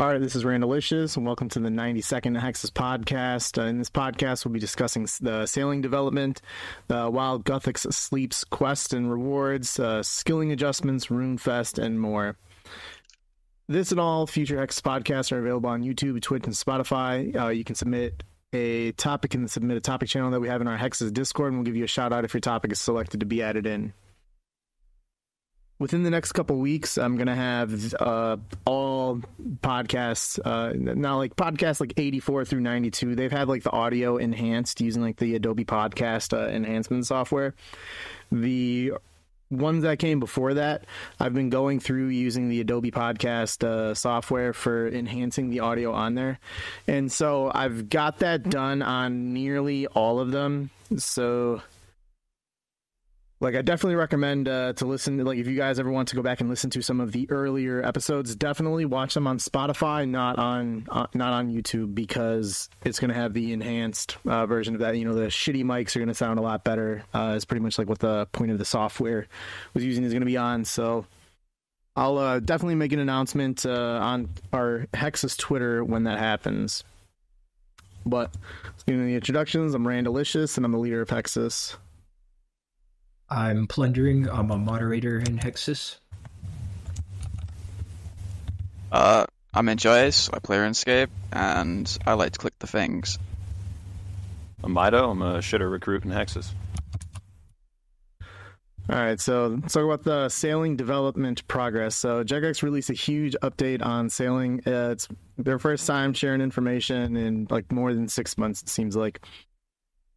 All right, this is Randalicious, and welcome to the 90-second Hexis podcast. In this podcast, we'll be discussing the sailing development, the Wild Guthix Sleeps quest and rewards, skilling adjustments, Runefest, and more. This and all future Hexis podcasts are available on YouTube, Twitch, and Spotify. You can submit a topic in the Submit a Topic channel that we have in our Hexis Discord, and we'll give you a shout out if your topic is selected to be added in. Within the next couple of weeks, I'm going to have all podcasts, now like podcasts like 84 through 92. They've had like the audio enhanced using like the Adobe Podcast enhancement software. The ones that came before that, I've been going through using the Adobe Podcast software for enhancing the audio on there. And so I've got that done on nearly all of them. So like, I definitely recommend to listen. Like, if you guys ever want to go back and listen to some of the earlier episodes, definitely watch them on Spotify, not on YouTube, because it's going to have the enhanced version of that. You know, the shitty mics are going to sound a lot better. It's pretty much like what the point of the software was using is going to be on. So I'll definitely make an announcement on our Hexis Twitter when that happens. But speaking of the introductions, I'm Randalicious, and I'm the leader of Hexis. I'm Plundering. I'm a moderator in Hexis. I'm Enjoys. I play Runescape, and I like to click the things. I'm Myto. I'm a shitter recruit in Hexis. All right, so let's talk about the sailing development progress. So Jagex released a huge update on sailing. It's their first time sharing information in like more than 6 months, it seems like.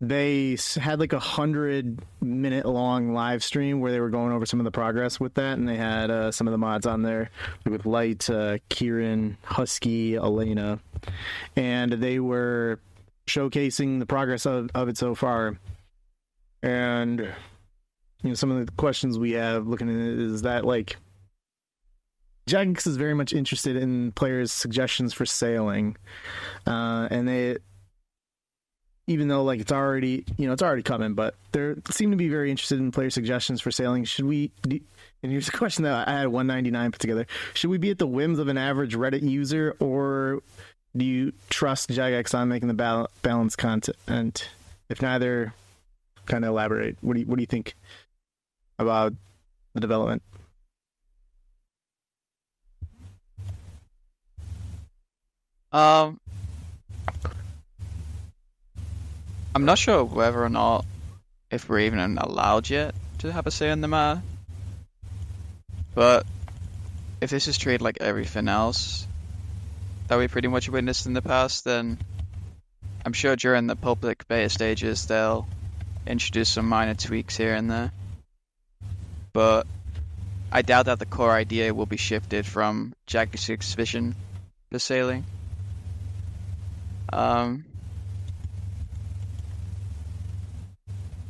They had like 100-minute long live stream where they were going over some of the progress with that, and they had some of the mods on there with Light, Kieren, Husky, Elena, and they were showcasing the progress of it so far. And you know, some of the questions we have looking at it is that like Jagex is very much interested in players' suggestions for sailing, and they. Even though like it's already coming, but they seem to be very interested in player suggestions for sailing. Should we? And here's a question that I had 199 put together. Should we be at the whims of an average Reddit user, or do you trust Jagex on making the balanced content? And if neither, kind of elaborate. What do you think about the development? I'm not sure whether or not if we're even allowed yet to have a say in the matter. But if this is treated like everything else that we pretty much witnessed in the past, then I'm sure during the public beta stages they'll introduce some minor tweaks here and there. But I doubt that the core idea will be shifted from Jagex's vision for sailing.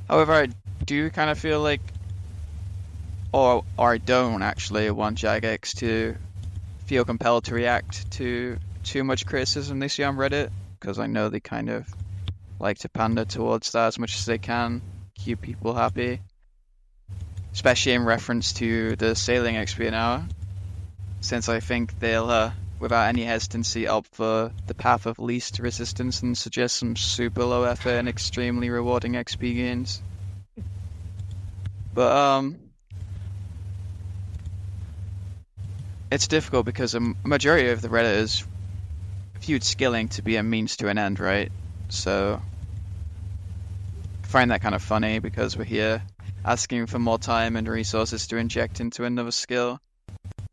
However, I do kind of feel like, or I don't actually want Jagex to feel compelled to react to too much criticism they see on Reddit, because I know they kind of like to pander towards that as much as they can, keep people happy. Especially in reference to the sailing XP hour, since I think they'll, without any hesitancy, opt for the path of least resistance and suggest some super low effort and extremely rewarding XP gains. But it's difficult because a majority of the Redditors viewed skilling to be a means to an end, right? So I find that kind of funny because we're here asking for more time and resources to inject into another skill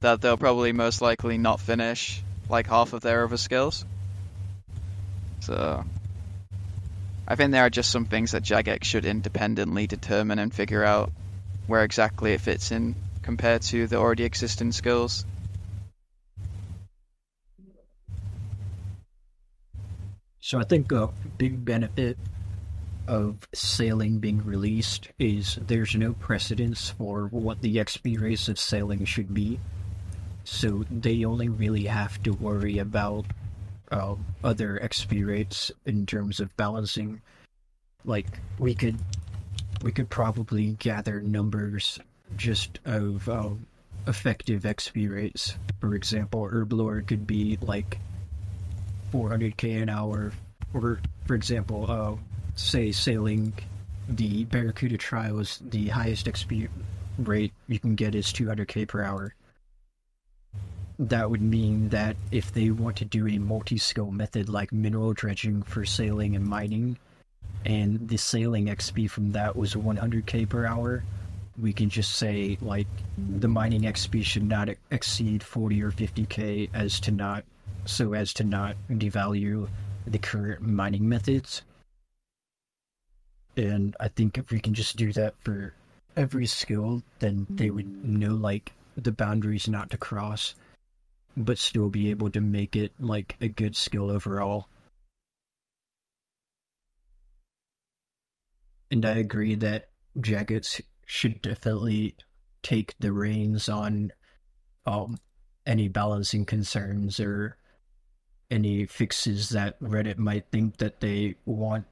that they'll probably most likely not finish like half of their other skills. So I think there are just some things that Jagex should independently determine and figure out where exactly it fits in compared to the already existing skills. So I think a big benefit of sailing being released is there's no precedence for what the XP rates of sailing should be. So they only really have to worry about other XP rates in terms of balancing. Like, we could probably gather numbers just of effective XP rates. For example, Herblore could be like 400k an hour, or for example, say sailing the Barracuda Trials, the highest XP rate you can get is 200k per hour. That would mean that if they want to do a multi-skill method like mineral dredging for sailing and mining, and the sailing XP from that was 100k per hour, we can just say, like, the mining XP should not exceed 40 or 50k as to not devalue the current mining methods. And I think if we can just do that for every skill, then they would know, like, the boundaries not to cross, but still be able to make it, like, a good skill overall. And I agree that Jagex should definitely take the reins on any balancing concerns or any fixes that Reddit might think that they want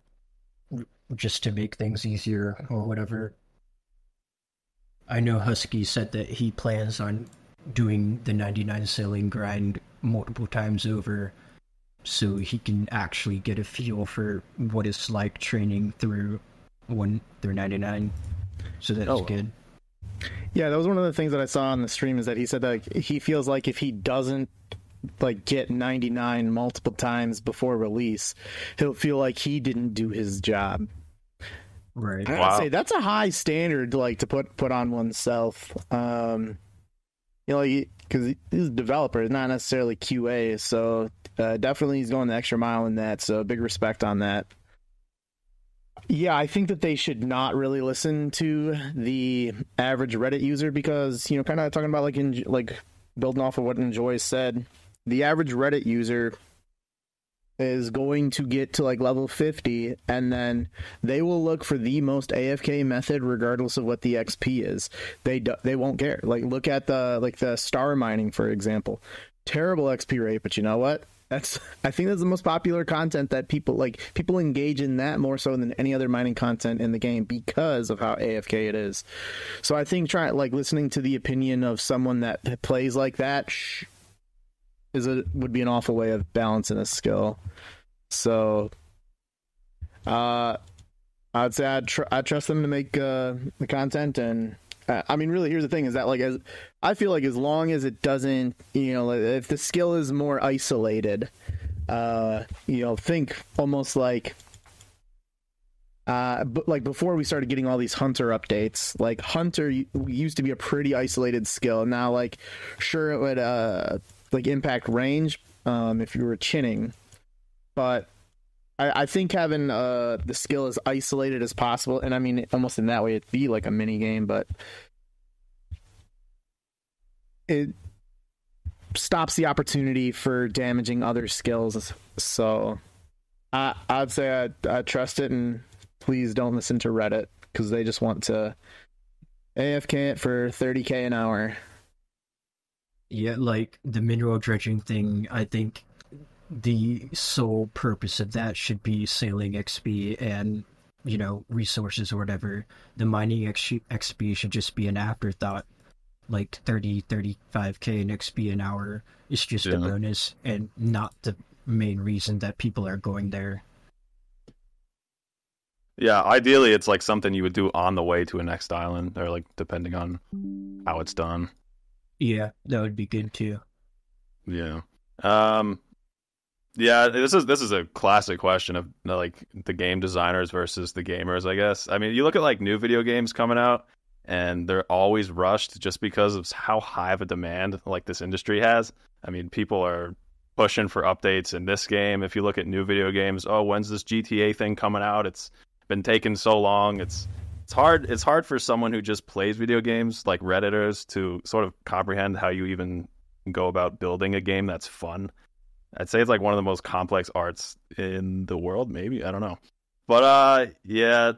just to make things easier or whatever. I know Husky said that he plans on doing the 99 sailing grind multiple times over so he can actually get a feel for what it's like training through 1 through 99. So that's good. Yeah, that was one of the things that I saw on the stream, is that he said that he feels like if he doesn't like get 99 multiple times before release, he'll feel like he didn't do his job. Right. I'd say that's a high standard, like, to put on oneself. You know, because he's a developer, not necessarily QA, so definitely he's going the extra mile in that. So big respect on that. Yeah, I think that they should not really listen to the average Reddit user because, you know, kind of talking about like building off of what Enjoy said, the average Reddit user is going to get to like level 50 and then they will look for the most AFK method regardless of what the XP is. They won't care. Like, look at the star mining, for example. Terrible XP rate, but you know what? I think that's the most popular content that people engage in that more so than any other mining content in the game because of how AFK it is. So I think listening to the opinion of someone that plays like that would be an awful way of balancing a skill. So I'd say I'd trust them to make the content. And I mean, really, here's the thing: is that I feel like as long as it doesn't, you know, if the skill is more isolated, you know, think almost like before we started getting all these Hunter updates. Like, Hunter used to be a pretty isolated skill. Now, like, sure, it would like impact range if you were chinning, but I think having the skill as isolated as possible, and I mean, almost in that way, it'd be like a mini game, but it stops the opportunity for damaging other skills. So I'd say I trust it, and please don't listen to Reddit because they just want to AFK it for 30k an hour. Yeah, like the mineral dredging thing, I think the sole purpose of that should be sailing XP and, you know, resources or whatever. The mining XP should just be an afterthought. Like 35k in XP an hour is just a bonus and not the main reason that people are going there. Yeah, ideally it's like something you would do on the way to a next island, or like depending on how it's done. Yeah, that would be good too. Yeah. Yeah, this is a classic question of like the game designers versus the gamers, I guess. I mean, you look at like new video games coming out and they're always rushed just because of how high of a demand like this industry has. I mean, people are pushing for updates in this game. If you look at new video games, oh, when's this GTA thing coming out? It's been taking so long. It's hard for someone who just plays video games like Redditors to sort of comprehend how you even go about building a game that's fun. I'd say it's like one of the most complex arts in the world, maybe. I don't know. But yeah,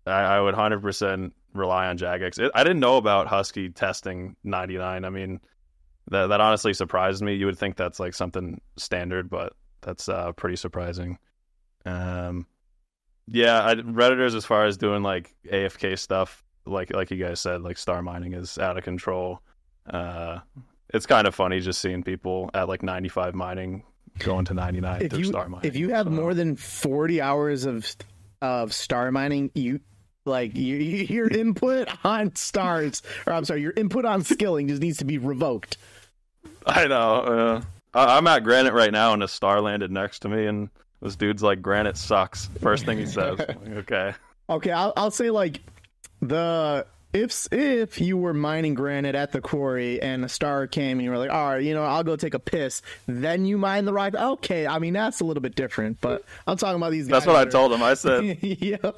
I would 100% rely on Jagex. I didn't know about Husky testing 99. I mean, that honestly surprised me. You would think that's like something standard, but that's pretty surprising. Yeah, Redditors, as far as doing like AFK stuff, like you guys said, like star mining is out of control. It's kind of funny just seeing people at like 95 mining going to 99 through star mining. If you have more than 40 hours of star mining, your input on stars, or I'm sorry, your input on skilling just needs to be revoked. I know. I'm at Granite right now, and a star landed next to me, and this dude's like, "Granite sucks." First thing he says. Okay. Okay, I'll say like if you were mining granite at the quarry and a star came and you were like, all right, I'll go take a piss, then you mine the rock. Okay, I mean that's a little bit different, but I'm talking about these guys. That's what I told him. I said, yeah.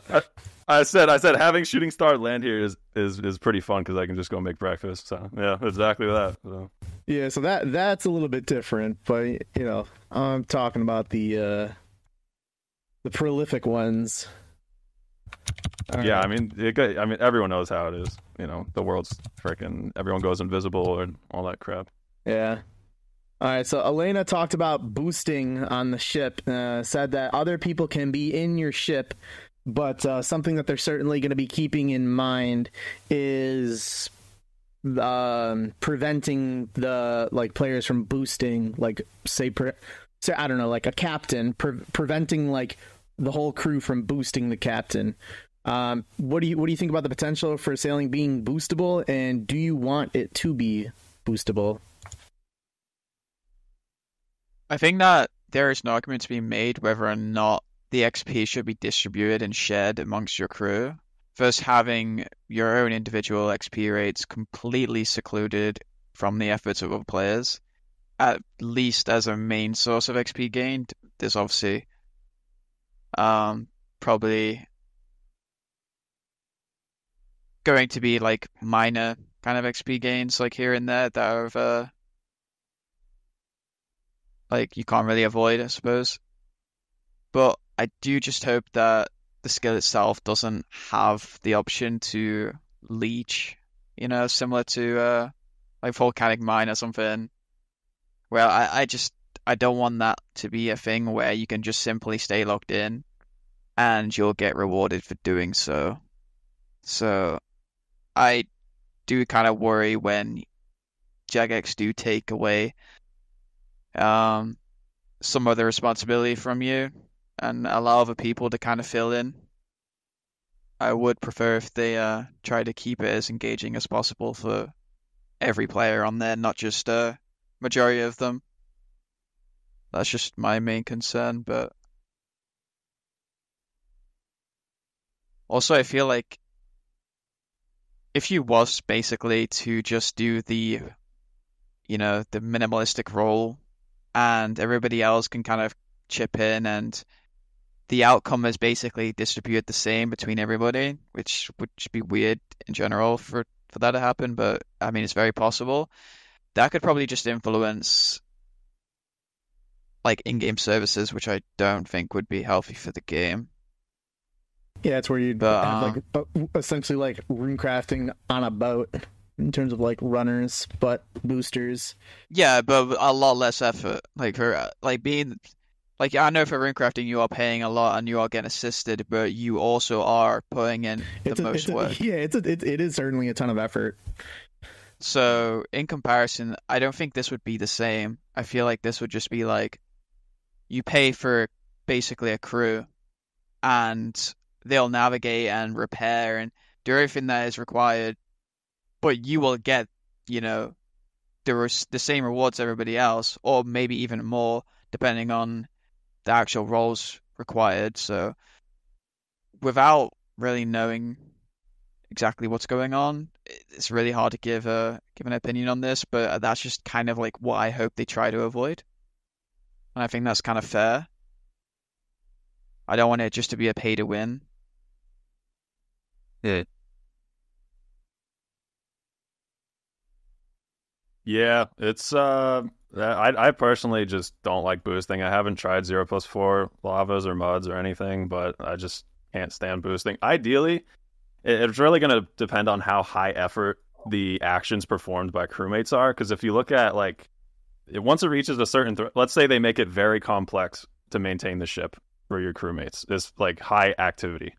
I said having shooting star land here is pretty fun because I can just go make breakfast. So yeah, exactly that. So. Yeah, so that's a little bit different, but I'm talking about the prolific ones. Yeah, I mean, everyone knows how it is. The world's freaking. Everyone goes invisible and all that crap. Yeah. All right. So Elena talked about boosting on the ship. Said that other people can be in your ship, but something that they're certainly going to be keeping in mind is preventing the players from boosting. Say I don't know, like a captain preventing the whole crew from boosting the captain. What do you think about the potential for sailing being boostable, and do you want it to be boostable? I think that there is an argument to be made whether or not the XP should be distributed and shared amongst your crew versus having your own individual XP rates completely secluded from the efforts of other players, at least as a main source of XP gained. There's obviously probably going to be minor kind of XP gains here and there that are you can't really avoid, I suppose. But I do just hope that the skill itself doesn't have the option to leech, similar to volcanic mine or something. Well, I don't want that to be a thing where you can just simply stay locked in and you'll get rewarded for doing so. So I do kind of worry when Jagex do take away some of the responsibility from you and allow other people to kind of fill in. I would prefer if they try to keep it as engaging as possible for every player on there, not just a majority of them. That's just my main concern, but also I feel like if you was basically to just do the minimalistic role and everybody else can kind of chip in and the outcome is basically distributed the same between everybody, which would just be weird in general for that to happen, but I mean, it's very possible. That could probably just influence in-game services, which I don't think would be healthy for the game. Yeah, it's where you'd have essentially runecrafting on a boat in terms of runners, but boosters. Yeah, but a lot less effort. Being I know for runecrafting you are paying a lot and you are getting assisted, but you also are putting in the most work. Yeah, it is certainly a ton of effort. So in comparison, I don't think this would be the same. I feel like this would just be you pay for basically a crew and they'll navigate and repair and do everything that is required, but you will get, the same rewards as everybody else, or maybe even more, depending on the actual roles required. So without really knowing exactly what's going on, it's really hard to give an opinion on this, but that's just kind of what I hope they try to avoid. And I think that's kind of fair. I don't want it just to be a pay to win. Yeah. Yeah, it's I personally just don't like boosting. I haven't tried 0+4 lavas or muds or anything, but I just can't stand boosting. Ideally, it's really going to depend on how high effort the actions performed by crewmates are, because if you look at once it reaches a certain let's say they make it very complex to maintain the ship for your crewmates, it's high activity.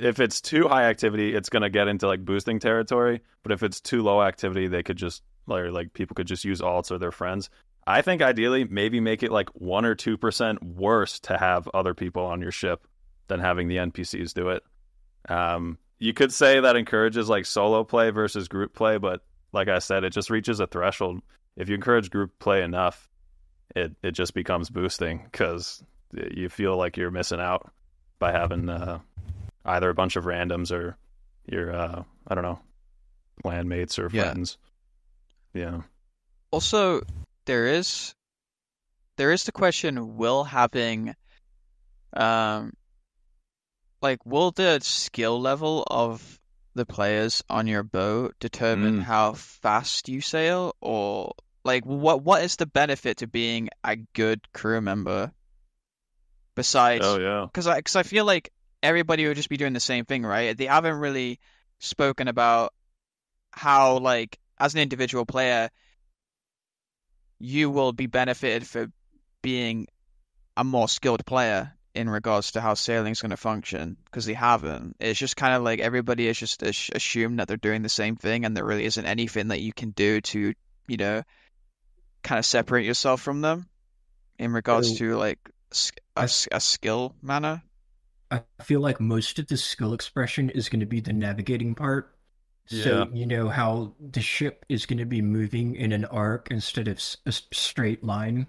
if it's too high activity, it's gonna get into like boosting territory. But if it's too low activity, they could just like people could just use alts or their friends. I think ideally maybe make it like 1 or 2% worse to have other people on your ship than having the NPCs do it. You could say that encourages like solo play versus group play, but like I said, it just reaches a threshold. If you encourage group play enough, it just becomes boosting because you feel like you're missing out by having either a bunch of randoms or your I don't know, clan mates or friends. Yeah. Also, there is the question: will having will the skill level of the players on your boat determine how fast you sail, or like what is the benefit to being a good crew member? Besides, because I feel like everybody would just be doing the same thing, right? They haven't really spoken about how, like, as an individual player, you will be benefited for being a more skilled player in regards to how sailing's going to function, because they haven't. It's just kind of like everybody is just assumed that they're doing the same thing, and there really isn't anything that you can do to, kind of separate yourself from them in regards to like a skill manner. I feel like most of the skill expression is going to be the navigating part. So, how the ship is going to be moving in an arc instead of a straight line.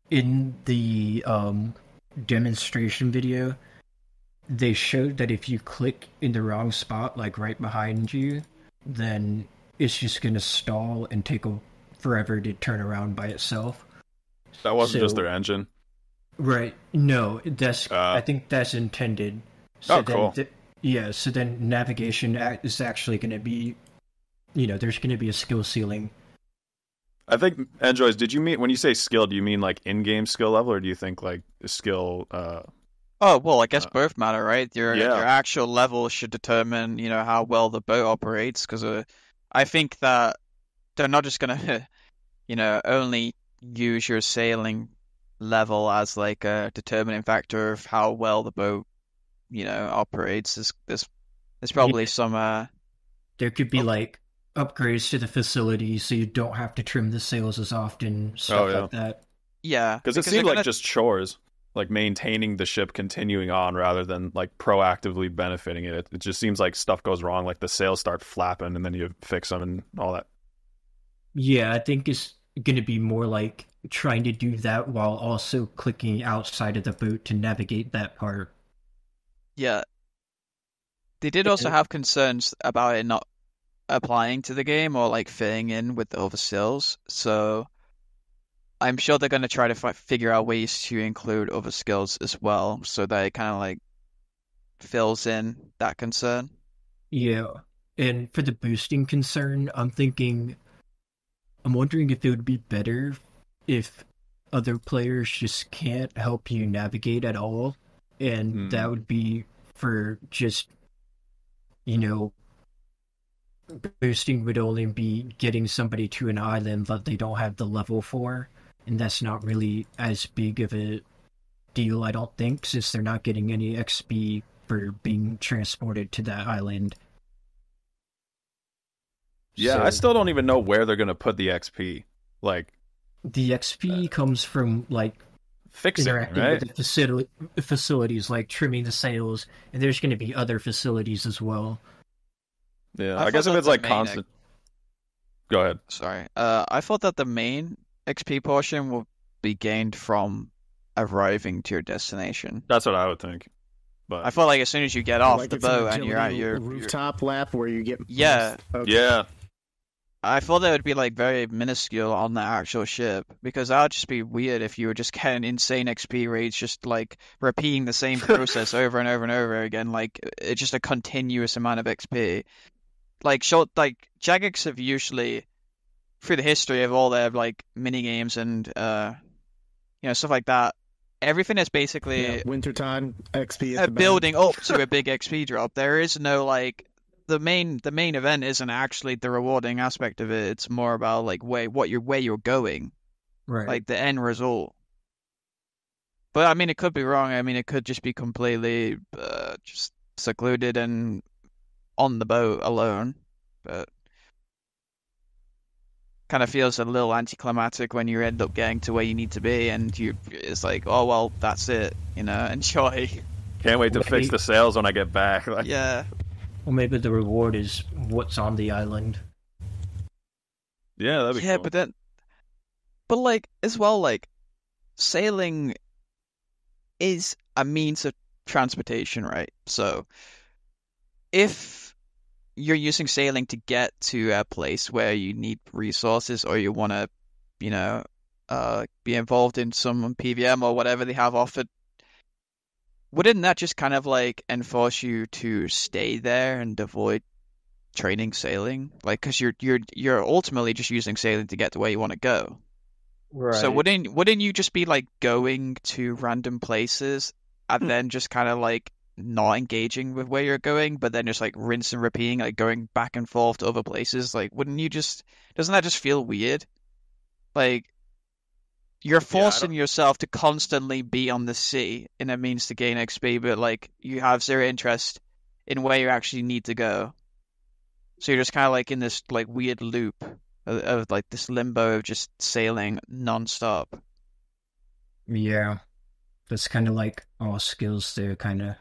In the demonstration video, they showed that if you click in the wrong spot, like right behind you, then it's just going to stall and take forever to turn around by itself. That wasn't just their engine. Right. No, I think that's intended. So cool. So then navigation is actually going to be, there's going to be a skill ceiling. I think, Androids, when you say skill, do you mean like in-game skill level, or do you think like skill... Oh, well, I guess both matter, right? Your actual level should determine, how well the boat operates, because I think that they're not just going to, only use your sailing level as like a determining factor of how well the boat, operates. There's probably some... there could be like upgrades to the facility so you don't have to trim the sails as often, stuff like that. Yeah. Because it seems like just chores, like maintaining the ship continuing on rather than like proactively benefiting it. It just seems like stuff goes wrong, like the sails start flapping and then you fix them and all that. Yeah, I think it's going to be more like trying to do that while also clicking outside of the boat to navigate that part. Yeah. They did also have concerns about it not applying to the game or like fitting in with the other skills, so I'm sure they're going to try to figure out ways to include other skills as well, so that it kind of like fills in that concern. Yeah, and for the boosting concern, I'm wondering if it would be better if other players just can't help you navigate at all, and that would be for just, boosting would only be getting somebody to an island that they don't have the level for, and that's not really as big of a deal, I don't think, since they're not getting any XP for being transported to that island. Yeah, I still don't even know where they're going to put the XP. Like, the XP comes from like fixing, interacting right? with the facilities, like trimming the sails, and there's going to be other facilities as well. Yeah, I guess if it's like constant... Go ahead. Sorry. I thought that the main XP portion will be gained from arriving to your destination. That's what I would think. But I felt like as soon as you get off the boat and you're at your rooftop lap where you get... Yeah. Okay. Yeah. I thought that would be like very minuscule on the actual ship, because that would just be weird if you were just getting insane XP rates, just like repeating the same process over and over and over again. Like, it's just a continuous amount of XP. Like, Jagex have usually, through the history of all their like minigames and stuff like that, everything is basically wintertime XP at building up to a big XP drop. There is no like the main event isn't actually the rewarding aspect of it. It's more about like where you're going, right? Like the end result. But I mean, it could be wrong. I mean, it could just be completely just secluded and on the boat alone. But kind of feels a little anticlimactic when you end up getting to where you need to be, and it's like, oh well, that's it. Enjoy. Can't wait to fix the sails when I get back. Like, Yeah. Well, maybe the reward is what's on the island. yeah, that'd be Yeah, cool. but like as well, like sailing is a means of transportation, right? So if you're using sailing to get to a place where you need resources or you want to, be involved in some PVM or whatever they have offered, wouldn't that just kind of like enforce you to stay there and avoid training sailing? Like, because you're ultimately just using sailing to get to where you want to go. Right. So wouldn't you just be like going to random places and then just kind of like not engaging with where you're going, but then just like rinse and repeating, like going back and forth to other places? Like, doesn't that just feel weird? Like, you're forcing yourself to constantly be on the sea in a means to gain XP, but like you have zero interest in where you actually need to go. So you're just kind of like in this like weird loop of like this limbo of just sailing non-stop. Yeah. That's kind of like all skills there, kind of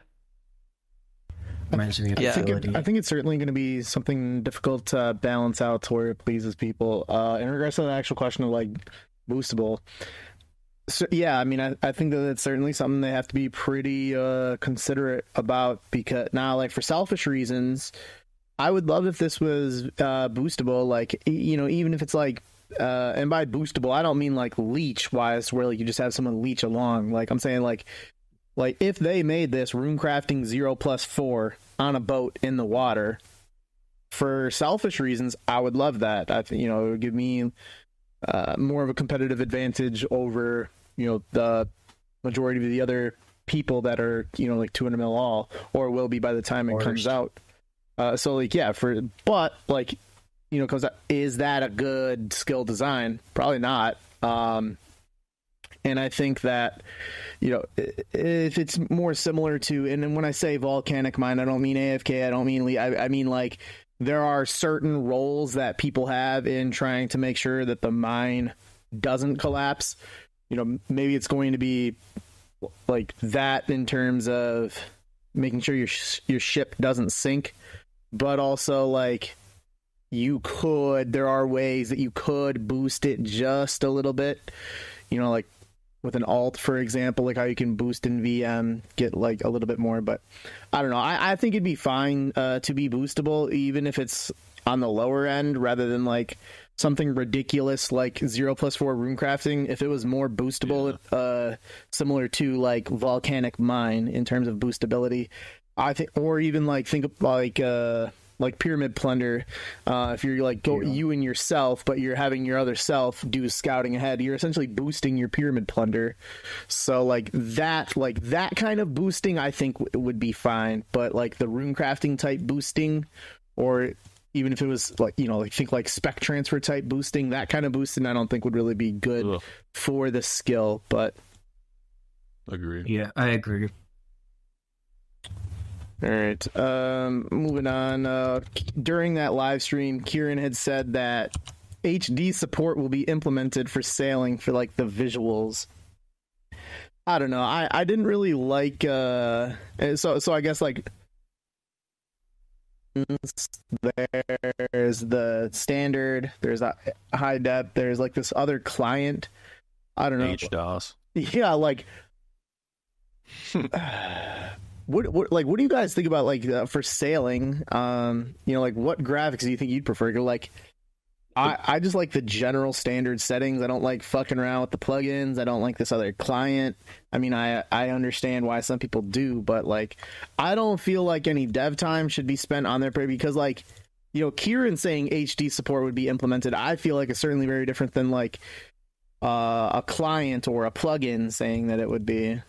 reminds me of Yeah. ability. I think it's certainly going to be something difficult to balance out to where it pleases people. In regards to the actual question of like boostable, so yeah, I mean, I think that it's certainly something they have to be pretty considerate about, because now, like, for selfish reasons, I would love if this was boostable, like, even if it's like, and by boostable, I don't mean like leech wise, where like you just have someone leech along. Like, I'm saying like if they made this rune crafting 0+4 on a boat in the water, for selfish reasons, I would love that. I think, it would give me more of a competitive advantage over, the majority of the other people that are, like 200 mil all, or will be by the time it comes out. So like, yeah, but like, because is that a good skill design? Probably not. And I think that, if it's more similar to, and then when I say volcanic mine, I don't mean AFK, I don't mean, I mean like, there are certain roles that people have in trying to make sure that the mine doesn't collapse. Maybe it's going to be like that in terms of making sure your ship doesn't sink, but also like there are ways that you could boost it just a little bit, like with an alt, for example, like how you can boost in VM, get like a little bit more. But I don't know. I think it'd be fine to be boostable, even if it's on the lower end, rather than like something ridiculous like 0+4 rune crafting. If it was more boostable, similar to like volcanic mine in terms of boostability, I think, or even like think of like pyramid plunder. If you're like you and yourself, but you're having your other self do scouting ahead, you're essentially boosting your pyramid plunder. So like that kind of boosting, I think would be fine. But like the rune crafting type boosting, or even if it was like, think like spec transfer type boosting, that kind of boosting, I don't think would really be good for the skill. But agree. Yeah, I agree. all right, moving on. During that live stream, Kieren had said that HD support will be implemented for sailing for like the visuals. I don't know. I didn't really like. So I guess like there's the standard. There's a high depth. There's like this other client. I don't know. HDOS. Yeah, like. What do you guys think about like for sailing? Like what graphics do you think you'd prefer? Like, I just like the general standard settings. I don't like fucking around with the plugins. I don't like this other client. I mean, I understand why some people do, but like, I don't feel like any dev time should be spent on there, because like, Kieren saying HD support would be implemented, I feel like it's certainly very different than like a client or a plugin saying that it would be.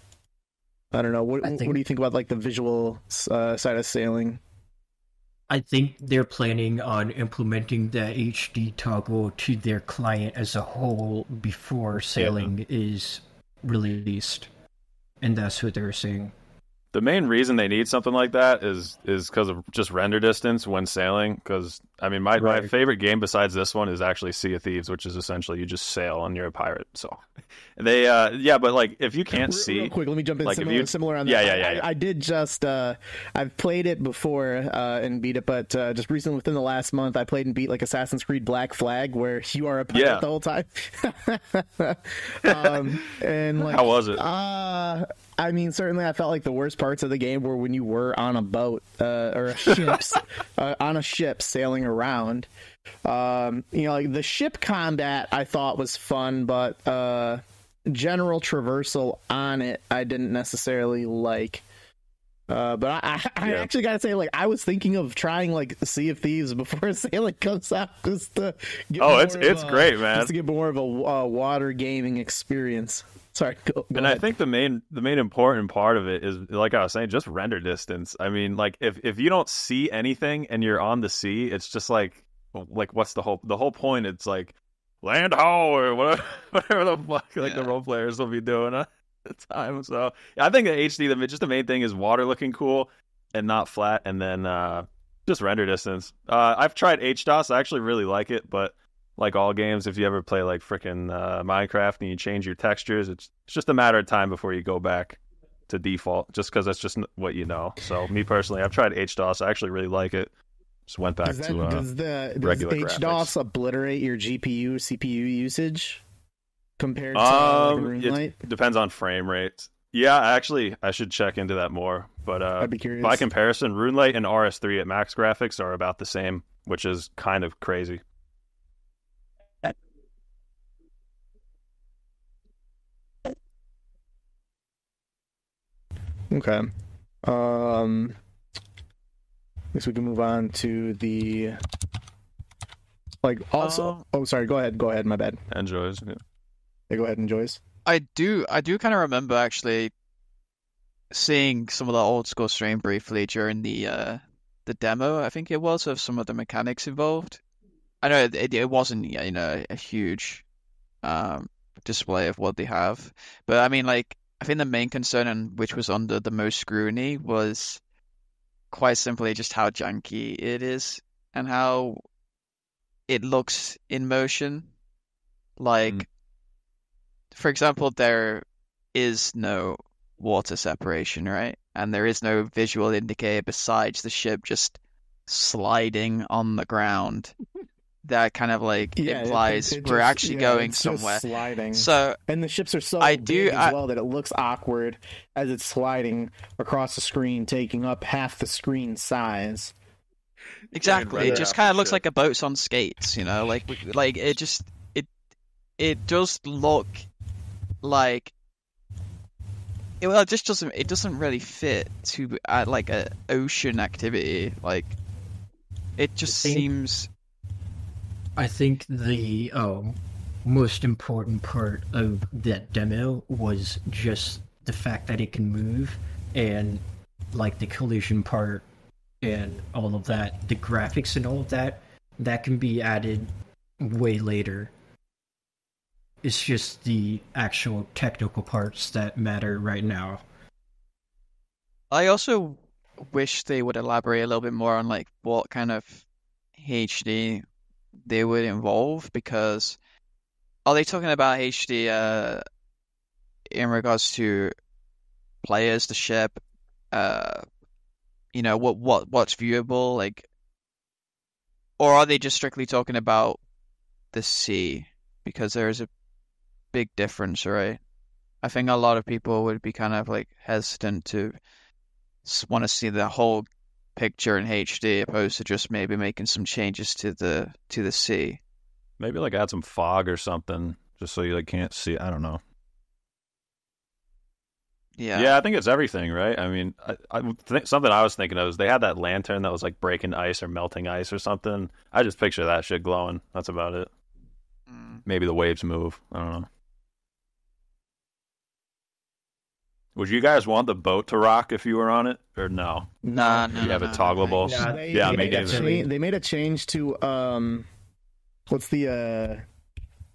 I don't know. What do you think about like the visual side of sailing? I think they're planning on implementing the HD toggle to their client as a whole before sailing is released. and that's what they're saying. The main reason they need something like that is because of just render distance when sailing. Because, I mean, my favorite game besides this one is actually Sea of Thieves, which is essentially you just sail and you're a pirate. So they, but like if you can't see, real quick, let me jump in. like Similar on that. Yeah. I did just, I've played it before and beat it, but just recently within the last month, I played and beat like Assassin's Creed Black Flag, where you are a pirate the whole time. And like, how was it? I mean, certainly I felt like the worst parts of the game were when you were on a boat or a ship, on a ship sailing around. Like the ship combat I thought was fun, but general traversal on it I didn't necessarily like. But I actually gotta say, like, I was thinking of trying like Sea of Thieves before sailing comes out, just to get it's great, man. Just to get more of a water gaming experience. Sorry, go and ahead. I think the main important part of it is, like I was saying, just render distance. I mean, like if you don't see anything and you're on the sea, it's just like what's the whole point? It's like land ho or whatever the fuck the role players will be doing at the time. So I think the HD, just the main thing is water looking cool and not flat, and then just render distance. I've tried HDOS. I actually really like it, but like all games, if you ever play like frickin' Minecraft and you change your textures, it's just a matter of time before you go back to default, just because that's just what you know. So me personally, I've tried HDOS. I actually really like it. Just went back to regular HDOS graphics. obliterate your GPU, CPU usage compared to RuneLite? It depends on frame rates. Yeah, actually, I should check into that more. But I'd be curious. By comparison, RuneLite and RS3 at max graphics are about the same, which is kind of crazy. Okay. I guess we can move on to the also. Sorry. Go ahead. My bad. Enjoys. Yeah, go ahead. Enjoys. I do kind of remember actually seeing some of the old school stream briefly during the demo. I think it was, of some of the mechanics involved. I know it wasn't a huge display of what they have, but I mean, like, I think the main concern, and which was under the most scrutiny, was quite simply just how janky it is and how it looks in motion. Like, for example, there is no water separation, right? And there is no visual indicator besides the ship just sliding on the ground. That kind of like implies we're actually going somewhere. Just sliding. So, and the ships are so big as well that it looks awkward as it's sliding across the screen, taking up half the screen size. Exactly. It just kind of looks like a boat's on skates, like it does look like it doesn't really fit to like a ocean activity. Like, it just seems. I think the most important part of that demo was just the fact that it can move, and like the collision part and all of that, the graphics and all of that can be added way later. It's just the actual technical parts that matter right now. I also wish they would elaborate a little bit more on like what kind of HD they would involve, because are they talking about HD in regards to players, the ship, what's viewable, like, or are they just strictly talking about the sea? Because there is a big difference, right? I think a lot of people would be kind of like hesitant to want to see the whole picture in HD, opposed to just maybe making some changes to the sea. Maybe like add some fog or something, just so you like can't see. I don't know. Yeah, I think it's everything, right? I mean, something I was thinking of is they had that lantern that was like breaking ice or melting ice or something. I just picture that shit glowing. That's about it. Maybe the waves move. I don't know. Would you guys want the boat to rock if you were on it, or no? No. You have it toggleable. They made a change to what's the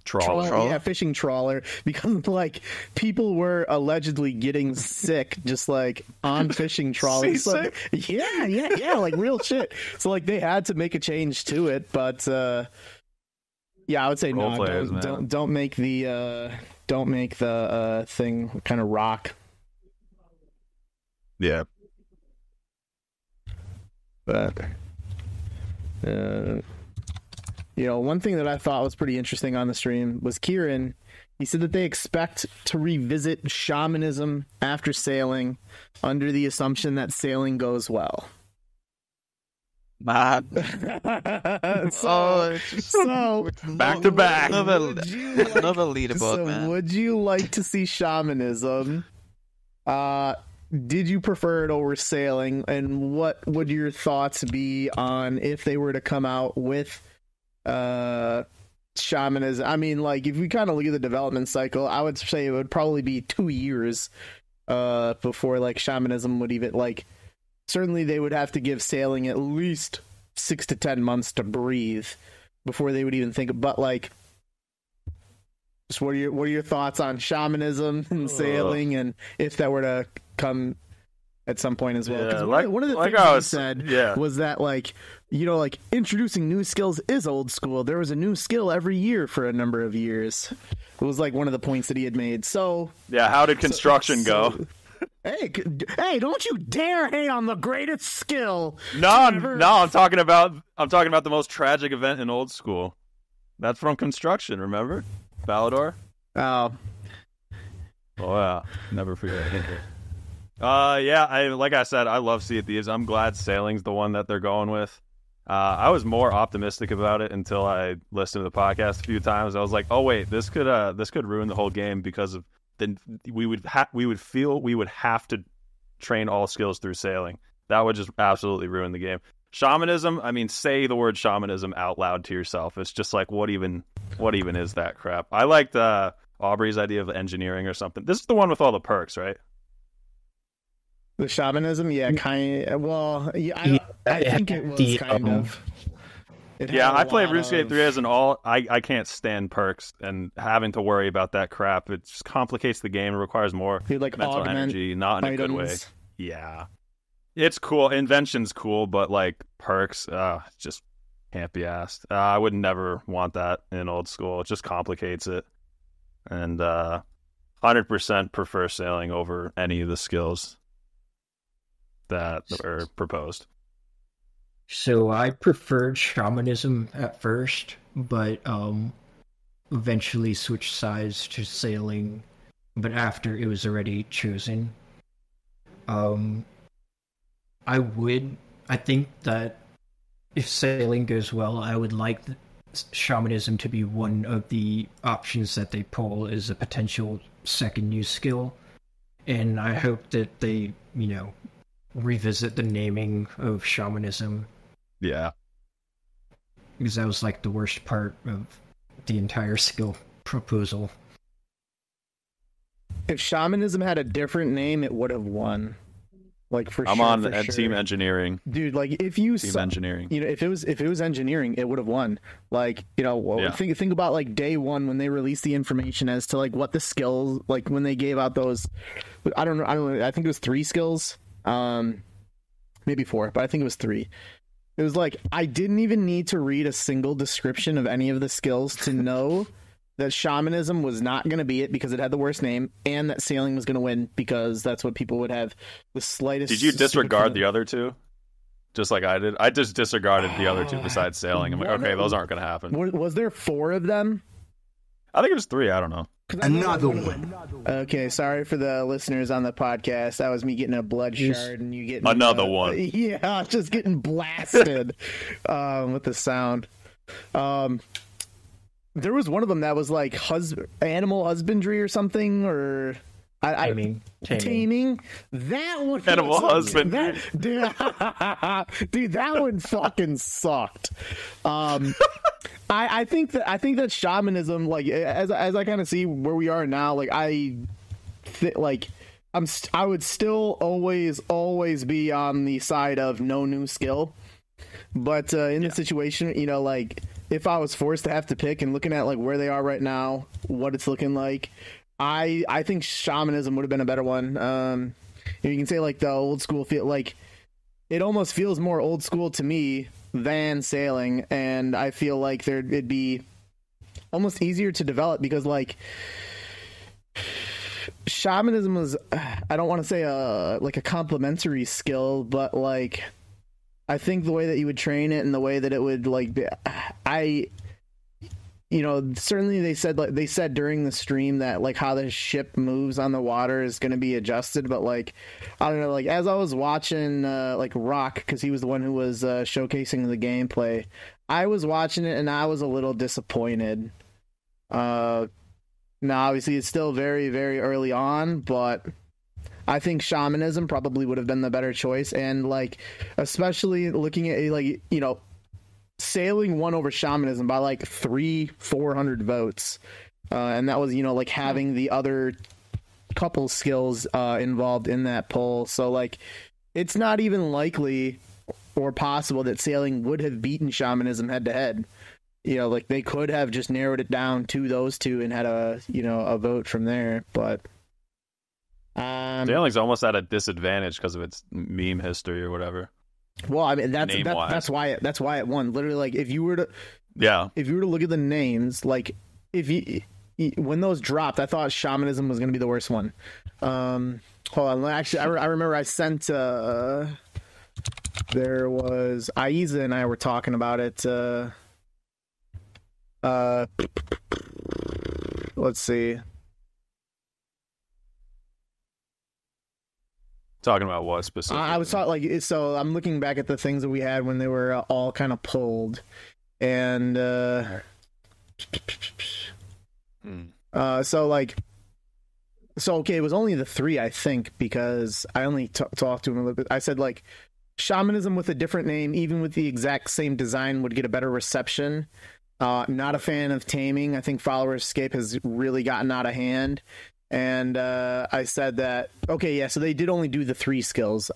Trawl. Yeah, fishing trawler, because like people were allegedly getting sick just like on fishing trawlers. So, yeah, like real shit. So like they had to make a change to it, but yeah, I would say don't make the thing kind of rock. Yeah. But one thing that I thought was pretty interesting on the stream was Kieren. He said that they expect to revisit shamanism after sailing under the assumption that sailing goes well. Man. so back to back. Another leaderboard, man. Would you like to see shamanism? Did you prefer it over sailing? And what would your thoughts be on if they were to come out with shamanism? I mean, like, if we kind of look at the development cycle, I would say it would probably be 2 years before like shamanism would even like. Certainly, they would have to give sailing at least 6 to 10 months to breathe before they would even think. But like, just what are your thoughts on shamanism and sailing, and if that were to come at some point as well? Yeah, one of the things I said was that like introducing new skills is old school. There was a new skill every year for a number of years. It was like one of the points that he had made. So yeah, how did construction go? Hey, don't you dare hate on the greatest skill. No, I'm talking about the most tragic event in old school. That's from construction, remember? Valador? Oh yeah, never forget. Yeah, like I said, I love Sea of Thieves. I'm glad sailing's the one that they're going with. I was more optimistic about it until I listened to the podcast a few times. I was like, oh wait, this could ruin the whole game, because of then we would have to train all skills through sailing. That would just absolutely ruin the game. Shamanism, I mean, say the word shamanism out loud to yourself. It's just like, what even is that crap? I liked Aubrey's idea of engineering or something. This is the one with all the perks, right? The shamanism, yeah, kind of. Well, yeah, I think it was kind of. Yeah, I played RuneScape 3 as an all. I can't stand perks, and having to worry about that crap, it just complicates the game. It requires more mental energy, not in a good way. Yeah. It's cool. Invention's cool, but like perks, just can't be asked. I would never want that in old school. It just complicates it. And 100% prefer sailing over any of the skills that are proposed. So I preferred shamanism at first, but eventually switched sides to sailing, but after it was already chosen. I think that if sailing goes well, I would like shamanism to be one of the options that they pull as a potential second new skill. And I hope that they, revisit the naming of shamanism. Yeah. Because that was like the worst part of the entire skill proposal. If shamanism had a different name, it would have won. Like I'm on the team engineering, dude. Like if you engineering, if it was engineering, it would have won. Like think about like day one when they released the information as to like what the skills, like when they gave out those. I don't know. I think it was 3 skills, maybe 4, but I think it was 3. It was like I didn't even need to read a single description of any of the skills to know that shamanism was not going to be it because it had the worst name, and that sailing was going to win because that's what people would have the slightest. Did you disregard the other 2? Just like I did? I just disregarded the other 2 besides sailing. I'm like, okay, those aren't going to happen. Was there 4 of them? I think it was 3. I don't know. Another one. Okay, sorry for the listeners on the podcast. That was me getting a blood shard and you getting another one. Yeah, just getting blasted with the sound. There was one of them that was like animal husbandry or something, or taming. That one, animal husbandry. Dude, that one fucking sucked. I think that shamanism, like as I kind of see where we are now, like I would still always be on the side of no new skill, but in the situation, like if I was forced to have to pick and looking at like where they are right now, what it's looking like, I think Shamanism would have been a better one. You can say like the old school feel, like it almost feels more old school to me than sailing, and I feel like it'd be almost easier to develop because like Shamanism was, I don't want to say like a complementary skill, but like I think the way that you would train it and the way that it would like be, certainly they said during the stream that like how the ship moves on the water is going to be adjusted, but like I don't know, like as I was watching like Rock, because he was the one who was showcasing the gameplay, I was watching it and I was a little disappointed. Now obviously it's still very, very early on, but I think Shamanism probably would have been the better choice, and like especially looking at like sailing won over Shamanism by like 400 votes, and that was like having the other couple skills involved in that poll. So like it's not even likely or possible that sailing would have beaten Shamanism head to head. Like they could have just narrowed it down to those two and had a vote from there, but sailing's almost at a disadvantage because of its meme history or whatever. Well, I mean that's why it won. Literally, like if you were to look at the names, like when those dropped, I thought Shamanism was going to be the worst one. Hold on, actually, I remember I sent. There was Aiza and I were talking about it. Let's see. Talking about what specifically? I was talking so I'm looking back at the things that we had when they were all kind of pulled, and so okay, it was only the 3 I think, because I only talked to him a little bit. I said like Shamanism with a different name, even with the exact same design, would get a better reception. Not a fan of taming. I think Follower Escape has really gotten out of hand. And I said that, okay, yeah, so they did only do the 3 skills.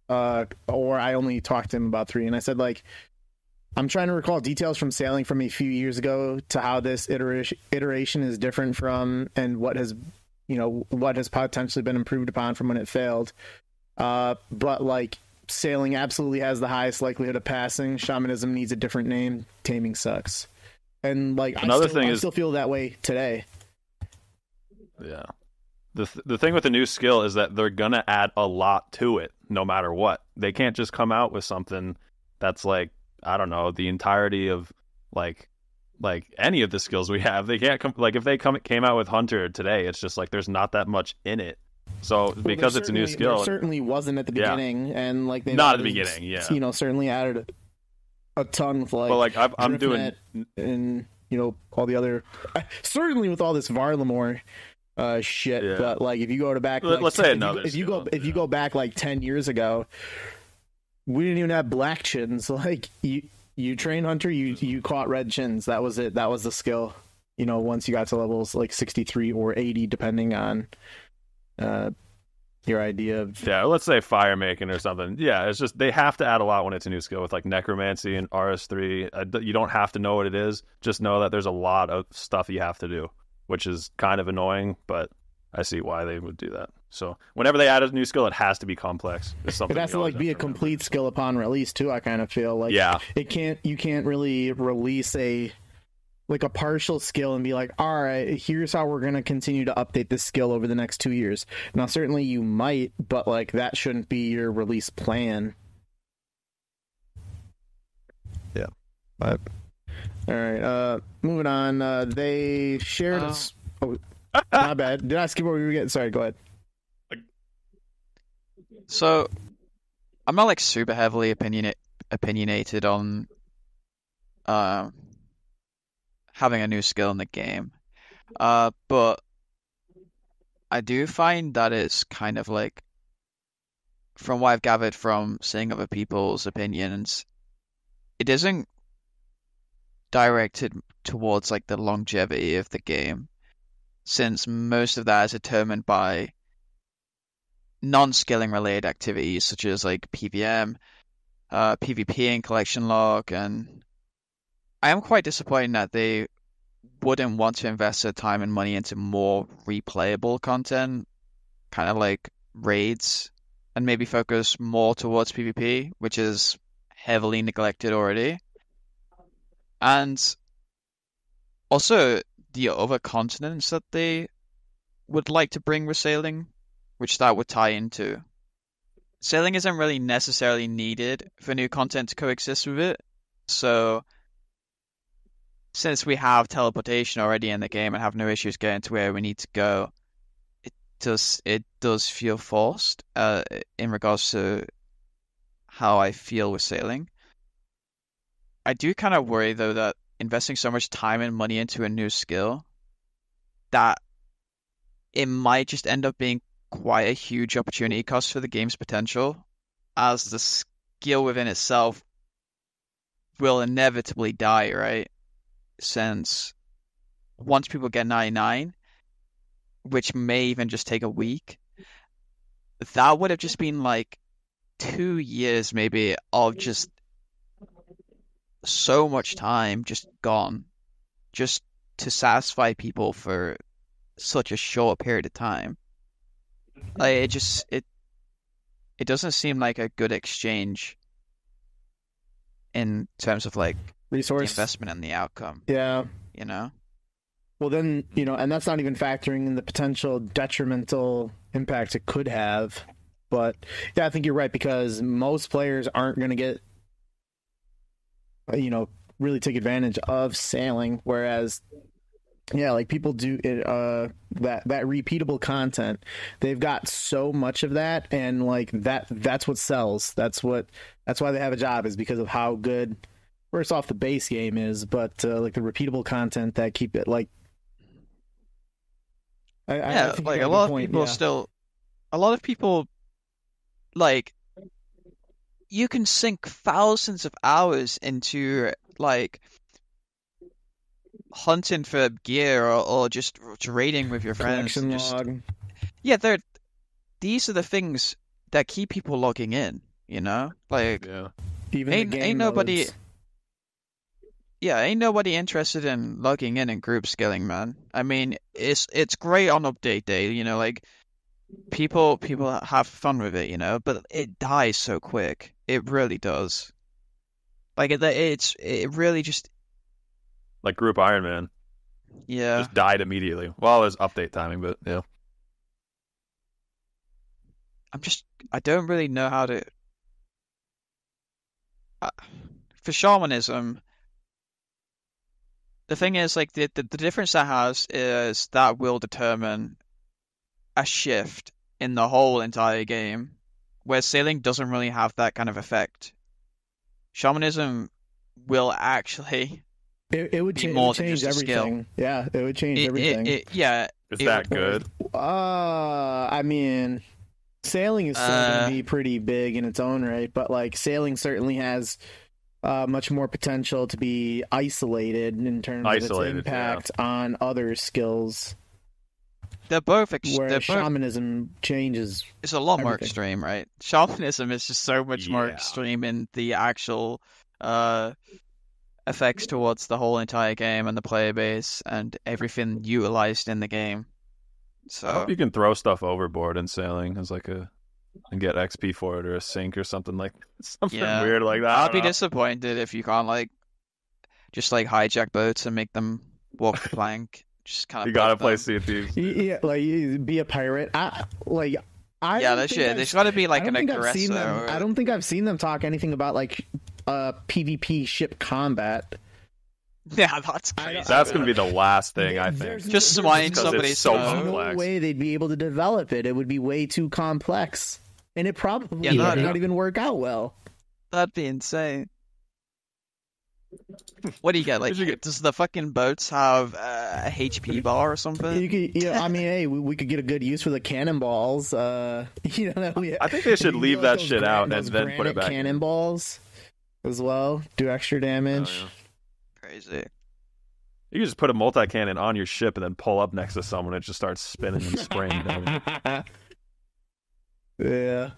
Or I only talked to him about 3. And I said, like, I'm trying to recall details from sailing from a few years ago to how this iteration is different from, and what has potentially been improved upon from when it failed. But, like, sailing absolutely has the highest likelihood of passing. Shamanism needs a different name. Taming sucks. And, like, I still feel that way today. Yeah. The thing with the new skill is that they're going to add a lot to it, no matter what. They can't just come out with something that's like, I don't know, the entirety of like any of the skills we have. They can't if they came out with Hunter today, it's just like there's not that much in it. So because it's a new skill, there certainly wasn't at the beginning, and like they not at the beginning, yeah. Certainly added a ton with like. But like I'm doing, and all the other, certainly with all this Varlamore shit. Yeah. But like if you go to back, let's say another. If you go back like 10 years ago, we didn't even have black chins. Like you train Hunter, you caught red chins. That was it. That was the skill. Once you got to levels like 63 or 80, depending on your idea of let's say fire making or something. Yeah, it's just they have to add a lot when it's a new skill with like necromancy and RS3. You don't have to know what it is. Just know that there's a lot of stuff you have to do, which is kind of annoying, but I see why they would do that. So whenever they add a new skill, it has to be complex. It's something it has to like be a complete skill upon release too. I kind of feel like you can't really release a partial skill and be like, all right, here's how we're going to continue to update this skill over the next 2 years. Now, certainly you might, but like that shouldn't be your release plan. Yeah. But all right, moving on. They shared my bad. Did I skip what we were getting? Sorry, go ahead. So, I'm not like super heavily opinionated on having a new skill in the game, but I do find that it's kind of like, from what I've gathered from seeing other people's opinions, it isn't directed towards like the longevity of the game, since most of that is determined by non-skilling related activities such as like PVM, PvP and collection log, and I am quite disappointed that they wouldn't want to invest their time and money into more replayable content, kind of like raids, and maybe focus more towards PvP, which is heavily neglected already. And also the other continents that they would like to bring with sailing, which that would tie into. Sailing isn't really necessarily needed for new content to coexist with it. So since we have teleportation already in the game and have no issues getting to where we need to go, it does feel forced in regards to how I feel with sailing. I do kind of worry though that investing so much time and money into a new skill, that it might just end up being quite a huge opportunity cost for the game's potential, as the skill within itself will inevitably die, right? Since once people get 99, which may even just take a week, that would have just been like 2 years maybe of just so much time just gone just to satisfy people for such a short period of time. Like it doesn't seem like a good exchange in terms of like Resource the investment and the outcome. Yeah. You know? Well, then, and that's not even factoring in the potential detrimental impact it could have. But yeah, I think you're right, because most players aren't going to get, really take advantage of sailing, whereas yeah, like people do it, that repeatable content, they've got so much of that, and like that's what sells. That's why they have a job, is because of how good, first off, the base game is, but like the repeatable content that keep it like I think like a lot of people a lot of people, like, you can sink thousands of hours into like hunting for gear or just raiding with your friends. Log. Yeah, these are the things that keep people logging in, Like, Yeah. Even ain't nobody interested in logging in and group skilling, man. I mean, it's great on update day, like people have fun with it, but it dies so quick. It really does. Like it really just, Like Group Iron Man. yeah, Just died immediately. Well, there's update timing, but yeah. I don't really know how to. For Shamanism, the thing is, like, the difference that has is that will determine a shift in the whole entire game, where sailing doesn't really have that kind of effect. Shamanism will actually it would be more than change just a skill. everything. Yeah, it would change everything. Is that good? I mean, sailing is still going to be pretty big in its own right, but like sailing certainly has much more potential to be isolated in terms of its impact on other skills. They're both shamanism changes. It's a lot more everything. extreme, right? Shamanism is just so much more extreme in the actual effects towards the whole entire game and the player base and everything utilized in the game. So I hope you can throw stuff overboard in sailing as like and get XP for it, or a sink or something weird like that. I'd be disappointed if you can't just hijack boats and make them walk the plank. Just kind of you gotta play Sea of Thieves. Yeah, like be a pirate. There's got to be like an aggressor. I don't think I've seen them talk anything about like PvP ship combat. Yeah, that's crazy. That's gonna be the last thing, I think. Just swine somebody's so There's no way they'd be able to develop it. It would be way too complex, and it probably would not even work out well. That'd be insane. What do you get? Like, does the fucking boats have a HP bar or something? I mean, hey, we could get a good use for the cannonballs. I think they should leave that shit out and then put it back. Cannonballs as well do extra damage. Oh, yeah. Crazy. You can just put a multi-cannon on your ship and then pull up next to someone and it just starts spinning and spraying down. Yeah.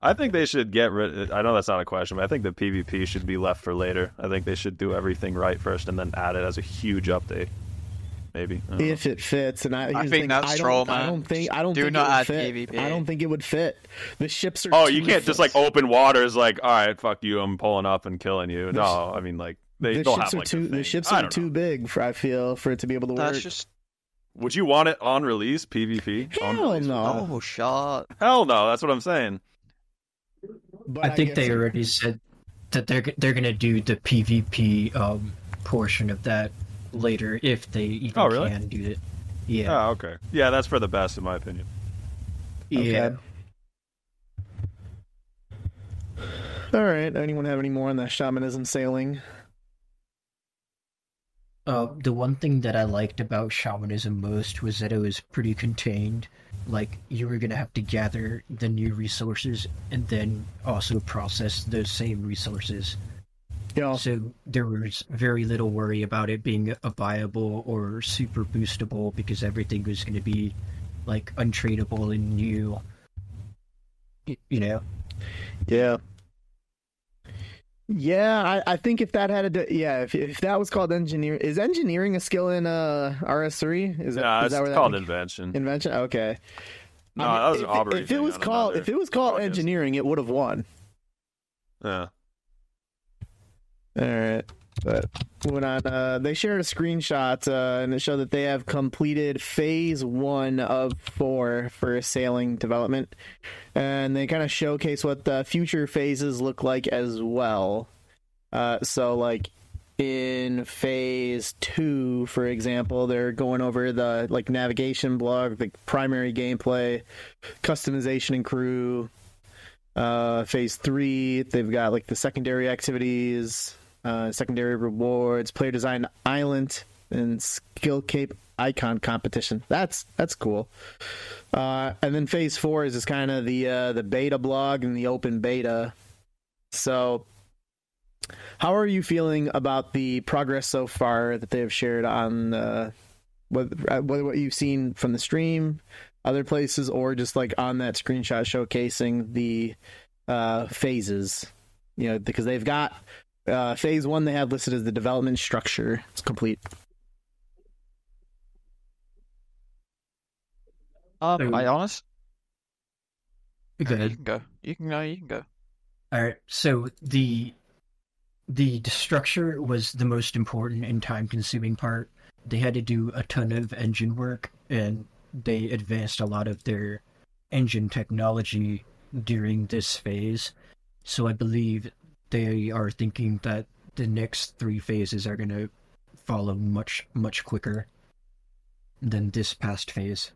I think they should get rid. I know that's not a question, but I think the PvP should be left for later. I think they should do everything right first, and then add it as a huge update. Maybe if it fits, and I think that's troll, man. I don't think Do it not would add fit. PvP. I don't think it would fit. The ships are. Oh, you can't just like open waters like, all right, fuck you, I'm pulling up and killing you. No, I mean like they don't have like the ships are too big for it to be able to work. Just. Would you want it on release PvP? Hell no. Oh, shot. Hell no. That's what I'm saying. But I think they already said that they're gonna do the PvP portion of that later if they even really? can do it. Yeah. Oh, okay. Yeah, that's for the best in my opinion. Yeah. All right. Anyone have any more on the shamanism sailing? The one thing that I liked about shamanism most was that it was pretty contained. Like, you were gonna have to gather the new resources and then also process those same resources. Yeah. So there was very little worry about it being a viable or super boostable because everything was going to be like untradeable and new. You know? Yeah. Yeah, I think if that had if that was called engineer, is engineering a skill in RS3? Is it's called invention. Invention? Okay. No, that was an Aubrey. If it was called engineering, it would have won. Yeah. All right, but went on. They shared a screenshot, and it showed that they have completed phase 1 of 4 for sailing development, and they kind of showcase what the future phases look like as well. So, like in phase 2, for example, they're going over the like navigation block, the primary gameplay, customization and crew. Phase 3, they've got like the secondary activities. Secondary rewards, player design island, and skill cape icon competition. That's cool. And then phase 4 is just kind of the beta blog and the open beta. So, how are you feeling about the progress so far that they have shared on what you've seen from the stream, other places, or just like on that screenshot showcasing the phases? You know, because they've got. Phase 1 they have listed as the development structure. It's complete. I honest. Go ahead. You can go. You can go. All right. So the structure was the most important and time-consuming part. They had to do a ton of engine work, and they advanced a lot of their engine technology during this phase. So I believe they are thinking that the next 3 phases are going to follow much, much quicker than this past phase.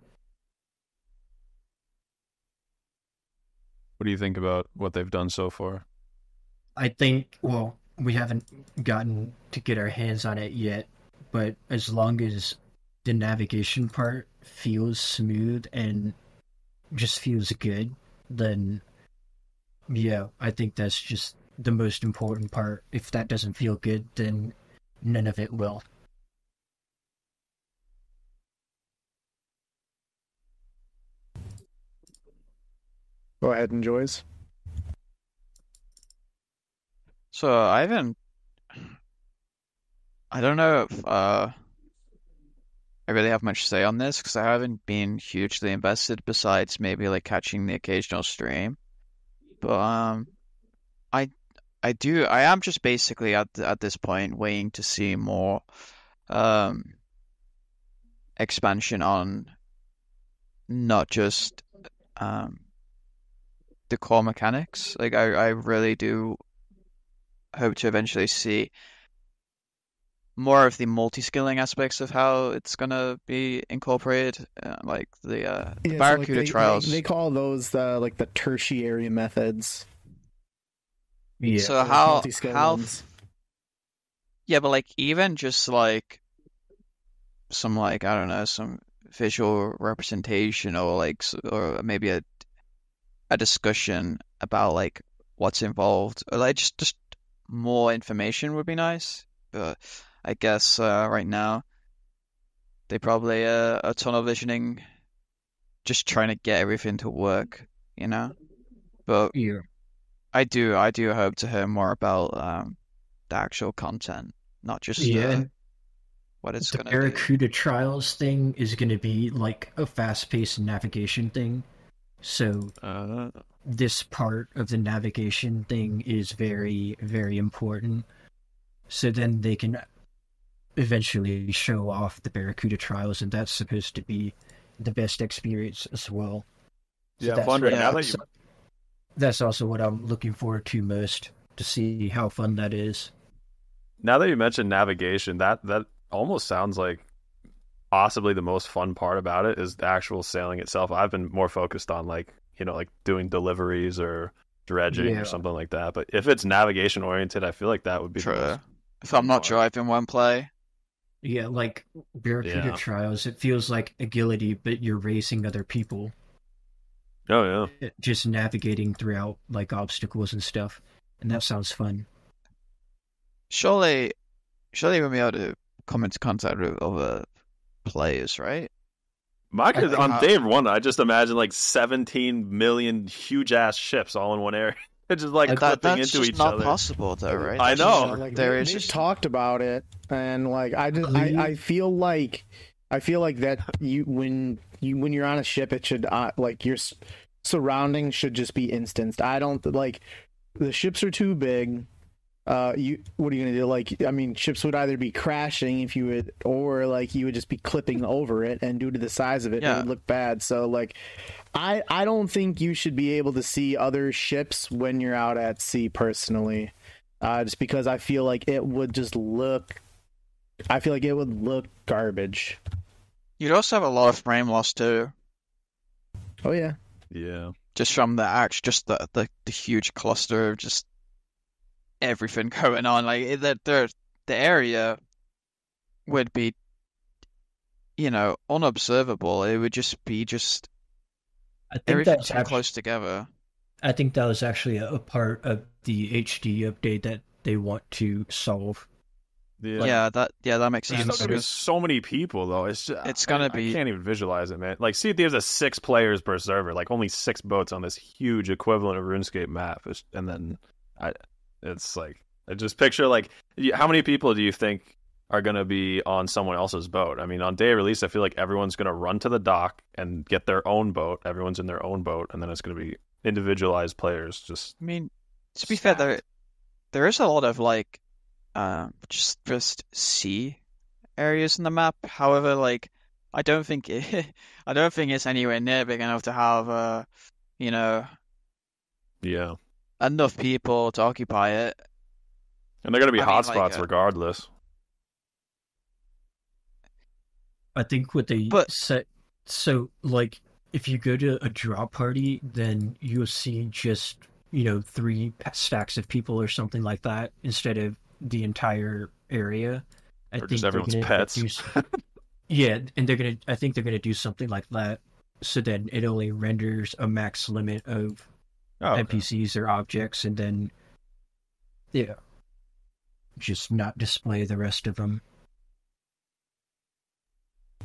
What do you think about what they've done so far? I think, well, we haven't gotten to get our hands on it yet, but as long as the navigation part feels smooth and just feels good, then yeah, I think that's just the most important part. If that doesn't feel good, then none of it will. Go ahead and Joyce. So I don't know if I really have much say on this because I haven't been hugely invested besides maybe like catching the occasional stream. But I am just basically at this point waiting to see more expansion on not just the core mechanics. Like I really do hope to eventually see more of the multi-skilling aspects of how it's gonna be incorporated, like the Barracuda trials. They call those like the tertiary methods. Yeah. So yeah, but like even just like some like I don't know, some visual representation or maybe a discussion about like what's involved, or like just more information would be nice. But I guess right now they probably are tunnel visioning, just trying to get everything to work, you know. But Yeah. I do hope to hear more about the actual content, not just And what it's the going to do. Barracuda Trials thing is going to be like a fast-paced navigation thing. So this part of the navigation thing is very, very important. So then they can eventually show off the Barracuda Trials, and that's supposed to be the best experience as well. So Yeah, Plundering. That's also what I'm looking forward to most, to see how fun that is. Now that you mentioned navigation, that almost sounds like possibly the most fun part about it is the actual sailing itself. I've been more focused on like doing deliveries or dredging or something like that. But if it's navigation oriented, I feel like that would be true. If I'm not driving one play. Yeah, like Barracuda Trials, it feels like agility, but you're racing other people. Oh yeah. Just navigating throughout like obstacles and stuff. And that sounds fun. Surely we'll be able to come into contact with other players, right? On day one, I just imagine like 17 million huge ass ships all in one area. It's just like clipping into each other. That's not possible, though, right? I know. They just talked about it, and like I feel like that when you're on a ship, it should like your surroundings should just be instanced. I don't like the ships are too big. What are you gonna do? Like, I mean, ships would either be crashing if you would, or like you would just be clipping over it, and due to the size of it, it would look bad. So like, I don't think you should be able to see other ships when you're out at sea personally, just because I feel like it would look garbage. You'd also have a lot of frame loss too. Oh yeah. Yeah. Just from the huge cluster of just everything going on, like the area would be, unobservable. It would just be I think everything's so close together. I think that was actually a part of the HD update that they want to solve. Yeah, that makes sense. There's so many people though. It's gonna be. I can't even visualize it, man. Like, see, there's a 6 players per server, like only 6 boats on this huge equivalent of RuneScape map, and then it's like I just picture like how many people do you think are gonna be on someone else's boat? I mean, on day of release, I feel like everyone's gonna run to the dock and get their own boat. Everyone's in their own boat, and then it's gonna be individualized players. I mean, to be fair, there is a lot of like. Just sea areas in the map. However, like I don't think it's anywhere near big enough to have enough people to occupy it. And they're gonna be hotspots regardless. I think what they said. So, like, if you go to a draw party, then you'll see just 3 stacks of people or something like that instead of the entire area. I think just everyone's pets. Yeah, and I think they're gonna do something like that. So then it only renders a max limit of NPCs or objects, and then just not display the rest of them.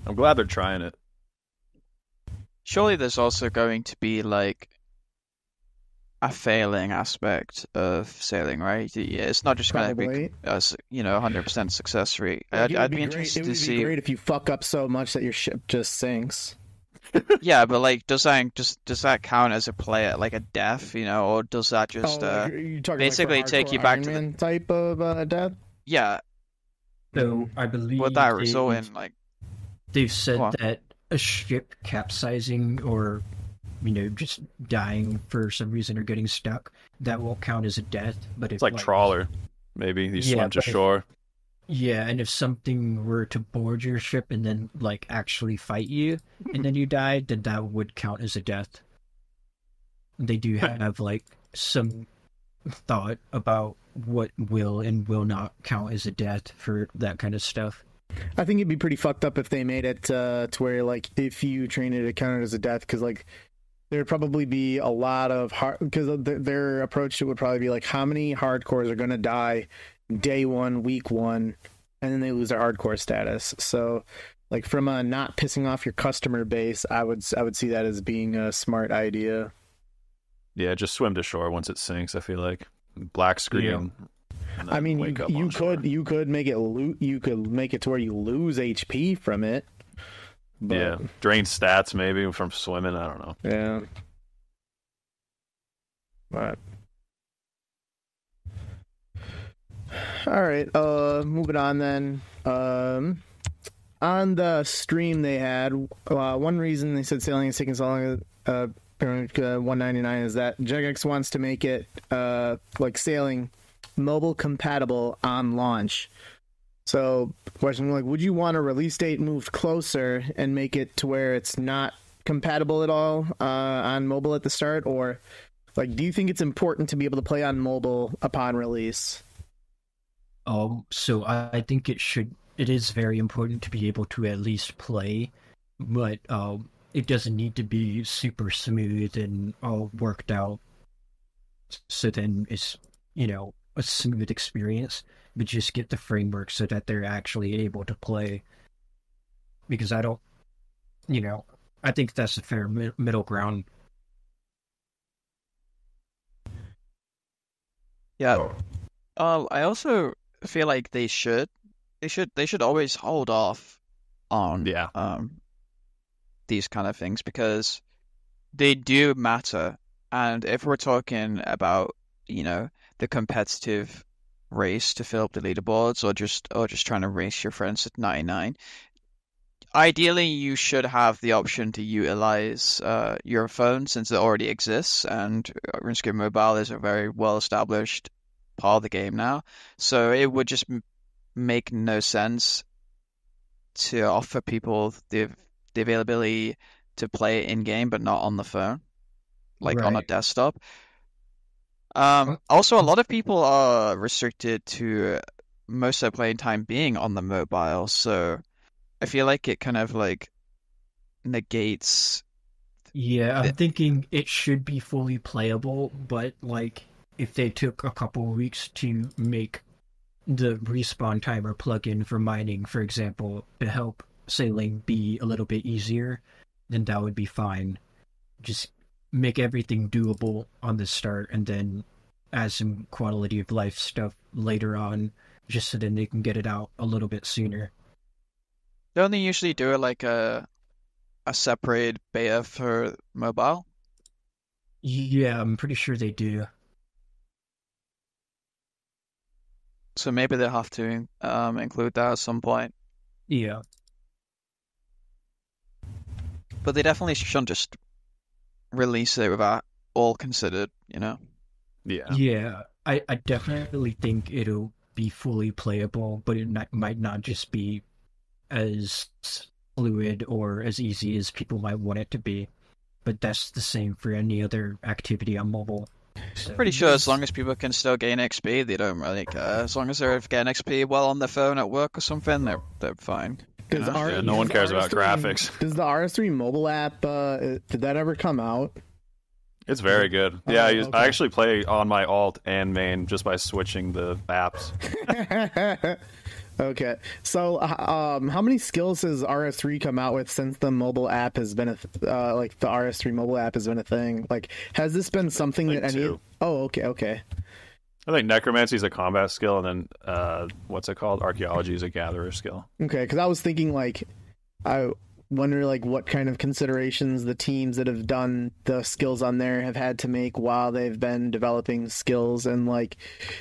I'm glad they're trying it. Surely there's also going to be like a failing aspect of sailing, right? Yeah, it's not just going to be 100% success rate. I'd be interested to see. It would be great if you fuck up so much that your ship just sinks. Yeah, but like, does that count as a player, like a death, or does that just basically like take you back to the type of death? Yeah. So I believe would that result in like they've said that a ship capsizing or just dying for some reason or getting stuck, that won't count as a death. But it's like trawler, maybe you swim to shore. And if something were to board your ship and then like actually fight you, and then you died, then that would count as a death. They do have like some thought about what will and will not count as a death for that kind of stuff. I think it'd be pretty fucked up if they made it to where like if you train it counted as a death, because like there'd probably be a lot of because their approach to it would probably be like, how many hardcores are going to die day 1, week 1, and then they lose their hardcore status. So like from a not pissing off your customer base, I would see that as being a smart idea. Yeah, just swim to shore once it sinks. I feel like black screen. I mean, you could make it you could make it to where you lose HP from it. But... yeah, drain stats maybe from swimming. I don't know. Yeah. But... all right. Moving on then. On the stream they had, one reason they said sailing is taking so long, 199, is that Jagex wants to make it like sailing mobile compatible on launch. So, question, like, would you want a release date moved closer and make it to where it's not compatible at all on mobile at the start, or like, do you think it's important to be able to play on mobile upon release? So I think it is very important to be able to at least play, but it doesn't need to be super smooth and all worked out. So then it's, a smooth experience, but just get the framework so that they're actually able to play. Because I think that's a fair middle ground. Yeah. I also feel like they should always hold off on these kind of things, because they do matter. And if we're talking about, the competitive race to fill up the leaderboards, or just trying to race your friends at 99, ideally you should have the option to utilize your phone, since it already exists, and RuneScape Mobile is a very well established part of the game now. So it would just make no sense to offer people the availability to play in game but not on the phone, like on a desktop. Also, a lot of people are restricted to most of their playing time being on the mobile, so I feel like it kind of like negates. Yeah, I'm thinking it should be fully playable, but like if they took a couple of weeks to make the respawn timer plugin for mining, for example, to help sailing be a little bit easier, then that would be fine. Just make everything doable on the start, and then add some quality of life stuff later on, just so then they can get it out a little bit sooner. Don't they usually do it like a separate beta for mobile? Yeah, I'm pretty sure they do. So maybe they'll have to include that at some point. Yeah. But they definitely shouldn't just release it without all considered, Yeah. Yeah, I definitely think it'll be fully playable, but it might not just be as fluid or as easy as people might want it to be. But that's the same for any other activity on mobile. So, pretty sure as long as people can still gain XP, they don't really care. As long as they're getting XP while on their phone at work or something, they're fine. No one cares about graphics. Does the RS3 mobile app, did that ever come out? It's very good. Yeah, I actually play on my alt and main just by switching the apps. Okay, so how many skills has RS3 come out with since the mobile app has been the RS3 mobile app has been a thing? Like, has this been something that any? Two. Oh, okay. I think necromancy is a combat skill, and then what's it called? Archaeology is a gatherer skill. Okay, because I was thinking I wonder what kind of considerations the teams that have done the skills on there have had to make while they've been developing skills, and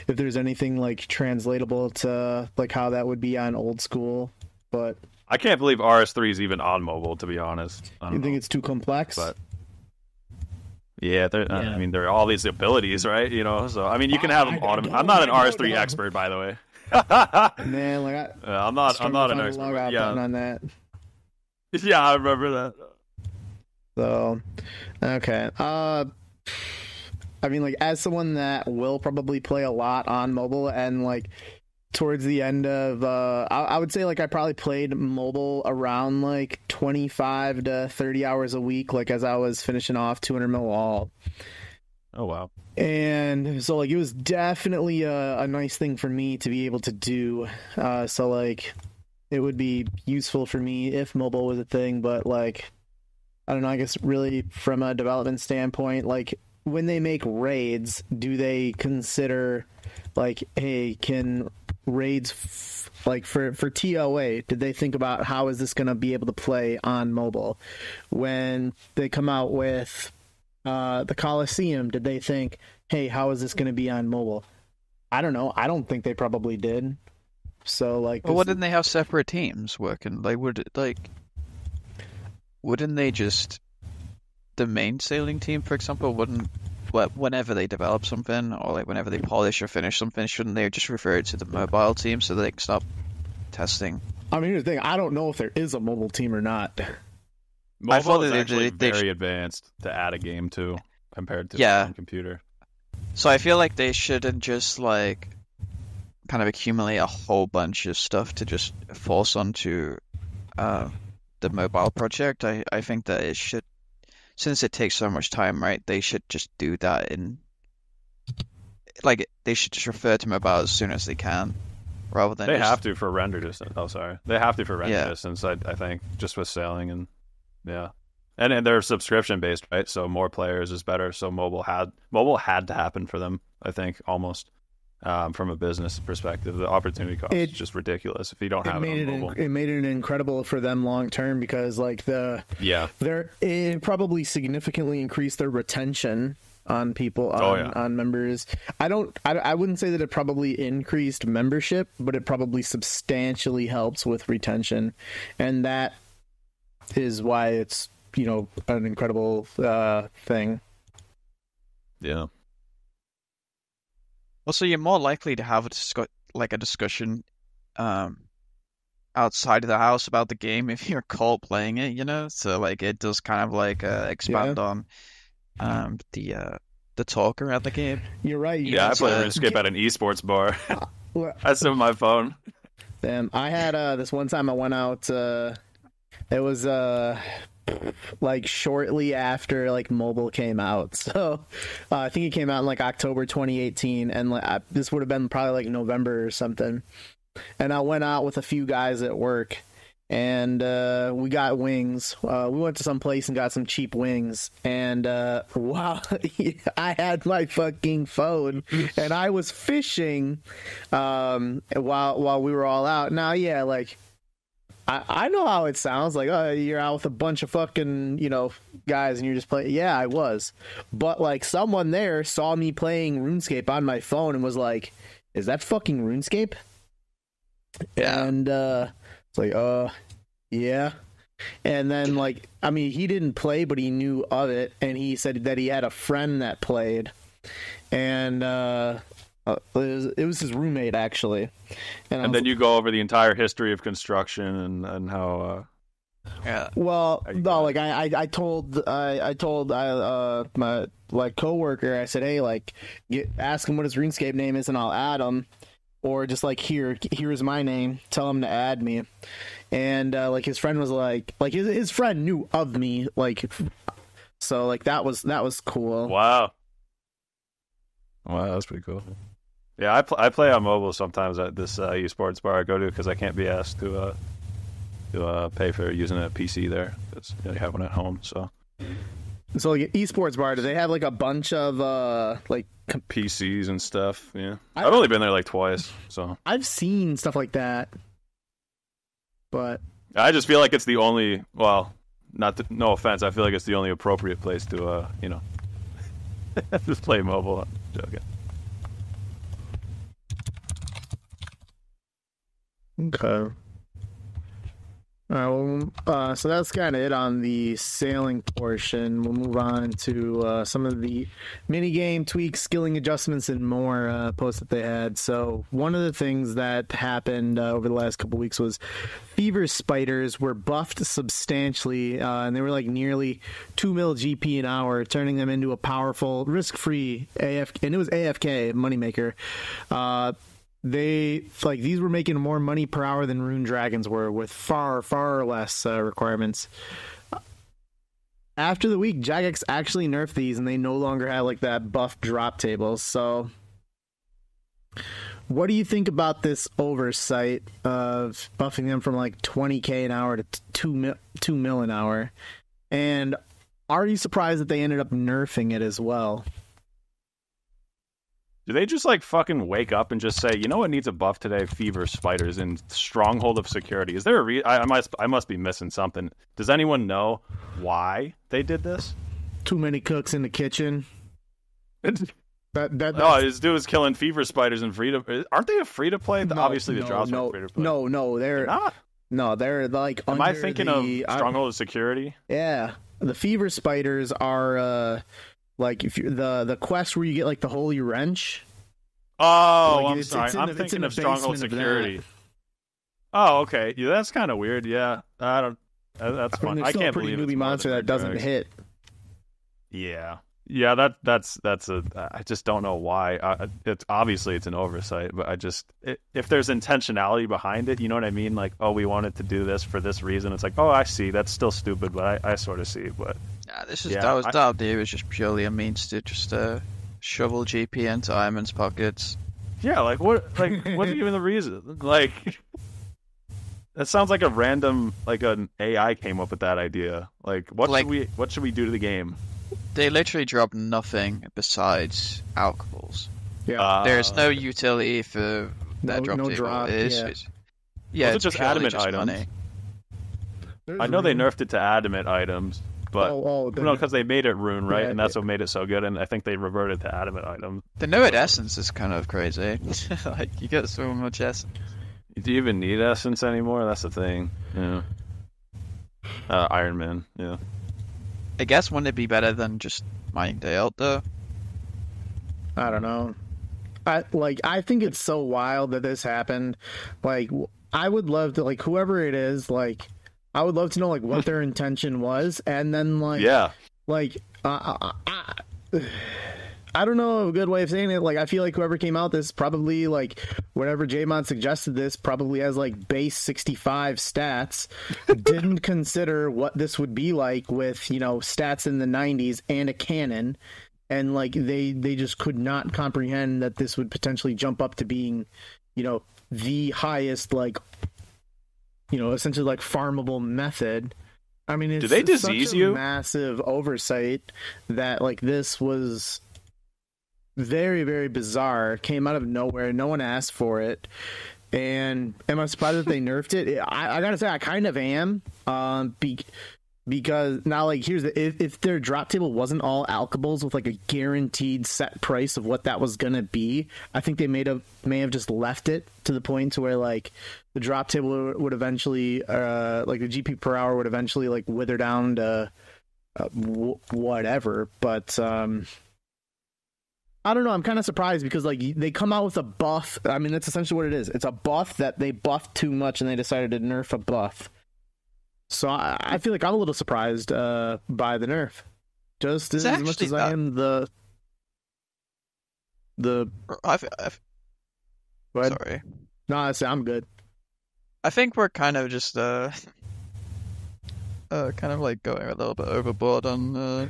if there's anything translatable to how that would be on old school. But I can't believe RS3 is even on mobile, to be honest. You think it's too complex? But yeah, I mean, there are all these abilities, right? So I mean, you can have them automated. I'm not an RS3 expert, by the way. Man, I'm not an expert. Yeah, on that. Yeah, I remember that. So, okay. I mean, as someone that will probably play a lot on mobile, and towards the end of, I would say I probably played mobile around 25 to 30 hours a week, as I was finishing off 200 mil all. Oh wow. And so it was definitely a nice thing for me to be able to do. So it would be useful for me if mobile was a thing, but I don't know, I guess really from a development standpoint, when they make raids, do they consider like, hey, can raids like for TOA, did they think about how is this going to be able to play on mobile? When they come out with the Coliseum, did they think, hey, how is this going to be on mobile? I don't know. I don't think they probably did. So like, well, why didn't they have separate teams working? Like, wouldn't they just, the main sailing team, for example, wouldn't, whenever they develop something or like whenever they polish or finish something, shouldn't they just refer it to the mobile team so they can stop testing? I mean, here's the thing. I don't know if there is a mobile team or not. Mobile is actually very advanced to add a game to compared to a computer. So I feel like they shouldn't just like kind of accumulate a whole bunch of stuff to just force onto the mobile project. I think that it should, since it takes so much time, right? They should just do that they should just refer to mobile as soon as they can, rather than they have to for render distance. Oh, sorry, they have to for render distance. I think just with sailing and and they're subscription based, right? So more players is better. So mobile had to happen for them. I think almost. From a business perspective, the opportunity cost is just ridiculous if you don't have it on mobile. It made it incredible for them long term because like it probably significantly increased their retention on people on members. I wouldn't say that it probably increased membership, but it probably substantially helps with retention, and that is why it's an incredible thing. Yeah. Also, you're more likely to have a discussion outside of the house about the game if you're playing it, So like it does kind of like expand on the talk around the game. You're right. I play Runescape at an esports bar. I sit with my phone. Damn, I had this one time I went out. It was like shortly after like mobile came out, so I think it came out in like October 2018, and this would have been probably like November or something. And I went out with a few guys at work, and we got wings. We went to some place and got some cheap wings, and wow, I had my fucking phone, and I was fishing while we were all out. Now, like. I know how it sounds like, oh, you're out with a bunch of fucking, guys and you're just playing. Yeah, I was. But, like, someone there saw me playing RuneScape on my phone and was like, is that fucking RuneScape? Yeah. And it's like, yeah. And then, like, I mean, he didn't play, but he knew of it. And he said that he had a friend that played. And it was his roommate, actually. And then you go over the entire history of construction and how. Well, no, like I told my like coworker, I said, hey, like ask him what his RuneScape name is, and I'll add him, or just like here's my name, tell him to add me, and like his friend was like his friend knew of me, like, so like that was cool. Wow, that's pretty cool. Yeah, I play on mobile sometimes at this esports bar I go to because I can't be asked to pay for using a PC there because I have one at home. So like esports bar, do they have like a bunch of like PCs and stuff? Yeah, I've only been there like twice, so I've seen stuff like that, but I just feel like it's the only. Well, no offense, I feel like it's the only appropriate place to just play mobile. I'm joking. Okay. All right, well, so that's kind of it on the sailing portion. We'll move on to some of the minigame tweaks, skilling adjustments, and more posts that they had. So one of the things that happened over the last couple weeks was Fever Spiders were buffed substantially, and they were like nearly 2 mil GP an hour, turning them into a powerful, risk-free AFK, and it was AFK, moneymaker. These were making more money per hour than Rune Dragons were, with far less requirements. After the week, Jagex actually nerfed these, and they no longer have like that buff drop table. So, what do you think about this oversight of buffing them from like 20k an hour to 2 mil an hour? And are you surprised that they ended up nerfing it as well? Do they just like fucking wake up and just say, you know what needs a buff today? Fever spiders and Stronghold of Security. Is there a I must be missing something. Does anyone know why they did this? Too many cooks in the kitchen. Oh, this dude was killing fever spiders and free to. Aren't they a free to play? Obviously, the drops are free to play. No, they're not. No, they're like. Am I thinking of Stronghold of Security? Yeah, the fever spiders are like if you the quest where you get like the holy wrench. Oh, like, I'm sorry. I'm thinking of Stronghold Security. Oh, okay. Yeah, that's kind of weird. Yeah, I don't. That's fun. I can't believe it's a monster that doesn't hit. Yeah. Yeah, that's a. I just don't know why. It's obviously it's an oversight, but if there's intentionality behind it, you know what I mean? Like, oh, we wanted to do this for this reason. It's like, oh, I see. That's still stupid, but I sort of see. But that idea was just purely a means to just shovel GP into Ironman's pockets. Yeah, like what? Like what's even the reason? Like, that sounds like a random, like an AI came up with that idea. Like, what should we do to the game? They literally dropped nothing besides alcohols. Yeah, there's no utility for that drop. Yeah, it's just adamant items. Money. I know they nerfed it to adamant items, but because they made it rune, right? And that's what made it so good. And I think they reverted to adamant items. The nerfed essence is kind of crazy. Like you get so much essence. Do you even need essence anymore? That's the thing. Yeah. Iron Man. Yeah. I guess wouldn't it be better than just mining day out though? I don't know. I think it's so wild that this happened. Like, I would love to, like, whoever it is, like, I would love to know, like, what their intention was, and then, like, I don't know a good way of saying it. Like, I feel like whoever came out this probably, like, whatever JMods suggested this probably has, like, base 65 stats. Didn't consider what this would be like with, you know, stats in the 90s and a cannon. And, like, they just could not comprehend that this would potentially jump up to being, you know, the highest, like, you know, essentially, like, farmable method. I mean, it's, do they disease such a massive oversight that, like, this was very, very bizarre. Came out of nowhere. No one asked for it. And am I surprised that they nerfed it? I gotta say, I kind of am. Because now, like, here's if their drop table wasn't all alchables with like a guaranteed set price of what that was gonna be, I think they may have just left it to the point to where like the drop table would eventually, like the GP per hour would eventually like wither down to whatever. But I don't know. I'm kind of surprised because like they come out with a buff. I mean, that's essentially what it is. It's a buff that they buffed too much and they decided to nerf a buff. So I feel like I'm a little surprised by the nerf, just as much as I am the. Sorry. No, I'm good. I think we're kind of just kind of like going a little bit overboard on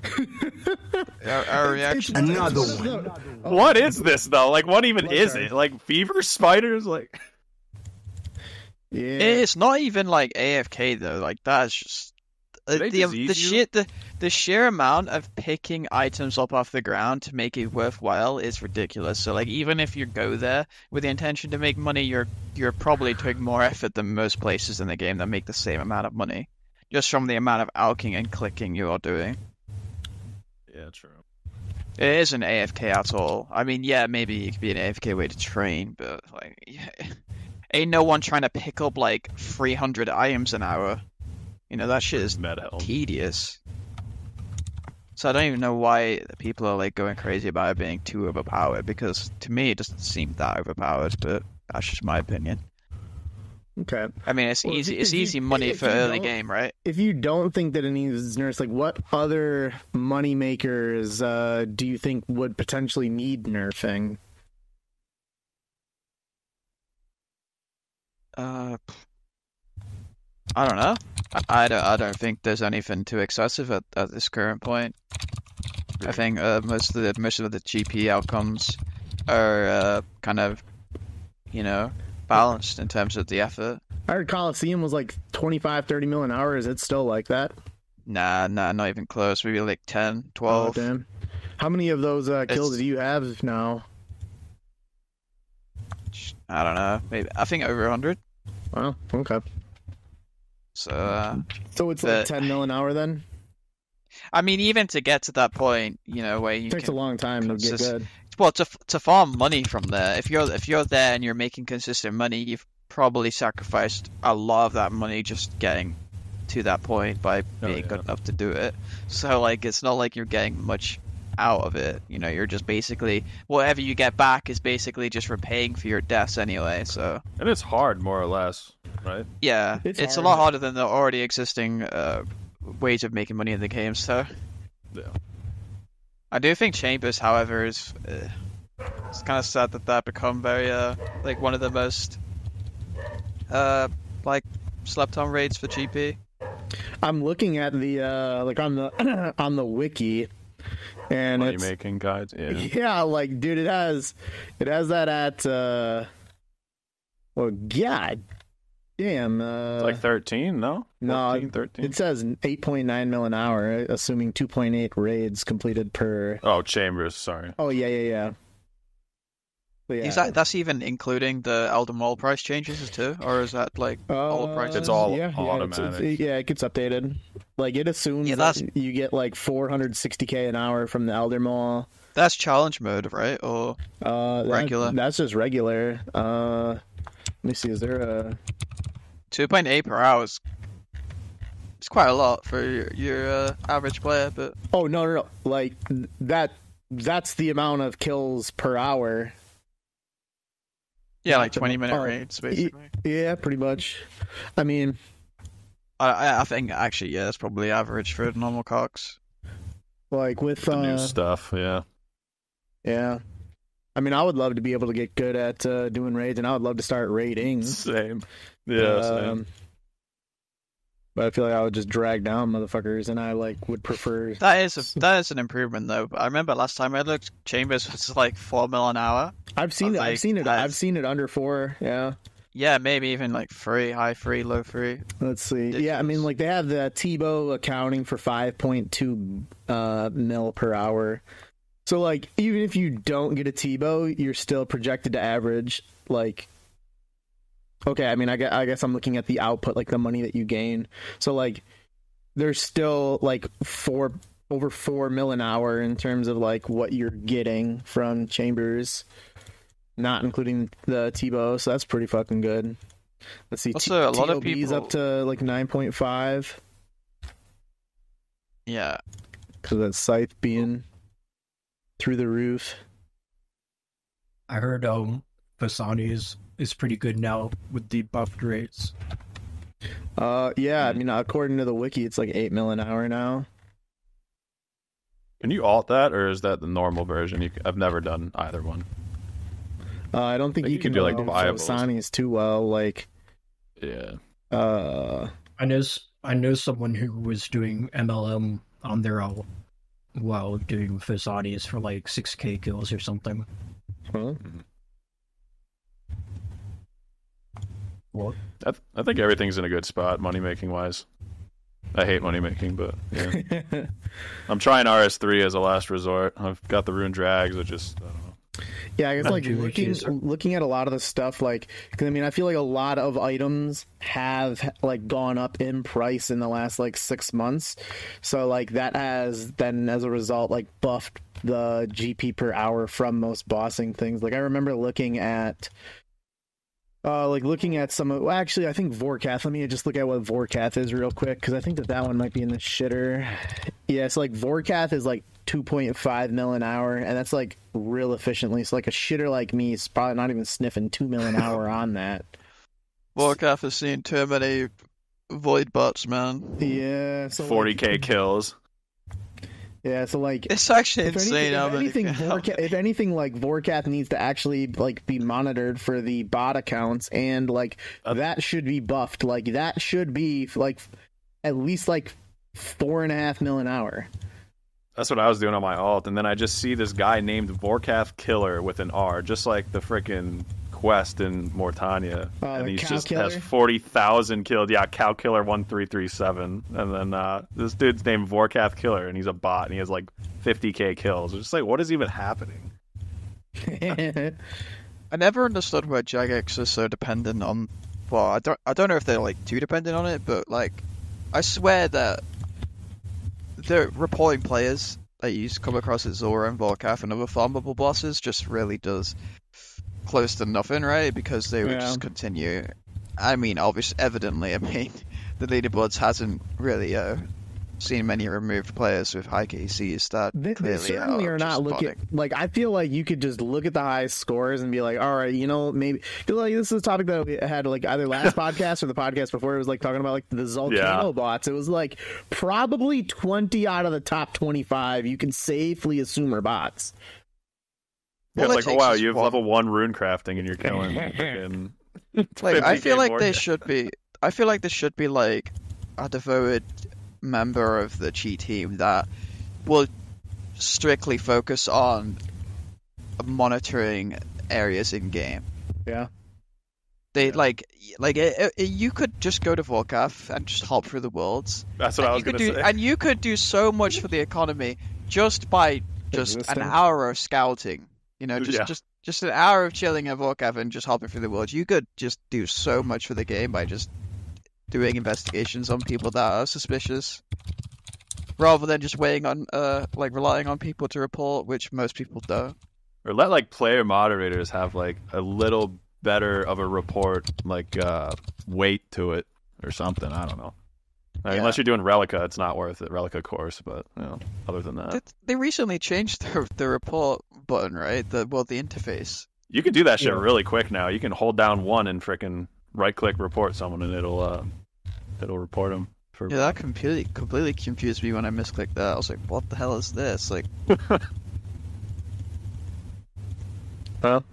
our reaction. Another one. What is this though? Like, what even is it? Like fever spiders? Like. Yeah. It's not even like AFK though. Like that's just the sheer amount of picking items up off the ground to make it worthwhile is ridiculous. So like even if you go there with the intention to make money, you're probably taking more effort than most places in the game that make the same amount of money, just from the amount of alching and clicking you are doing. Yeah, true. It isn't AFK at all. I mean, yeah, maybe it could be an AFK way to train, but like. Yeah. Ain't no one trying to pick up like 300 items an hour. You know, that shit is tedious. So I don't even know why people are like going crazy about it being too overpowered, because to me it doesn't seem that overpowered, but that's just my opinion. Okay. I mean, it's easy money for early game, right? If you don't think that it needs nerfs, like what other money makers do you think would potentially need nerfing? I don't know. I don't think there's anything too excessive at this current point. I think most of the GP outcomes are kind of, you know, balanced in terms of the effort. I heard Coliseum was like 25-30 mil an hour. Is it still like that? Nah, not even close. Maybe like 10, Oh 12. damn! How many of those kills It's- do you have now? I don't know. Maybe I think over 100. Wow. Okay. So, So it's like but 10 mil an hour then. I mean, even to get to that point, where you It takes a can long time to get consist- good. well to farm money from there. If you're there and you're making consistent money, you've probably sacrificed a lot of that money just getting to that point by being good enough to do it. So like, it's not like you're getting much out of it. You're just basically whatever you get back is basically just repaying for your deaths anyway. So And it's hard, more or less, right? yeah, It's it's a hard. lot harder than the already existing ways of making money in the game. So Yeah. I do think Chambers, however, is it's kind of sad that become very like one of the most like slept on raids for GP. I'm looking at the like on the on the wiki, and Money it's making guides. Yeah. yeah, like dude, it has that at well, god damn, It's like 13, no? no, 14, 13? it says 8.9 mil an hour, assuming 2.8 raids completed per. Oh, Chambers, sorry. Oh yeah. But yeah. Is that's even including the Elder Mall price changes too, or is that like all prices? It's all yeah, automatic. Yeah, it gets updated. Like it assumes Yeah, that you get like 460k an hour from the Elder Mall. That's challenge mode, right? Or regular? That's just regular. Let me see. Is there a 2.8 per hour is it's quite a lot for your average player, but Oh no. Like that's the amount of kills per hour. yeah, like 20-minute Oh, raids basically. Yeah, pretty much. I mean, I think actually yeah, that's probably average for normal cocks. like with The new stuff, yeah. yeah. I mean, I would love to be able to get good at doing raids, and I would love to start raiding. Same. Yeah, same. But I feel like I would just drag down motherfuckers, and I like would prefer. That is an improvement though. I remember last time I looked, Chambers was like 4 mil an hour. I've seen it. like, I've seen it. I've seen it under 4. Yeah. Yeah, maybe even like 3, high 3, low 3. Let's see. Yeah, I mean, like they have the Tebow accounting for 5.2 mil per hour. So like, even if you don't get a Tebow, you're still projected to average like. Okay, I mean, I guess I'm looking at the output, like the money that you gain. So like, there's still like over 4 mil an hour in terms of like what you're getting from Chambers, not including the Tebow. So that's pretty fucking good. Let's see. Also, a lot of TOB's people up to like 9.5 Yeah. because of that scythe being through the roof. I heard Fasani is pretty good now with the buffed rates. Yeah, I mean, according to the wiki, it's like 8 mil an hour now. Can you alt that, or is that the normal version? I've never done either one. I don't think Like, you you can can do, like, do viables. Sani's too well. Like, Yeah. I know someone who was doing MLM on their own while doing Fasani's for like 6k kills or something. huh? What? I think everything's in a good spot, money making wise. I hate money making, but yeah. I'm trying RS3 as a last resort. I've got the rune drags. I don't know. Yeah, I guess Not like too much user. looking at a lot of the stuff, like, 'cause, I mean, I feel like a lot of items have like gone up in price in the last like 6 months, so like that has then as a result like buffed the GP per hour from most bossing things. Like I remember looking at some of, well, actually I think Vorkath. Let me just look at what Vorkath is real quick, because I think that one might be in the shitter. Yeah, so like Vorkath is like 2.5 mil an hour, and that's like real efficiently. So like a shitter like me is probably not even sniffing 2 mil an hour on that. Warcraft has seen too many void bots, man. Yeah, so 40k kills. Yeah, so like It's actually if insane how many. if anything, like Vorkath needs to actually like be monitored for the bot accounts, and like that should be buffed. Like that should be like at least like 4.5 mil an hour. That's what I was doing on my alt, and then I just see this guy named Vorkath Killer with an R, just like the freaking quest in Mortania, and the he's cow just killer? has 40,000 killed. Yeah, Cow Killer 1337, and then this dude's named Vorkath Killer, and he's a bot, and he has like 50k kills. It's just like, what is even happening? I never understood why Jagex is so dependent on. Well, I don't know if they're like too dependent on it, but like, I swear that the reporting players that you come across at Zora and Volcath and other farmable bosses just really does close to nothing, right? Because they would just continue. I mean, obviously, evidently, I mean, the leaderboards hasn't really seen many removed players with high KCs that They clearly certainly are not looking. spotting. Like, I feel like you could just look at the highest scores and be like, all right, you know, maybe, because like this is a topic that we had like either last podcast or the podcast before. It was like talking about like the Zulcano bots. It was like probably 20 out of the top 25 you can safely assume are bots. Yeah, All it like, oh takes wow, is you have one. level 1 rune crafting, and you're killing fucking Like, I 50K feel like more they damage. should be. I feel like there should be like a devoted member of the cheat team that will strictly focus on monitoring areas in game. Yeah. They you could just go to Volcath and just hop through the worlds. That's what I was You could gonna say. and you could do so much for the economy just by just Existing. an hour of scouting. You know, Yeah. just an hour of chilling at Volcath and just hopping through the worlds. You could just do so much for the game by just doing investigations on people that are suspicious, rather than just waiting on relying on people to report, which most people don't. Or let like player moderators have like a little better of a report, like weight to it or something. I don't know. Like, Yeah. unless you're doing Relica, it's not worth it. Relica course, but you know, other than that, They recently changed the report button, right? The interface. you can do that shit Yeah. really quick now. You can hold down 1 and frickin' right click report someone, and it'll report them. For Yeah, that completely confused me when I misclicked that. I was like, "What the hell is this?" Like, well,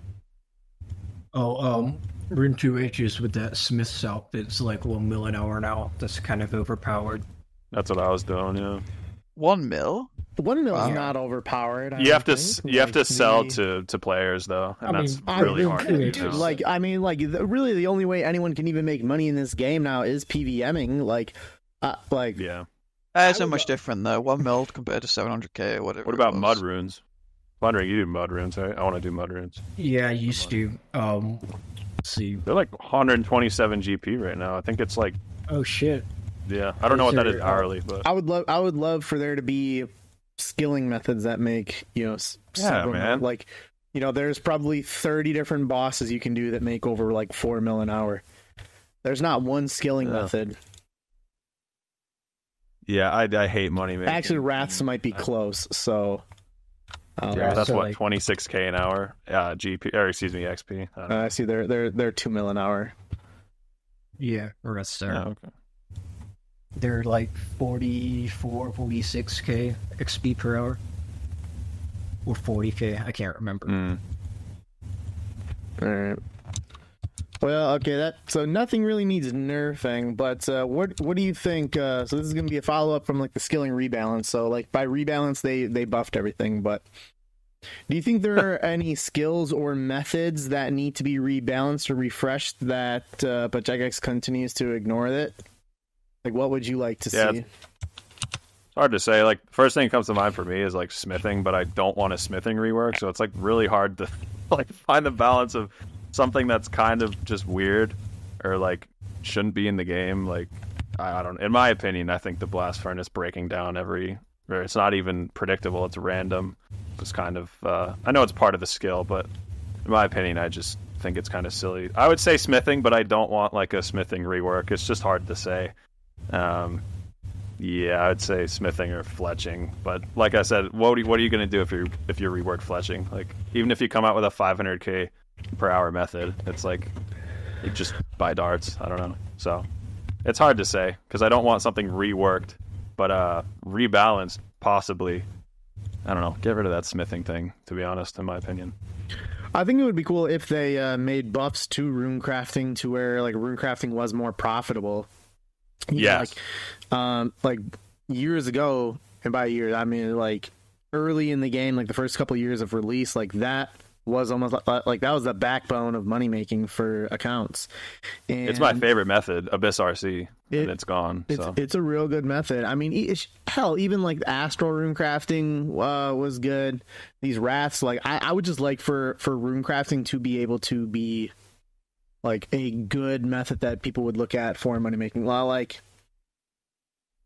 Rune 2H's with that Smith's outfit's like 1 mil an hour now. That's kind of overpowered. that's what I was doing. Yeah, 1 mil. The 1 mil is Wow. not overpowered. I you have to don't think. you have to Like, sell the- to players though, and I that's mean, really Rune hard. 2H to do. is Like, I mean, like, really, the only way anyone can even make money in this game now is PVMing. Like, Yeah. That's so would much go- different though. 1 mil compared to 700k or whatever. What it about was. mud runes? Plundering, you do mud runes, right? I want to do mud runes. Yeah, I used to. Let's see. They're like 127 GP right now. I think it's like, Oh shit. yeah, I don't know what that is These are, hourly, but I would love for there to be skilling methods that make, you know, Yeah, several- man. like, you know, there's probably 30 different bosses you can do that make over like 4 mil an hour. There's not one skilling Yeah. method. yeah, I hate money making. Actually, Wraths might be close. So, Yeah, that's So, what like- 26k an hour. GP or excuse me, XP. I don't know. I see they're 2 mil an hour. Yeah, rest there. Oh, okay. They're like 44, 46k XP per hour. Or 40k, I can't remember. Mm. All right. Well, okay, so nothing really needs nerfing, but what do you think? So this is going to be a follow up from like the skilling rebalance. So like by rebalance, they buffed everything, but do you think there are any skills or methods that need to be rebalanced or refreshed that but Jagex continues to ignore it? Like, what would you like to Yeah. see? It's hard to say. Like, first thing that comes to mind for me is like smithing, but I don't want a smithing rework, so it's like really hard to like find the balance of something that's kind of just weird or like shouldn't be in the game. Like, I don't. In my opinion, I think the blast furnace breaking down or it's not even predictable. It's random. It's kind of. I know it's part of the skill, but in my opinion, I just think it's kind of silly. I would say smithing, but I don't want like a smithing rework. It's just hard to say. Yeah, I'd say smithing or fletching. But like I said, what are you going to do if you rework fletching? Like, even if you come out with a 500k per hour method, it's like you just buy darts. I don't know. So it's hard to say because I don't want something reworked, but rebalanced possibly. I don't know. Get rid of that smithing thing, to be honest, in my opinion. I think it would be cool if they made buffs to rune crafting to where like rune crafting was more profitable. You know, Yes. like years ago, and by years I mean like early in the game, like the first couple years of release, like that was almost like that was the backbone of money making for accounts. And it's my favorite method, Abyss RC, and it's gone. It's a real good method. I mean, hell, even like astral rune crafting was good. These wraths, like I would just like for rune crafting to be able to be like a good method that people would look at for money making. Well, like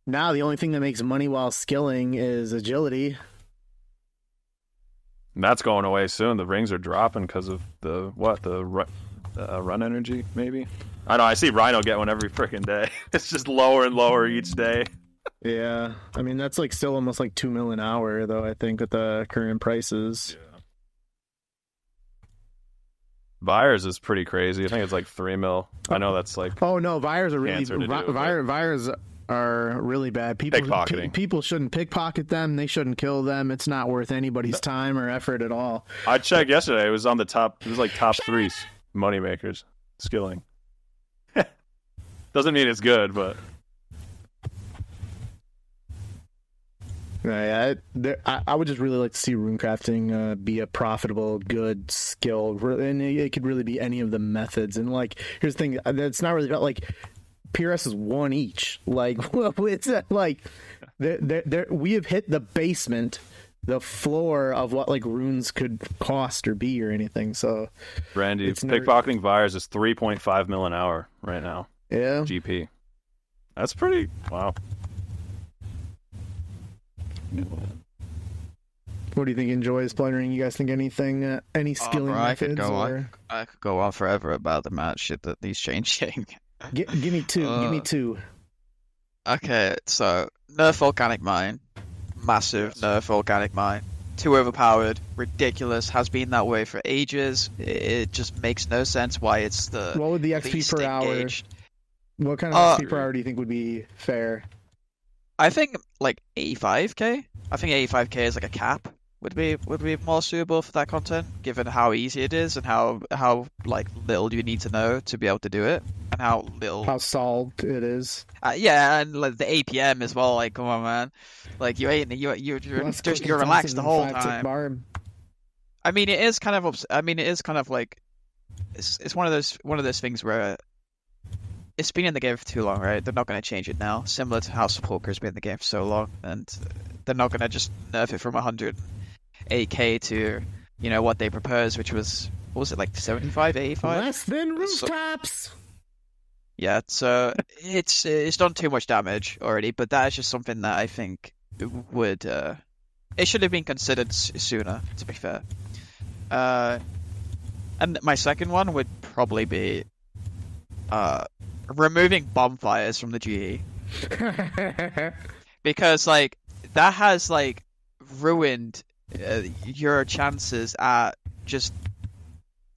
now the only thing that makes money while skilling is agility. And that's going away soon. The rings are dropping because of the run energy, maybe. I know. I see Rhino get one every freaking day. It's just lower and lower each day. Yeah, I mean that's like still almost like 2 mil an hour, though. I think with the current prices. Yeah. Vires is pretty crazy. I think it's like 3 mil. I know that's like. Oh no, Vires are really Vires are really bad. People shouldn't pickpocket them. They shouldn't kill them. It's not worth anybody's time or effort at all. I checked yesterday. It was on the top. It was like top 3 money makers skilling. Doesn't mean it's good, but right. I would just really like to see runecrafting be a profitable, good skill, and it could really be any of the methods. And like, here's the thing: it's not really about like. PRS is 1 each. Like, it's like we have hit the basement, the floor of what like runes could cost or be or anything. So, Randy, pickpocketing Vires is 3.5 mil an hour right now. Yeah, GP. That's pretty wow. What do you think enjoys Plundering? You guys think anything, any skilling methods? I could go on forever about the mad shit that he's changing. Give me two. Give me two. Okay, so nerf Volcanic Mine, massive nerf Volcanic Mine, too overpowered, ridiculous, has been that way for ages. It just makes no sense why it's the. What would the XP per engaged. Hour? What kind of XP per hour do you think would be fair? I think like 85k. I think 85k is like a cap. Would be more suitable for that content, given how easy it is and how like little you need to know to be able to do it, and how solved it is. Yeah, and like the APM as well. Like, come on, man! Like you're relaxed the whole time. I mean, it is kind of like it's one of those things where it's been in the game for too long, right? They're not going to change it now. Similar to how Sepulchre's been in the game for so long, and they're not going to just nerf it from 108k to, you know, what they proposed, which was, what was it, like 75, 85? Less than rooftops. Yeah, so it's done too much damage already, but that is just something that I think would it should have been considered sooner, to be fair. And my second one would probably be removing bonfires from the GE. Because like that has like ruined your chances at just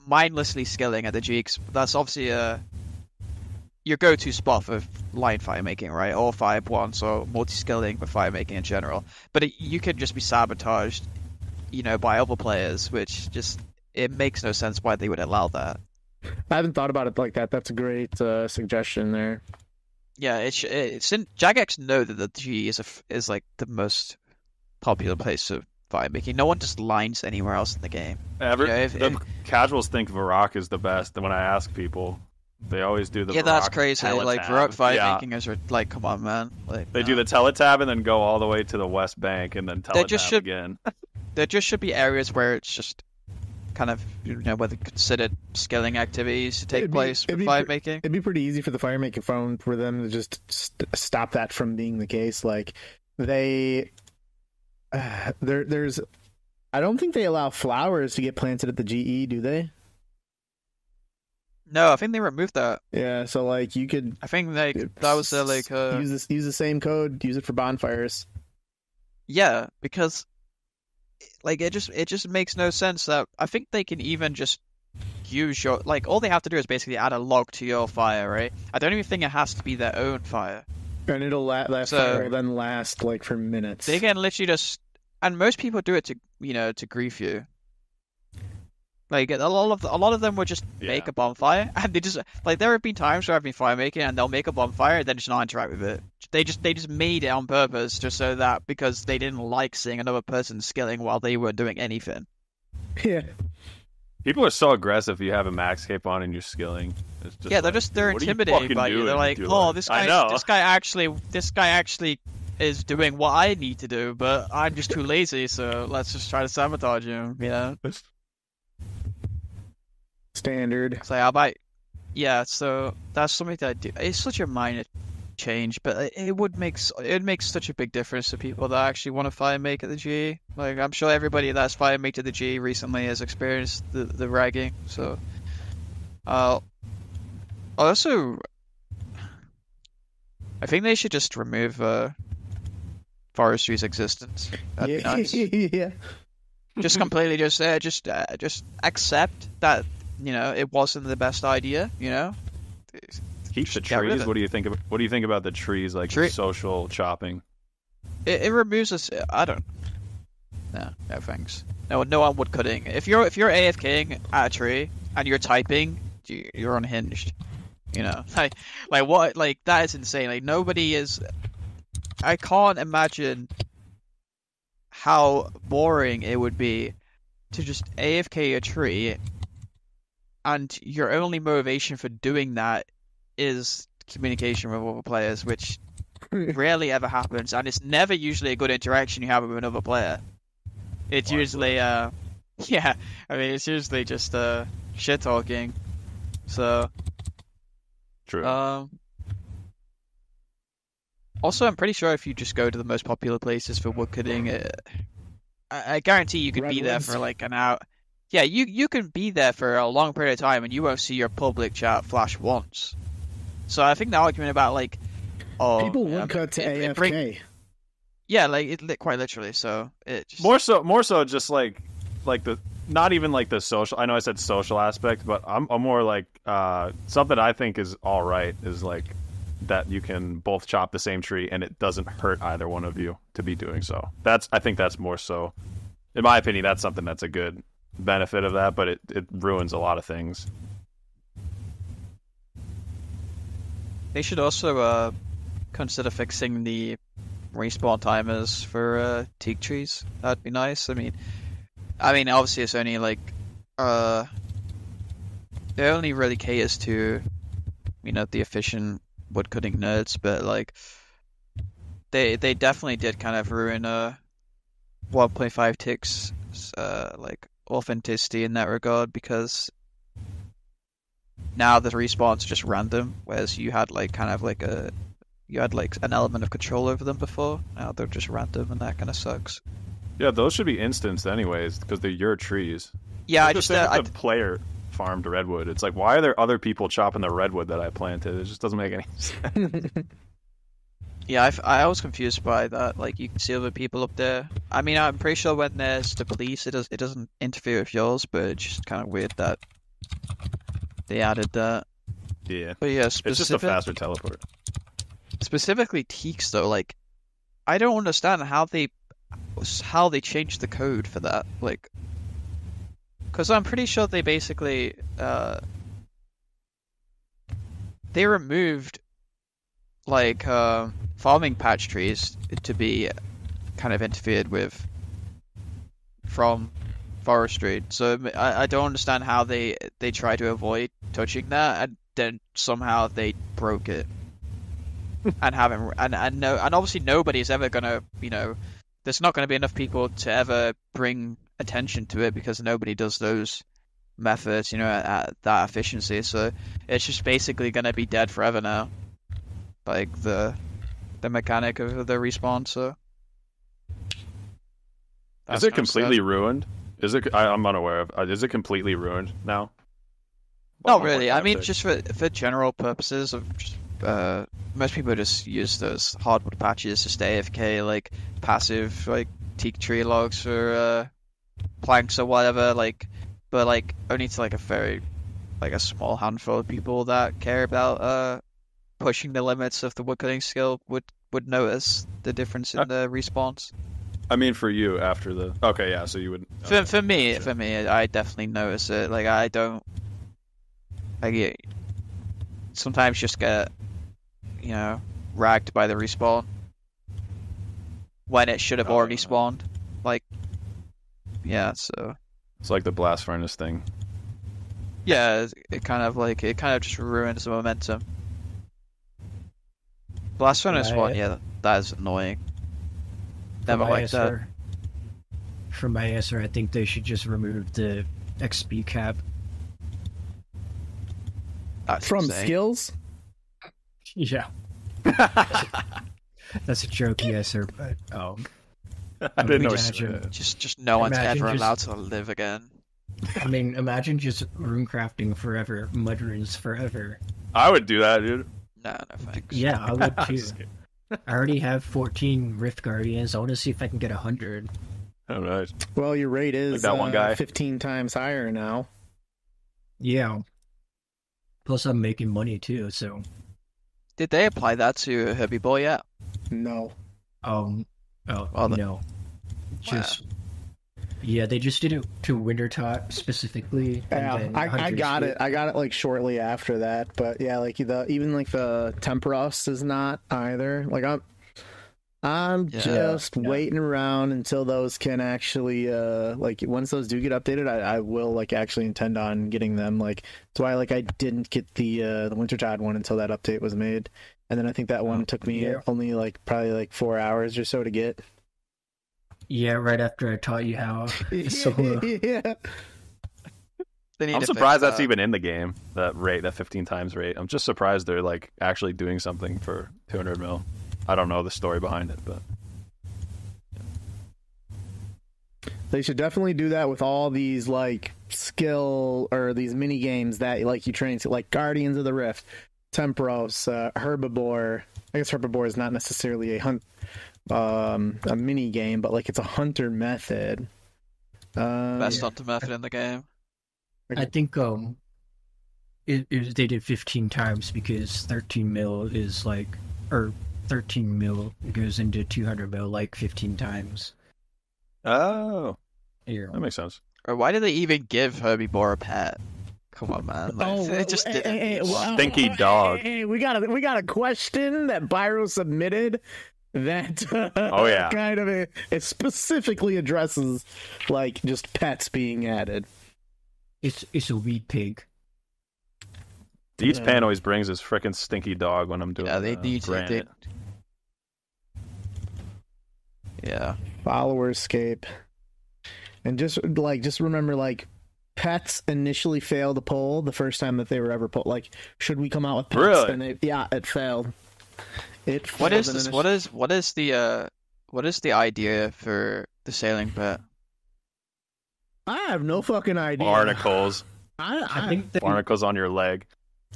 mindlessly skilling at the GE. That's obviously your go-to spot for line fire making, right? Or fire once, or multi-skilling for fire making in general. But you could just be sabotaged, you know, by other players, which just it makes no sense why they would allow that. I haven't thought about it like that. That's a great suggestion there. Yeah, Jagex know that the G is like the most popular place of fire making. No one just lines anywhere else in the game. The casuals think Varrock is the best, and when I ask people, they always do the Varrock. That's crazy. Like Varrock fire making is like, come on, man. Like they do the teletab and then go all the way to the West Bank and then teletab again. There just should be areas where it's just kind of, you know, whether considered skilling activities to take place for fire making. It'd be pretty easy for the fire making phone for them to just stop that from being the case. Like there's I don't think they allow flowers to get planted at the GE, do they? No, I think they removed that. Yeah, so like you could. I think that was their like use the same code, use it for bonfires. Yeah, because like it just makes no sense that I think they can even just use your like all they have to do is basically add a log to your fire, right? I don't even think it has to be their own fire. And it'll that fire will then last like for minutes. They can literally just, and most people do it to grief you. Like a lot of them would just make a bonfire, and they just like there have been times where I've been fire making and they'll make a bonfire and then just not interact with it. They just made it on purpose just so that because they didn't like seeing another person skilling while they weren't doing anything. Yeah. People are so aggressive if you have a max cape on and you're skilling. It's just Yeah, like, they're what are you intimidated fucking by you. doing They're like, with your oh, life? this I know. guy actually is doing what I need to do, but I'm just too lazy, so let's just try to sabotage him, you know? Standard. So how about, yeah, so that's something that I do. It's such a minor change, but it makes such a big difference to people that actually want to fire make at the G. Like, I'm sure everybody that's fire make to the G recently has experienced the ragging, so... also, I think they should just remove forestry's existence. That'd be nice. Yeah. Just completely just accept that, you know, it wasn't the best idea, you know? Keep the Get rid of trees. it. What do you think about the trees, like social chopping? It removes us. I don't. No thanks. No one would cutting. If you're AFKing at a tree and you're typing, you're unhinged. You know, like what? Like that is insane. Like nobody is. I can't imagine how boring it would be to just AFK a tree, and your only motivation for doing that is communication with other players, which rarely ever happens, and it's never usually a good interaction you have with another player. It's usually, yeah, I mean, it's usually just shit talking. So, True. Also, I'm pretty sure if you just go to the most popular places for woodcutting, I guarantee you could be there for like an hour. Yeah, you can be there for a long period of time, and you won't see your public chat flash once. So I think the argument about like, oh, people woodcut to AFK. Yeah, like quite literally. So it just... more so just like the not even like the social. I know I said social aspect, but I'm more like something I think is all right is like that you can both chop the same tree and it doesn't hurt either one of you to be doing so. I think that's more so, in my opinion, that's something that's a good benefit of that, but it ruins a lot of things. They should also consider fixing the respawn timers for teak trees. That'd be nice. I mean, obviously it's only like it only really caters to, you know, the efficient woodcutting nerds, but like they definitely did kind of ruin 1.5 ticks like authenticity in that regard, because now the respawn's just random, whereas you had like kind of like an element of control over them before. Now they're just random, and that kind of sucks. Yeah, those should be instanced anyways because they're your trees. Yeah, the player farmed redwood. It's like, why are there other people chopping the redwood that I planted? It just doesn't make any sense. Yeah, I was confused by that. Like, you can see other people up there. I mean, I'm pretty sure when there's the police, it doesn't interfere with yours, but it's just kind of weird that they added that. Yeah. But yeah, it's just a faster teleport. Specifically Teaks, though, like, I don't understand how they changed the code for that. Like, because I'm pretty sure they basically they removed like farming patch trees to be kind of interfered with from forestry. So I don't understand how they try to avoid touching that, and then somehow they broke it. And obviously nobody's ever gonna, you know, there's not gonna be enough people to ever bring attention to it because nobody does those methods, you know, at that efficiency. So it's just basically gonna be dead forever now. Like the mechanic of the respawn. So is it completely ruined? Is it? I'm unaware of. Is it completely ruined now? Not really. I mean, just for general purposes of just, most people just use those hardwood patches to stay AFK, like passive, like teak tree logs or planks or whatever. Like, but like only to like a small handful of people that care about pushing the limits of the woodcutting skill would notice the difference in the respawns. I mean, for you after the so you would. For me, I definitely notice it. Like I don't. I sometimes just get, you know, ragged by the respawn when it should have already spawned. Like, yeah, so it's like the blast furnace thing. Yeah, it kind of just ruins the momentum. Blast Furnace Right. 1, yeah, that is annoying. Never For my liked that. answer, for my answer, I think they should just remove the XP cap. That's From insane. skills? Yeah. That's a jokey answer, but I didn't know. imagine- Just no one's Imagine ever just- allowed to live again. I mean, imagine just rune crafting forever, mud runes forever. I would do that, dude. No thanks. Yeah, I would too. Just kidding. I already have 14 Rift Guardians. I want to see if I can get 100. Oh, nice. Well, your rate is Like that one guy. 15 times higher now. Yeah. Plus, I'm making money too, so Did they apply that to Herbie Boy yet? No. oh Well, no, just yeah, they just did it to Wintertot specifically. And Yeah, then I Hunter's got Gate. it. I got it like shortly after that, but yeah, like even like the Temperos is not either. Like I'm Yeah. just Yeah. waiting around until those can actually like once those do get updated, I will like actually intend on getting them. Like that's why like I didn't get the Wintertide one until that update was made, and then I think that one took me yeah. only like probably like 4 hours or so to get. Yeah, right after I taught you how. So, Yeah. They need I'm to surprised fix that's that. even in the game. That rate, that 15 times rate. I'm just surprised they're like actually doing something for 200 mil. I don't know the story behind it, but They should definitely do that with all these like skill or these mini games that like you train to, like Guardians of the Rift, Temperos, Herbivore. I guess Herbivore is not necessarily a mini game, but like it's a hunter method. Best hunter method in the game. I think they did 15 times because 13 mil is like, or 13 mil goes into 200 mil like 15 times. oh, Yeah. that makes sense. Or why did they even give Herbie Boy a pet? Come on, man. Like, it just didn't. Stinky dog. Hey, we got a question that Byro submitted that Oh, yeah. kind of it specifically addresses like just pets being added. It's a weed pig. Deeds Yeah. Pan always brings his freaking stinky dog when I'm doing. Yeah, they need to. Granite. Yeah. Followerscape. And just remember like pets initially failed the poll the first time that they were ever polled. Like, should we come out with pets? Really? And it failed. It What failed is in this? initial- What is the idea for the sailing pet? I have no fucking idea. Barnacles. I think they, Barnacles on your leg.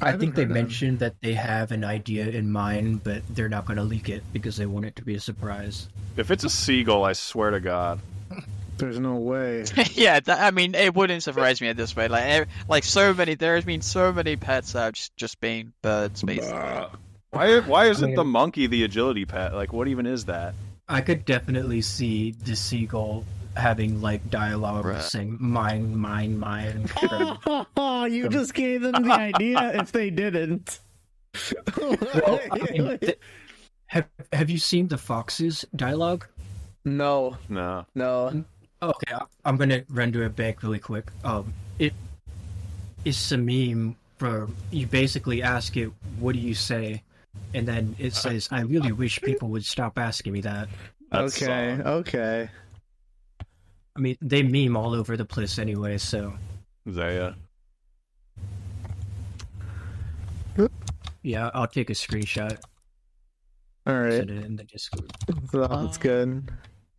I think they haven't heard of them. mentioned that they have an idea in mind, but they're not going to leak it because they want it to be a surprise. If it's a seagull, I swear to God. There's no way. Yeah, I mean, it wouldn't surprise me at this point. There's been so many pets that have just been birds, basically. Why isn't mean- the monkey the agility pet? Like, what even is that? I could definitely see the seagull having like dialogue Bruh. saying mine, mine, mine. Oh, you just gave them the idea if they didn't. Well, I mean, have you seen the foxes dialogue? No, No. no. Okay, I'm gonna render it back really quick. It's a meme for you basically ask it, "What do you say?" And then it says, "I really wish people would stop asking me that." That's Okay, solid. okay. I mean, they meme all over the place anyway, so Zaya. yeah, I'll take a screenshot, All right. send it in the Discord. So that's good.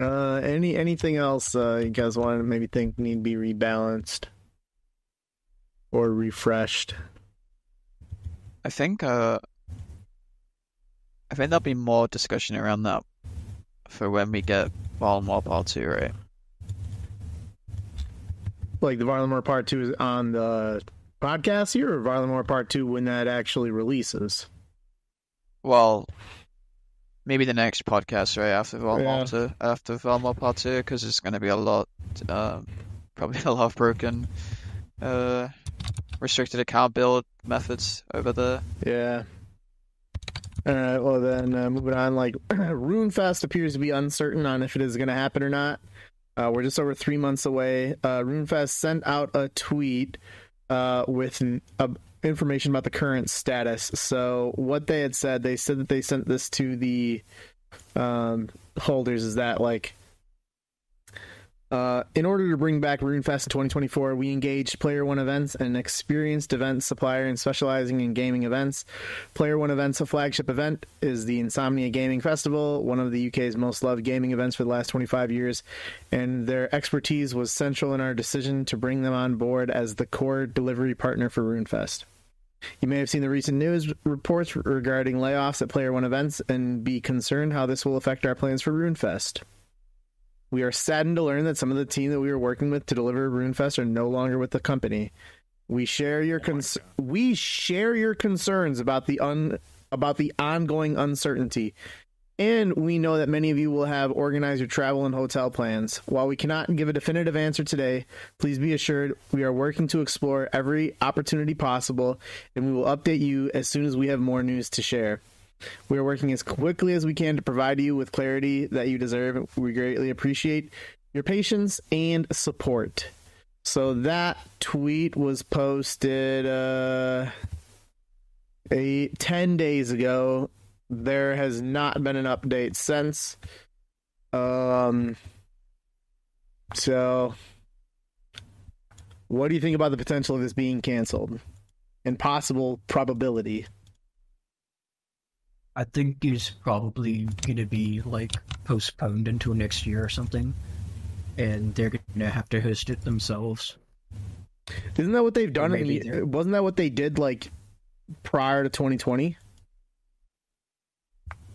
Anything else you guys want to maybe think need to be rebalanced or refreshed? I think there'll be more discussion around that for when we get Balmore Part 2, right? Like the Varlamore Part 2 is on the podcast here, or Varlamore Part 2 when that actually releases? Well, maybe the next podcast, right, after Yeah. Valmore Part 2, because there's going to be a lot, probably a lot of broken, restricted account build methods over there. Yeah. All right, well then, moving on, like, Runefest appears to be uncertain on if it is going to happen or not. We're just over 3 months away. Runefest sent out a tweet with information about the current status. So what they had said, they said that they sent this to the holders, is that like in order to bring back Runefest in 2024, we engaged Player One Events, an experienced event supplier and specializing in gaming events. Player One Events, a flagship event, is the Insomnia Gaming Festival, one of the UK's most loved gaming events for the last 25 years, and their expertise was central in our decision to bring them on board as the core delivery partner for Runefest. You may have seen the recent news reports regarding layoffs at Player One Events and be concerned how this will affect our plans for Runefest. We are saddened to learn that some of the team that we were working with to deliver Runefest are no longer with the company. We share your concerns about the ongoing uncertainty, and we know that many of you will have organized your travel and hotel plans. While we cannot give a definitive answer today, please be assured we are working to explore every opportunity possible, and we will update you as soon as we have more news to share. We are working as quickly as we can to provide you with clarity that you deserve. We greatly appreciate your patience and support. So that tweet was posted 10 days ago. There has not been an update since. So what do you think about the potential of this being canceled and possible probability? I think it's probably going to be like postponed until next year or something, and they're going to have to host it themselves. Isn't that what they've done? Wasn't that what they did like prior to 2020?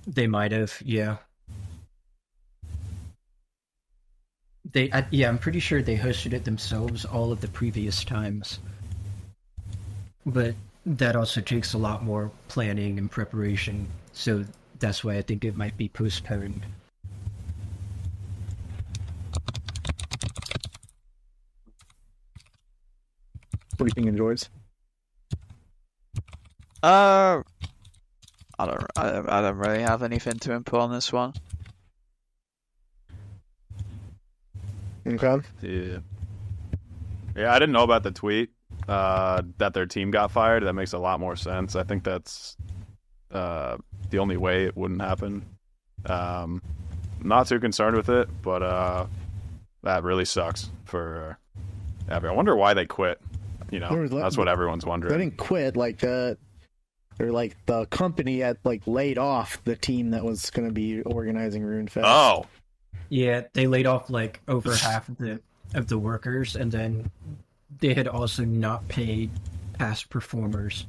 They might have, yeah. I'm pretty sure they hosted it themselves all of the previous times. But that also takes a lot more planning and preparation, so that's why I think it might be postponed. What do you think, Joyce? I don't really have anything to input on this one. Okay. Yeah, I didn't know about the tweet that their team got fired. That makes a lot more sense. I think that's the only way it wouldn't happen. Not too concerned with it, but that really sucks for everyone. I wonder why they quit. You know, that's what everyone's wondering. They didn't quit. The company had laid off the team that was going to be organizing Runefest. Oh, yeah, they laid off over half of the workers, and then they had also not paid past performers,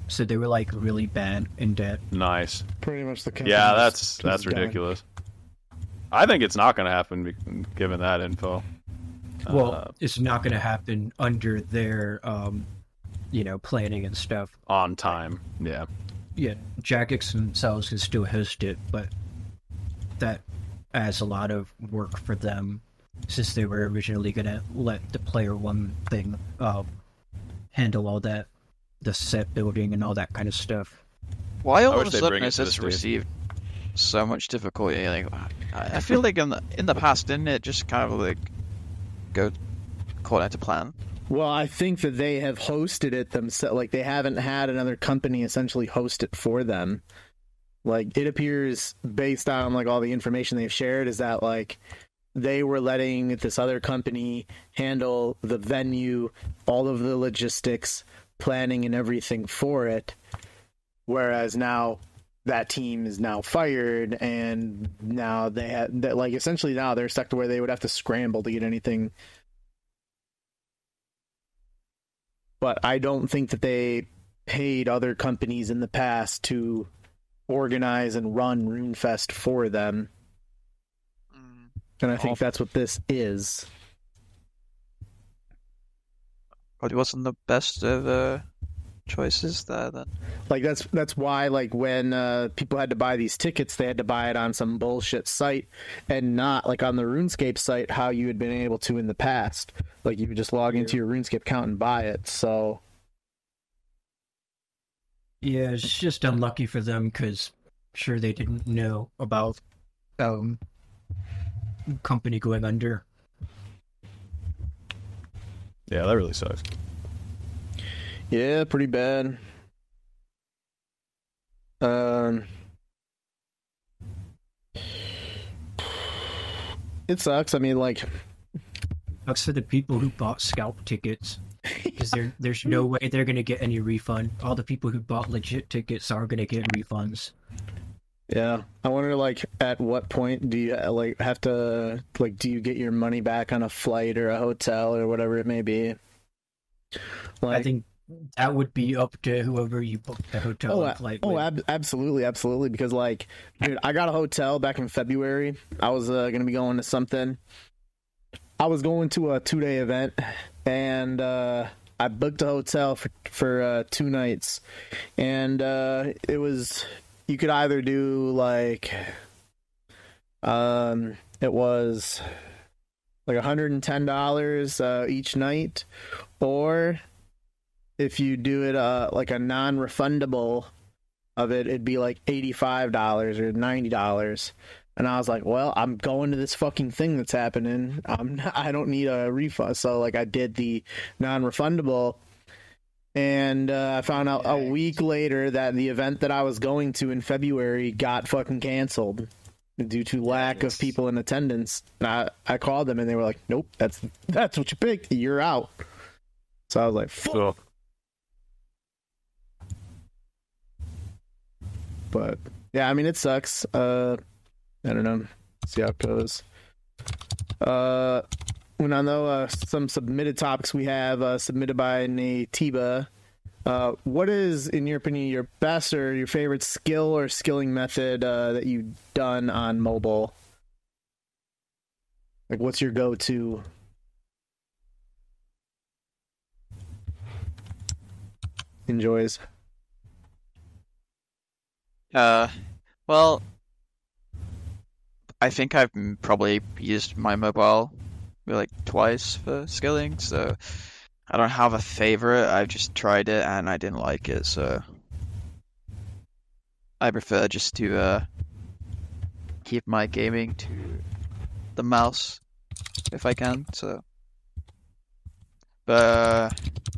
so they were really bad in debt. Nice. Pretty much the company. Yeah, that's ridiculous. I think it's not going to happen given that info. Well, it's not going to happen under their planning and stuff on time. Yeah. Yeah, Jagex themselves can still host it, but that adds a lot of work for them, since they were originally going to let the Player One thing handle all that, the set building and all that kind of stuff. Why all of a sudden has this received so much difficulty? I feel like in the past, didn't it just kind of go according to plan? Well, I think that they have hosted it themselves. They haven't had another company essentially host it for them. It appears, based on all the information they've shared, is that they were letting this other company handle the venue, all of the logistics, planning, and everything for it. Whereas now that team is now fired, and now they have essentially now they're stuck to where they would have to scramble to get anything. But I don't think that they paid other companies in the past to organize and run Runefest for them. And I think that's what this is. Probably wasn't the best of choices there then. That's why when people had to buy these tickets, they had to buy it on some bullshit site and not on the RuneScape site how you had been able to in the past. You would just log into your RuneScape account and buy it. So yeah, it's just unlucky for them because sure they didn't know about company going under. Yeah, that really sucks. Yeah, pretty bad. It sucks. I mean, like, Sucks for the people who bought scalp tickets. Because there's no way they're going to get any refund. All the people who bought legit tickets are going to get refunds. yeah. I wonder, like, at what point do you, like, have to, like, do you get your money back on a flight or a hotel or whatever it may be? Like, I think that would be up to whoever you booked the hotel and flight with. Absolutely, absolutely. Because, like, dude, I got a hotel back in February. I was going to be going to something. I was going to a 2-day event, and I booked a hotel for 2 nights, and it was, you could either do like it was like $110 each night, or if you do it like a non-refundable of it, it'd be like $85 or $90. And I was like, well, I'm going to this fucking thing that's happening. I don't need a refund. So, like, I did the non-refundable. And I found out a week later that the event that I was going to in February got fucking canceled due to lack of people in attendance. And I called them, and they were like, nope, that's what you picked. You're out. So I was like, fuck. Cool. But, yeah, I mean, it sucks. I don't know. See how it goes. When I know some submitted topics we have submitted by Natiba. What is, in your opinion, your best or your favorite skill or skilling method that you've done on mobile? Like, what's your go-to? Enjoys. Well, I think I've probably used my mobile like twice for skilling, so I don't have a favorite. I've just tried it and I didn't like it, so I prefer just to keep my gaming to the mouse if I can. So, but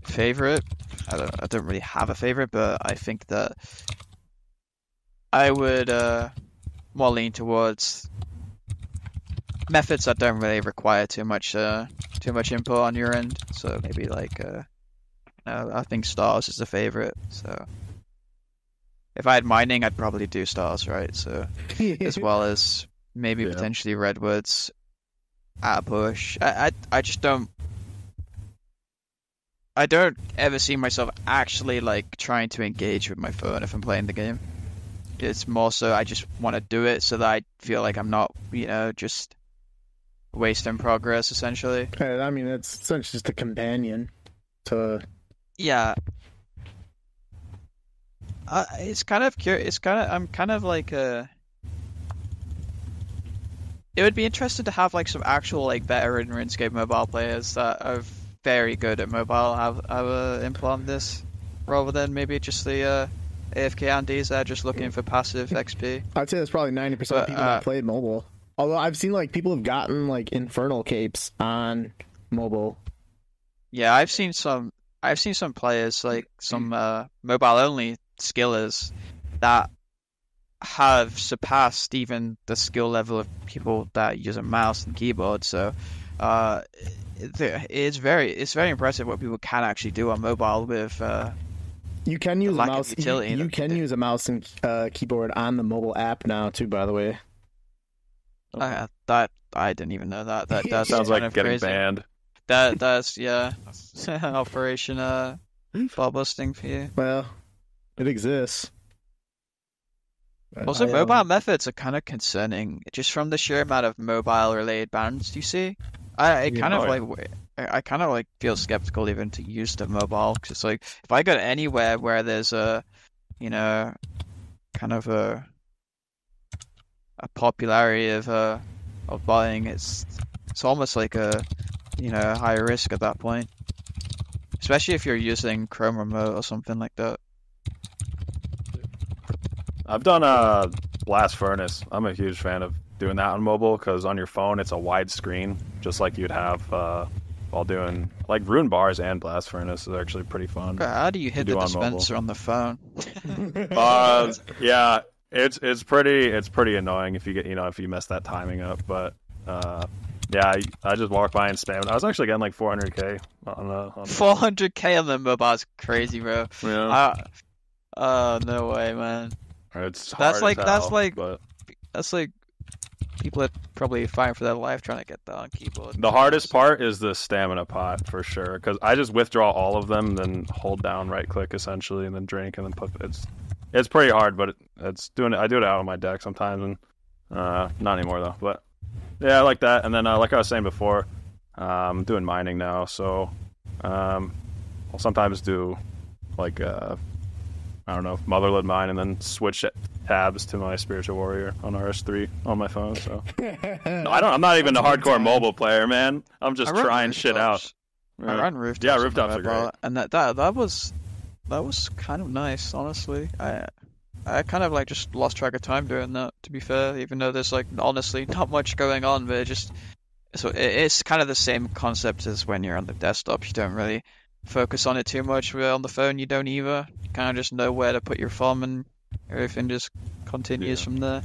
favorite, I don't really have a favorite, but I think that I would more lean towards methods that don't really require too much input on your end. So maybe like I think stars is the favorite. So if I had mining, I'd probably do stars, right? So as well as maybe potentially redwoods at a push. I just don't ever see myself actually like trying to engage with my phone if I'm playing the game. It's more so I just want to do it so that I feel like I'm not, just wasting progress, essentially. I mean, it's essentially just a companion to... Yeah. It's kind of curious. I'm kind of like it would be interesting to have like some actual like veteran RuneScape mobile players that are very good at mobile have implement this, rather than maybe just the AFK Andes that are just looking for passive XP. I'd say that's probably 90% of people that played mobile. Although I've seen like people have gotten like infernal capes on mobile. Yeah, I've seen some players, like some mobile only skillers that have surpassed even the skill level of people that use a mouse and keyboard. So it's very impressive what people can actually do on mobile with. You can use a mouse. You can use a mouse and keyboard on the mobile app now too. By the way, that I didn't even know that. That sounds like getting crazy. banned. That's Operation ball busting for you. Well, it exists. Also, mobile methods are kind of concerning, just from the sheer amount of mobile-related bans you see. I kind of feel skeptical even to use the mobile, because it's like if I go anywhere where there's a, kind of a popularity of buying, it's almost like a high risk at that point, especially if you're using Chrome Remote or something like that. I've done Blast Furnace. I'm a huge fan of doing that on mobile, because on your phone it's a wide screen, just like you'd have while doing like rune bars and blast furnace is actually pretty fun. How do you hit the on dispenser on the phone? Yeah, it's pretty annoying if you get if you mess that timing up. But yeah, I just walked by and spammed. I was actually getting like 400k on 400k on the mobile's crazy, bro. Yeah. No way, man. It's hard That's like people are probably fighting for their life trying to get that on keyboard. The hardest part is the stamina pot for sure, because I just withdraw all of them, then hold down right click essentially, and then drink, and then put. It's pretty hard, but I do it out on my deck sometimes, and not anymore though. But yeah, I like that. And then like I was saying before, I'm doing mining now, so I'll sometimes do like I don't know, motherlode mine, and then switch tabs to my spiritual warrior on RS3 on my phone. So I'm not even a hardcore mobile player, man. I'm just trying shit out. I run rooftops. Yeah, rooftops are great. And that was kind of nice, honestly. I kind of like just lost track of time doing that, to be fair, even though there's like honestly not much going on, but it's kind of the same concept as when you're on the desktop. You don't really focus on it too much. Where on the phone you don't either. You kind of just know where to put your farm, and everything just continues from there.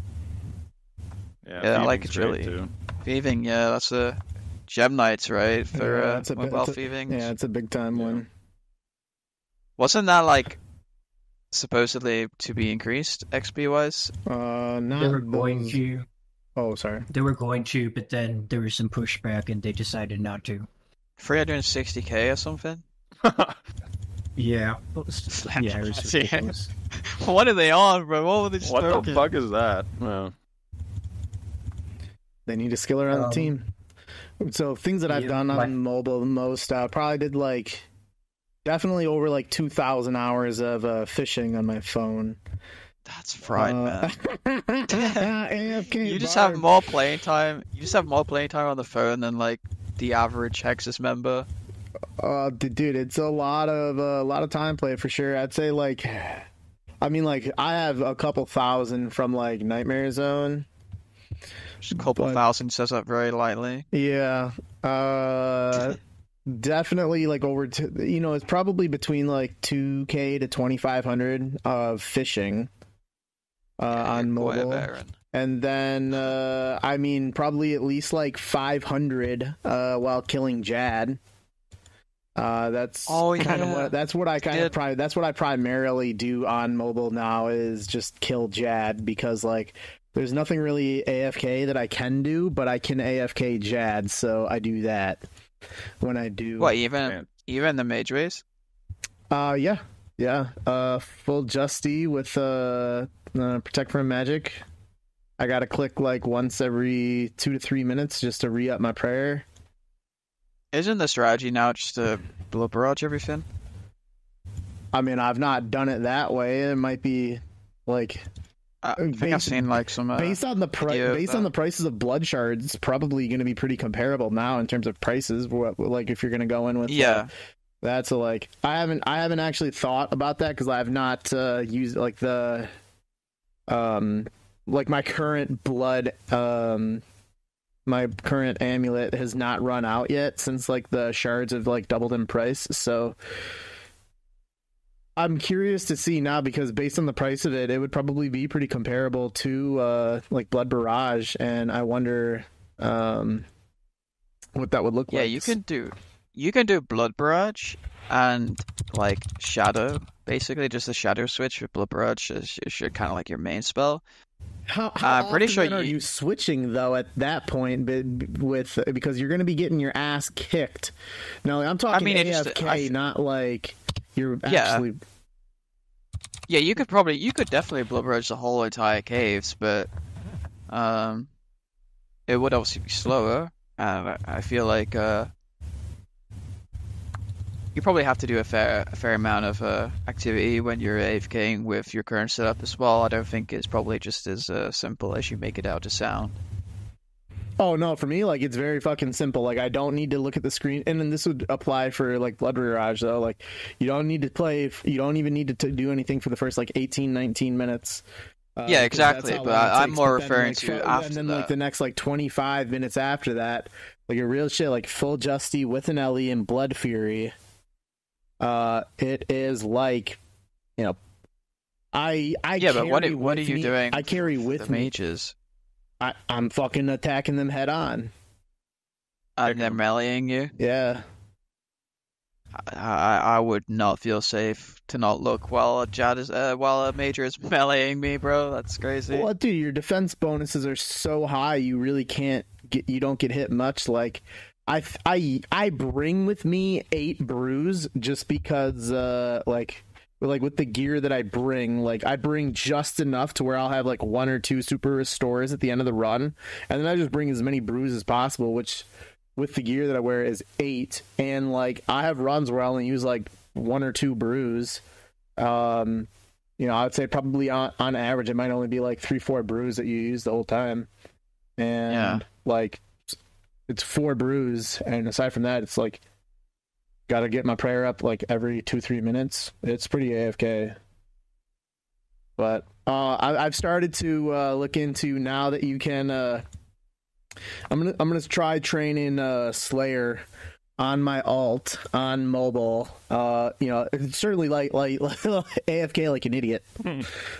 Yeah, like it's really too. Thieving. Yeah, that's a gem nights, right? For mobile thieving. Yeah, it's a big time one. Wasn't that like supposedly to be increased XP wise? Not they were going to. Oh, sorry. They were going to, but then there was some pushback, and they decided not to. 360k or something. Yeah. It was ridiculous. What are they on, bro? What the fuck is that? Yeah. They need a skiller on the team. So things that I've done on mobile the most, probably did like definitely over like 2,000 hours of fishing on my phone. That's fried, man. AFK you just have more playing time. You just have more playing time on the phone than like the average Hexis member. Dude, it's a lot of time play for sure. I'd say like, I mean, like I have a couple thousand from like Nightmare Zone. Just a couple thousand says that very lightly. Yeah. Definitely like over to, it's probably between like 2K to 2,500 of fishing on mobile. And then I mean probably at least like 500 while killing Jad. That's what I primarily do on mobile now, is just kill Jad, because like there's nothing really AFK that I can do, but I can AFK Jad, so I do that when I do. What, even the mage race? Yeah. Full Justy with Protect from Magic. I gotta click like once every 2 to 3 minutes just to re-up my prayer. Isn't the strategy now just to blow barrage everything? I mean, I've not done it that way. It might be like I think I've seen like some based on the prices of blood shards, it's probably going to be pretty comparable now in terms of prices. Like if you're going to go in with that's like I haven't actually thought about that, because I have not used like the like my current blood my current amulet has not run out yet, since like the shards have like doubled in price. So I'm curious to see now, because based on the price of it, it would probably be pretty comparable to like Blood Barrage, and I wonder what that would look like. Yeah, you can do Blood Barrage and like Shadow, basically just a Shadow switch with Blood Barrage is kind of like your main spell. How I'm pretty sure are you switching though at that point, because you're going to be getting your ass kicked. No, I'm talking AFK, not like you're actually. Yeah, you could definitely Blood Barrage the whole entire caves, but it would obviously be slower. I feel like you probably have to do a fair amount of activity when you're AFKing with your current setup as well. I don't think it's probably just as simple as you make it out to sound. Oh no, for me, like, it's very fucking simple. Like, I don't need to look at the screen, and then this would apply for like Blood Barrage though. Like, you don't need to play. You don't even need to do anything for the first like 18, 19 minutes. Yeah, exactly. But I'm more referring to after and then that. like the next like 25 minutes after that, like a real shit, like full Justy with an Ellie and Blood Fury. It is like, you know, I Yeah, but what are you doing? I carry for with the me. mages? I'm fucking attacking them head on. And they're meleeing you. Yeah. I would not feel safe to not look while a major is meleeing me, bro. That's crazy. Well, dude, your defense bonuses are so high, you really you don't get hit much. Like, I bring with me 8 brews just because, like with the gear that I bring just enough to where I'll have like 1 or 2 super restores at the end of the run, and then I just bring as many brews as possible, which with the gear that I wear is 8, and like I have runs where I only use like 1 or 2 brews. You know, I would say probably on average it might only be like 3-4 brews that you use the whole time, and like it's 4 brews, and aside from that, it's like gotta get my prayer up like every 2-3 minutes. It's pretty AFK. But I've started to look into now that you can. I'm gonna try training Slayer on my alt on mobile. You know, it's certainly like AFK like an idiot.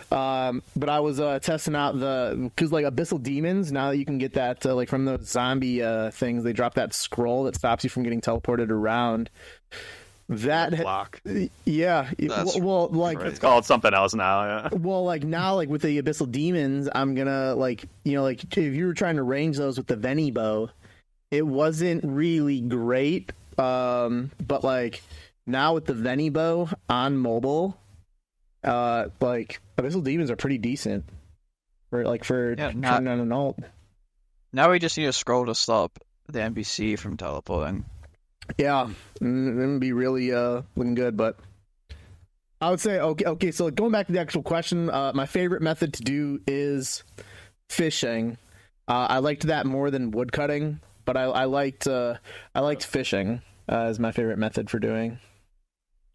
But I was testing out because like Abyssal Demons, now that you can get that like from those zombie things, they drop that scroll that stops you from getting teleported around. That block. Yeah. Well, like it's called something else now. Yeah. Well, like now, like with the Abyssal Demons, I'm gonna like, you know, like if you were trying to range those with the Veni bow, it wasn't really great. But like now with the Veni bow on mobile, like Abyssal Demons are pretty decent for turning on an alt. Now we just need a scroll to stop the NPC from teleporting. Yeah, it would be really looking good, but I would say okay. So going back to the actual question, my favorite method to do is fishing. I liked that more than woodcutting, but I liked fishing as my favorite method for doing.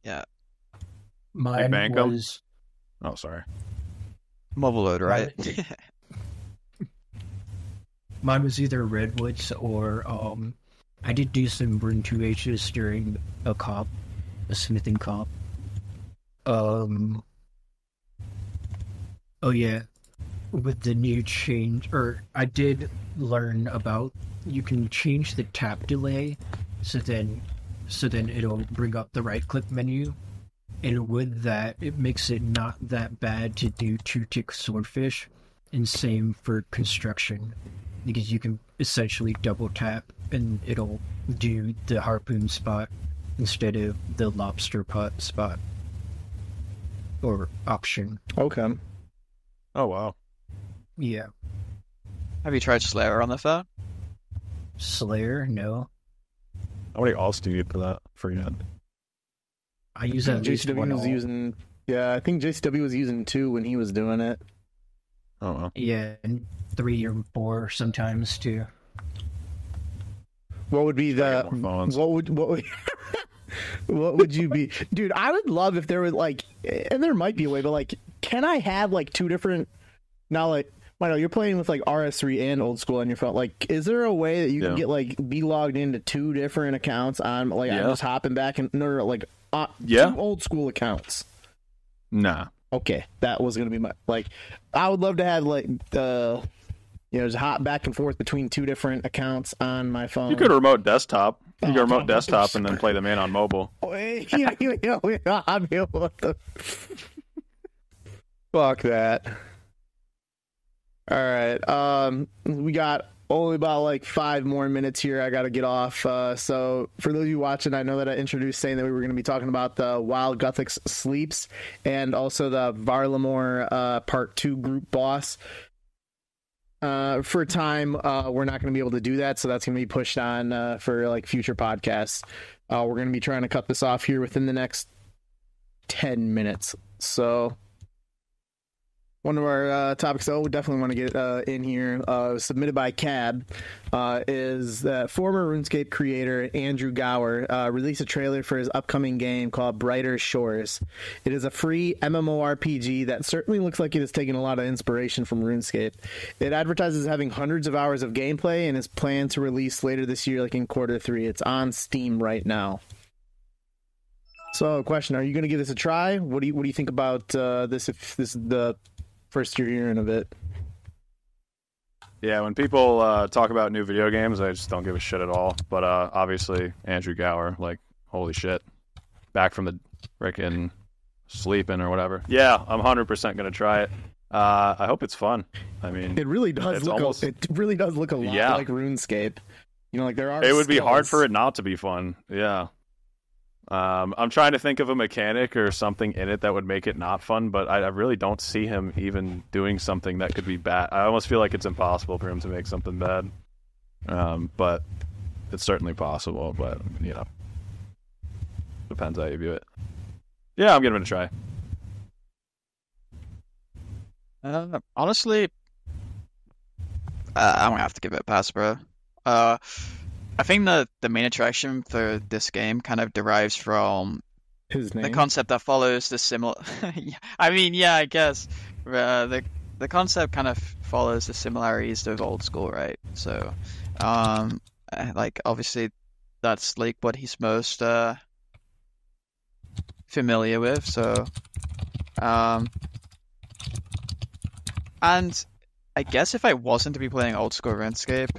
Yeah, mine was. Oh, sorry. Mobile load, right? Mine was either redwoods or I did do some Rune 2Hs during a smithing comp. Oh yeah, with the new change, or I did learn about you can change the tap delay, so then it'll bring up the right click menu, and with that, it makes it not that bad to do 2-tick swordfish, and same for construction, because you can essentially double tap and it'll do the harpoon spot instead of the lobster pot spot or option. Okay. Oh wow. Yeah. Have you tried Slayer on the phone? Slayer? No. How many alts do you need for that for you? I use that. JCW was using. Yeah, I think JCW was using 2 when he was doing it. Oh well. Yeah, and 3 or 4 sometimes too. What would be the what would you be, dude? I would love if there was like, and there might be a way, but like, can I have like 2 different? Now, like, Myto, you're playing with like RS3 and old school on your phone. Like, is there a way that you can get like be logged into 2 different accounts on like I'm just hopping back and like 2 old school accounts? Nah. Okay, that was gonna be my like. I would love to have like just hop back and forth between 2 different accounts on my phone. You could remote desktop. You could remote desktop and then play them in on mobile. I'm here with the fuck that. All right, we got only about like 5 more minutes here. I got to get off. So for those of you watching, I know that I introduced saying that we were going to be talking about the Wild Guthix Sleeps and also the Varlamore Part 2 group boss. For time, we're not going to be able to do that, so that's going to be pushed on for like future podcasts. We're going to be trying to cut this off here within the next 10 minutes. So One of our topics that we definitely want to get in here, submitted by Cab, is that former RuneScape creator Andrew Gower released a trailer for his upcoming game called Brighter Shores. It is a free MMORPG that certainly looks like it has taken a lot of inspiration from RuneScape. It advertises having hundreds of hours of gameplay and is planned to release later this year, like in Q3. It's on Steam right now. So, question: are you going to give this a try? What do you think about this? If this is the first you're hearing of it? Yeah, when people talk about new video games, I just don't give a shit at all. But obviously, Andrew Gower, like, holy shit, back from the frickin' sleeping or whatever. Yeah, I'm 100% going to try it. I hope it's fun. I mean, it really does look. It really does look a lot like RuneScape. You know, like there are. It would be hard for it not to be fun. Yeah. I'm trying to think of a mechanic or something in it that would make it not fun, but I really don't see him even doing something that could be bad. I almost feel like it's impossible for him to make something bad. But it's certainly possible, but, you know, depends how you view it. Yeah, I'm giving it a try. Honestly, I'm gonna have to give it a pass, bro. I think the main attraction for this game kind of derives from his name, the concept that follows the similar. I mean, yeah, I guess the concept kind of follows the similarities of old school, right? So, like obviously, that's like what he's most familiar with. So, and I guess if I wasn't to be playing old school RuneScape,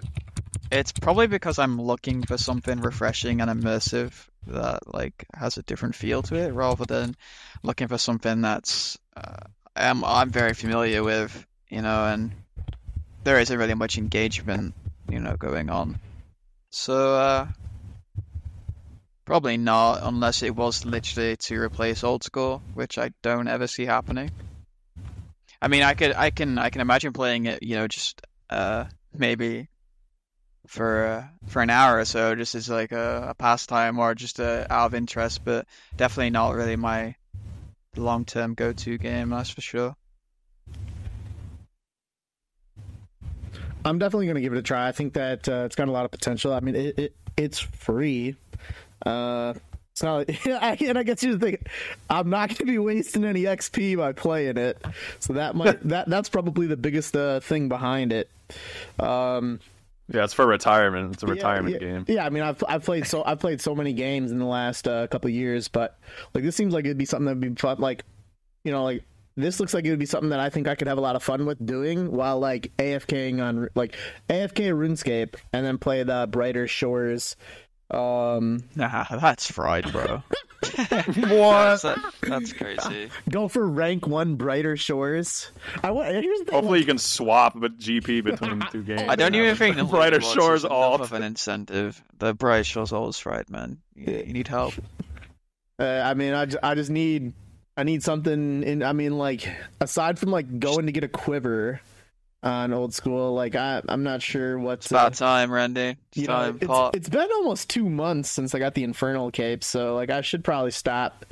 it's probably because I'm looking for something refreshing and immersive that like has a different feel to it, rather than looking for something that's I'm very familiar with, you know, and there isn't really much engagement, you know, going on. So probably not, unless it was literally to replace old school, which I don't ever see happening. I mean, I can imagine playing it, you know, just maybe for an hour or so, just as like a pastime or just out of interest, but definitely not really my long-term go-to game, that's for sure. I'm definitely going to give it a try. I think that it's got a lot of potential. I mean, it's free. It's not, and I guess here's the thing: I'm not going to be wasting any XP by playing it, so that's probably the biggest thing behind it. Yeah, it's for retirement. It's a retirement game. Yeah, I mean, I've played so many games in the last couple of years, but like this seems like it'd be something that'd be fun. Like, you know, like this looks like it would be something that I think I could have a lot of fun with doing while like AFKing on like AFK RuneScape and then play the Brighter Shores. Nah, that's fried, bro. What? That's crazy. Go for rank 1 Brighter Shores. Here's the thing, hopefully you can swap GP between the two games. I don't even think the Brighter Shores alt of an incentive. The Brighter Shores alt is fried, man. You need help. I mean, I just need something in. I mean, like aside from like going to get a quiver on old school, like I'm not sure what's about time, Randy. It's been almost 2 months since I got the Infernal Cape, so like I should probably stop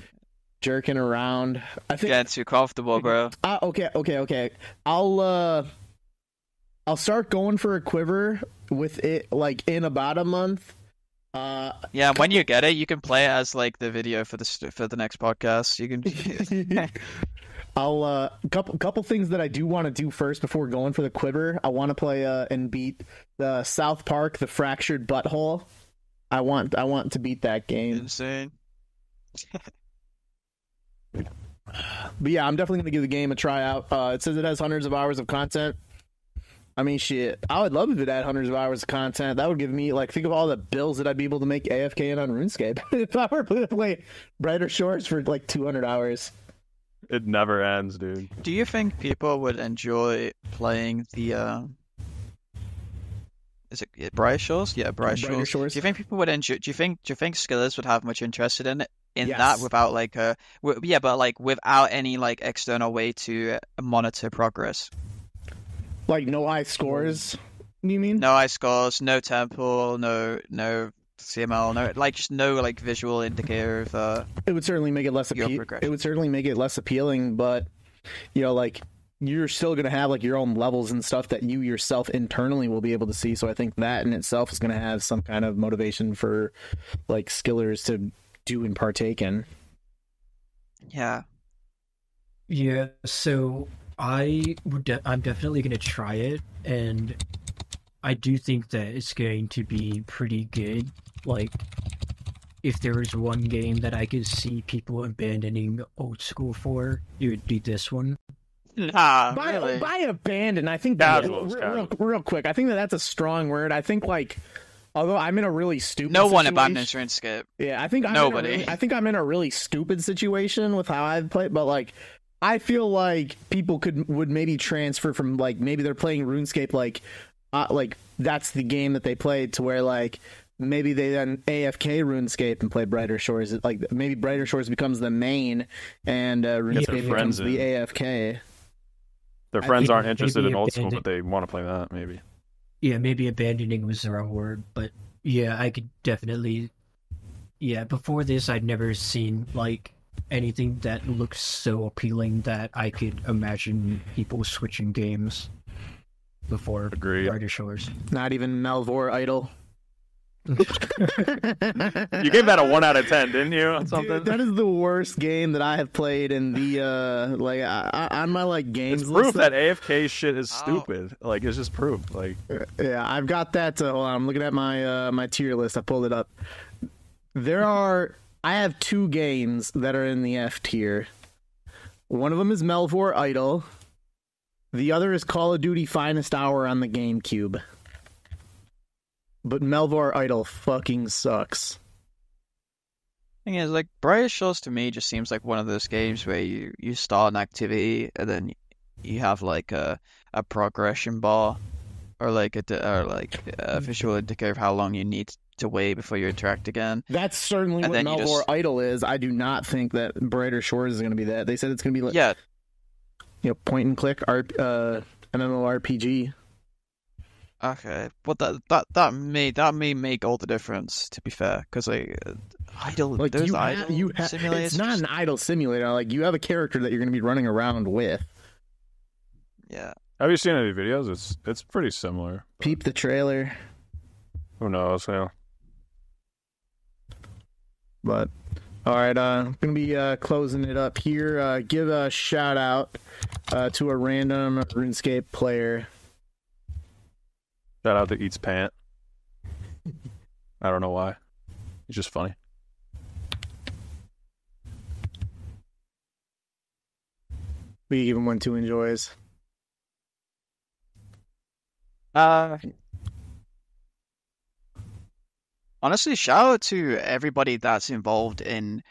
jerking around. I think get too comfortable, bro. Okay. I'll start going for a quiver with it like in about a month. Yeah, when you get it, you can play it as like the video for the next podcast. You can. I'll couple things that I do want to do first before going for the quiver. I want to play and beat the South Park, The Fractured Butthole. I want to beat that game. Insane. But yeah, I'm definitely gonna give the game a try out. It says it has hundreds of hours of content. I mean, shit, I would love if it had hundreds of hours of content. That would give me, like, think of all the bills that I'd be able to make AFK on RuneScape if I were to play Brighter Shores for like 200 hours. It never ends, dude. Do you think people would enjoy playing the is it Brighter Shores? Yeah, Brighter Shores. Do you think people would enjoy? Do you think skillers would have much interest in it? Yes. That without like but like without any like external way to monitor progress. Like no high scores, you mean? No high scores, no temple, no CML, no like just no like visual indicator of it would certainly make it less appealing. It would certainly make it less appealing, but you know, like you're still going to have like your own levels and stuff that you yourself internally will be able to see. So I think that in itself is going to have some kind of motivation for like skillers to do and partake in. Yeah. Yeah, so I'm definitely going to try it, and I do think that it's going to be pretty good. Like, if there was one game that I could see people abandoning old school for, it would be this one. Nah, really. By abandon, I think real quick, I think that's a strong word. I think like, although I'm in a really stupid No one situation, abandons RuneScape. Yeah, I think nobody. I think I'm in a really stupid situation with how I've played, but like, I feel like people would maybe transfer from like maybe they're playing RuneScape like that's the game that they played to where like maybe they then AFK RuneScape and play Brighter Shores. Like maybe Brighter Shores becomes the main and RuneScape becomes the AFK. Their friends aren't interested in old school, but they want to play that, maybe. Yeah, maybe abandoning was the wrong word, but yeah, I could definitely... Yeah, before this, I'd never seen, like, anything that looked so appealing that I could imagine people switching games before Brighter Shores. Not even Malvor Idol. You gave that a 1 out of 10, didn't you? Something. Dude, that is the worst game that I have played in the on my like games. It's proof that AFK shit is stupid. Like it's just proof. Like yeah, I've got that. Hold on, I'm looking at my my tier list. I pulled it up. I have 2 games that are in the F tier. One of them is Malvor Idol. The other is Call of Duty Finest Hour on the GameCube. But Malvor Idol fucking sucks. Thing is, like, Brighter Shores to me just seems like one of those games where you start an activity and then you have like a progression bar or like a visual indicator of how long you need to wait before you interact again. That's certainly what Malvor Idol is. I do not think that Brighter Shores is going to be that. They said it's going to be like point and click MMORPG. Okay, but that may make all the difference. To be fair, because idle, like those simulators. It's not an idle simulator. Like you have a character that you're going to be running around with. Yeah. Have you seen any videos? It's pretty similar. Peep the trailer. Who knows? Yeah. But all right, I'm gonna be closing it up here. Give a shout out to a random RuneScape player. Shout out to Eats Pant. I don't know why. It's just funny. We give him 1, 2 enjoys. Honestly, shout out to everybody that's involved in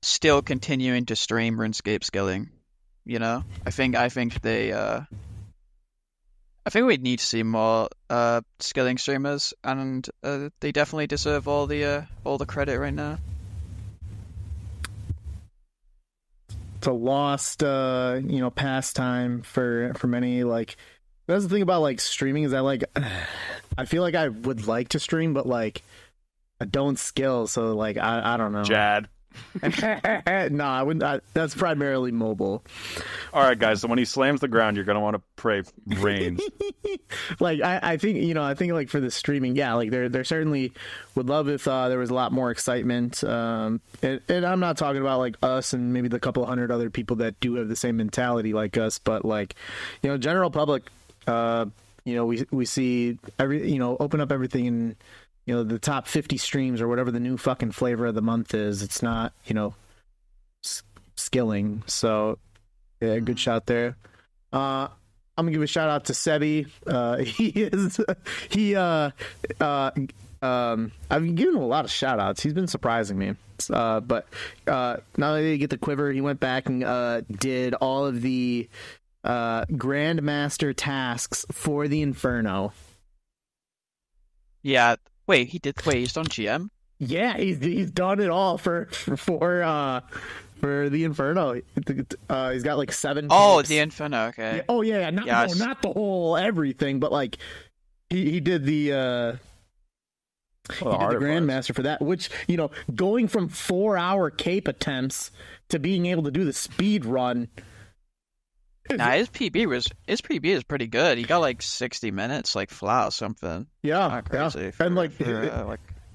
still continuing to stream RuneScape skilling. You know, I think we need to see more skilling streamers, and they definitely deserve all the credit right now. It's a lost, pastime for many. Like, that's the thing about like streaming is I feel like I would like to stream, but like I don't skill, so like I don't know. Jad. No, I wouldn't. That's primarily mobile. All right, guys. So when he slams the ground, you're gonna want to pray rains. Like I think like for the streaming, yeah, like there certainly would love if there was a lot more excitement. And I'm not talking about like us and maybe the couple hundred other people that do have the same mentality like us, but like general public, we see open up everything and. The top 50 streams or whatever the new fucking flavor of the month is. It's not, skilling. So, yeah, good shout there. I'm gonna give a shout out to Sebi. I've given him a lot of shout outs. He's been surprising me. But not only did he get the quiver, he went back and did all of the Grandmaster tasks for the Inferno. Yeah. Wait, he's done GM? Yeah, he's done it all for the Inferno. He's got like 7 Oh, picks. the Inferno, okay. Yeah, oh yeah, not the whole everything, but like he did the Grandmaster for that, which going from 4-hour cape attempts to being able to do the speed run Nah, his PB is pretty good. He got like 60 minutes, like flat or something. Yeah, Not crazy. yeah. For, And like,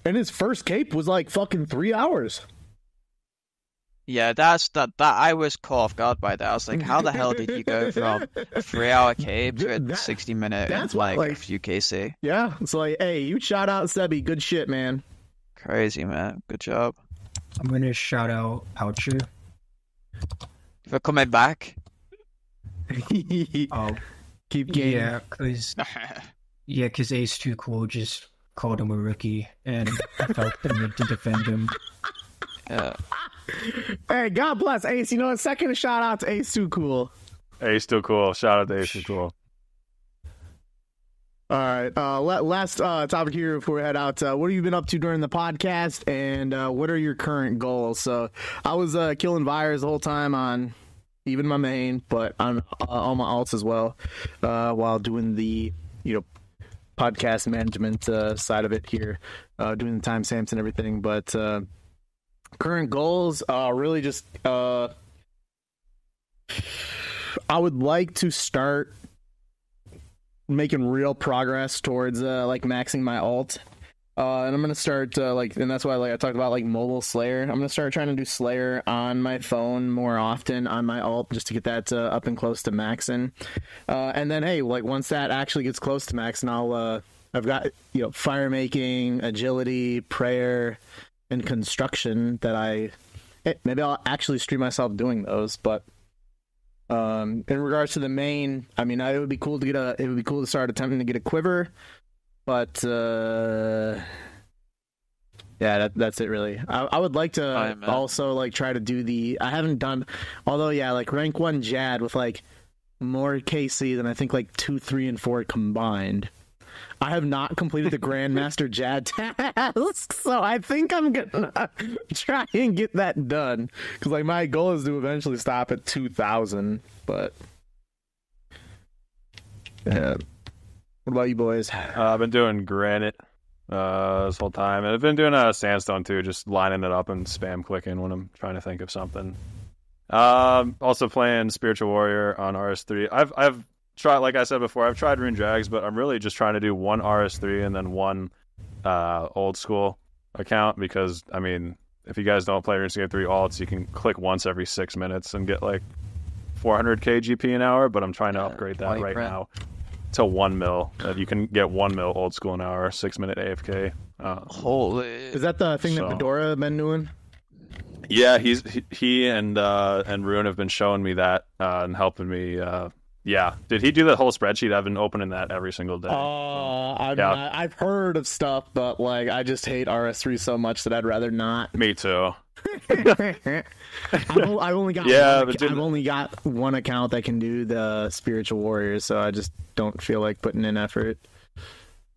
and his first cape was like fucking 3 hours. yeah, that I was caught off guard by that. I was like, how the hell did you go from a 3-hour cape to a 60-minute that's in like why, a few KC? Yeah, it's like, hey, you shout out Sebi, good shit, man. Crazy, man. Good job. I'm gonna shout out Oucher. For coming back. Oh, Keep game. Yeah, because Ace Too Cool just called him a rookie, and I felt the need to defend him. Yeah. Hey, God bless Ace. You know what? Second shout out to Ace Too Cool. Ace Too Cool. Shout out to Ace Too Cool. All right. Last topic here before we head out. What have you been up to during the podcast, and what are your current goals? So I was killing Virus the whole time on even my main, but on all my alts as well, while doing the podcast management side of it here, doing the timestamps and everything. But current goals, really just I would like to start making real progress towards like maxing my alt, and I'm gonna start and that's why I talked about like mobile Slayer. I'm gonna start trying to do Slayer on my phone more often on my alt, just to get that up and close to maxing, and then hey, like once that actually gets close to maxing, I've got fire making, agility, prayer, and construction that maybe I'll actually stream myself doing those. But in regards to the main, I mean, it would be cool to start attempting to get a quiver, but yeah, that's it really. I would like to also like try to do I haven't done, although yeah, like rank 1 Jad with like more KC than I think like 2, 3, and 4 combined. I have not completed the Grandmaster Jad task, so I think I'm gonna try and get that done. Because like my goal is to eventually stop at 2,000. But yeah, what about you boys? I've been doing Granite this whole time, and I've been doing Sandstone too, just lining it up and spam clicking when I'm trying to think of something. Also playing Spiritual Warrior on RS3. I've tried, like I said before, I've tried Rune Drags, but I'm really just trying to do one RS3 and then one old school account, because I mean, if you guys don't play Runescape 3 alts, you can click once every 6 minutes and get like 400k GP an hour, but I'm trying to upgrade that right now to 1 mil. You can get 1 mil old school an hour, 6-minute AFK. Holy! Is that the thing that Fedora been doing? Yeah, he and Rune have been showing me that and helping me. Yeah, did he do that whole spreadsheet? I've been opening that every single day. I've heard of stuff, but like I just hate RS3 so much that I'd rather not. Me too. I've only got one account that can do the Spiritual Warriors, so I just don't feel like putting in effort.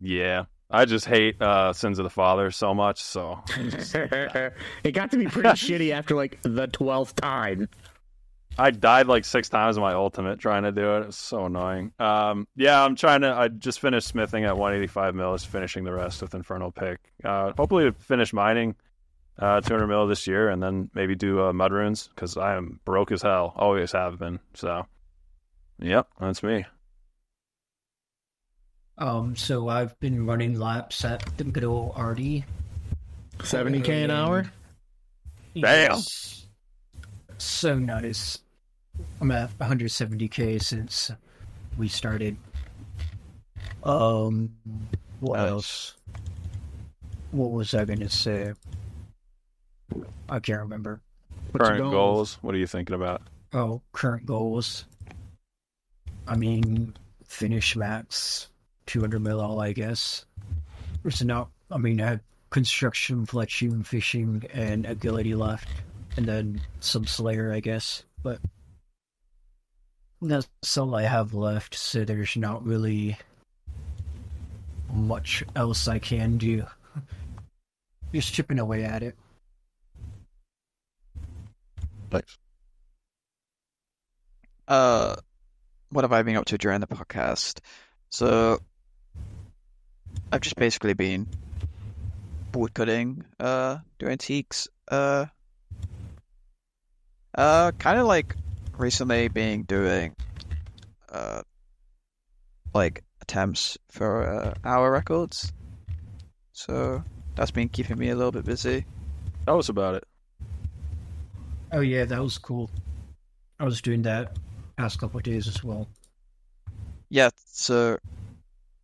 Yeah, I just hate Sins of the Father so much. So it got to be pretty shitty after like the 12th time. I died like 6 times in my ultimate trying to do it. It's so annoying. Yeah, I just finished smithing at 185 mil, finishing the rest with Infernal Pick. Hopefully to finish mining 200 mil this year, and then maybe do mud runes, because I am broke as hell. Always have been. So, yep, that's me. So I've been running laps at the good old RD. 70k an hour? Damn! Yes. So nice. I'm at 170k since we started. What else? What was I gonna say? I can't remember. Current goals? What are you thinking about? Oh, current goals. I mean, finish max 200 mil all, I guess. I have construction, fletching, fishing, and agility left. And then some Slayer, I guess. But that's all I have left, so there's not really much else I can do. Just chipping away at it. Thanks. What have I been up to during the podcast? So I've just basically been woodcutting, doing antiques, kind of like recently doing like attempts for hour records. So that's been keeping me a little bit busy. Tell us about it. Oh yeah, that was cool. I was doing that past couple of days as well. Yeah, so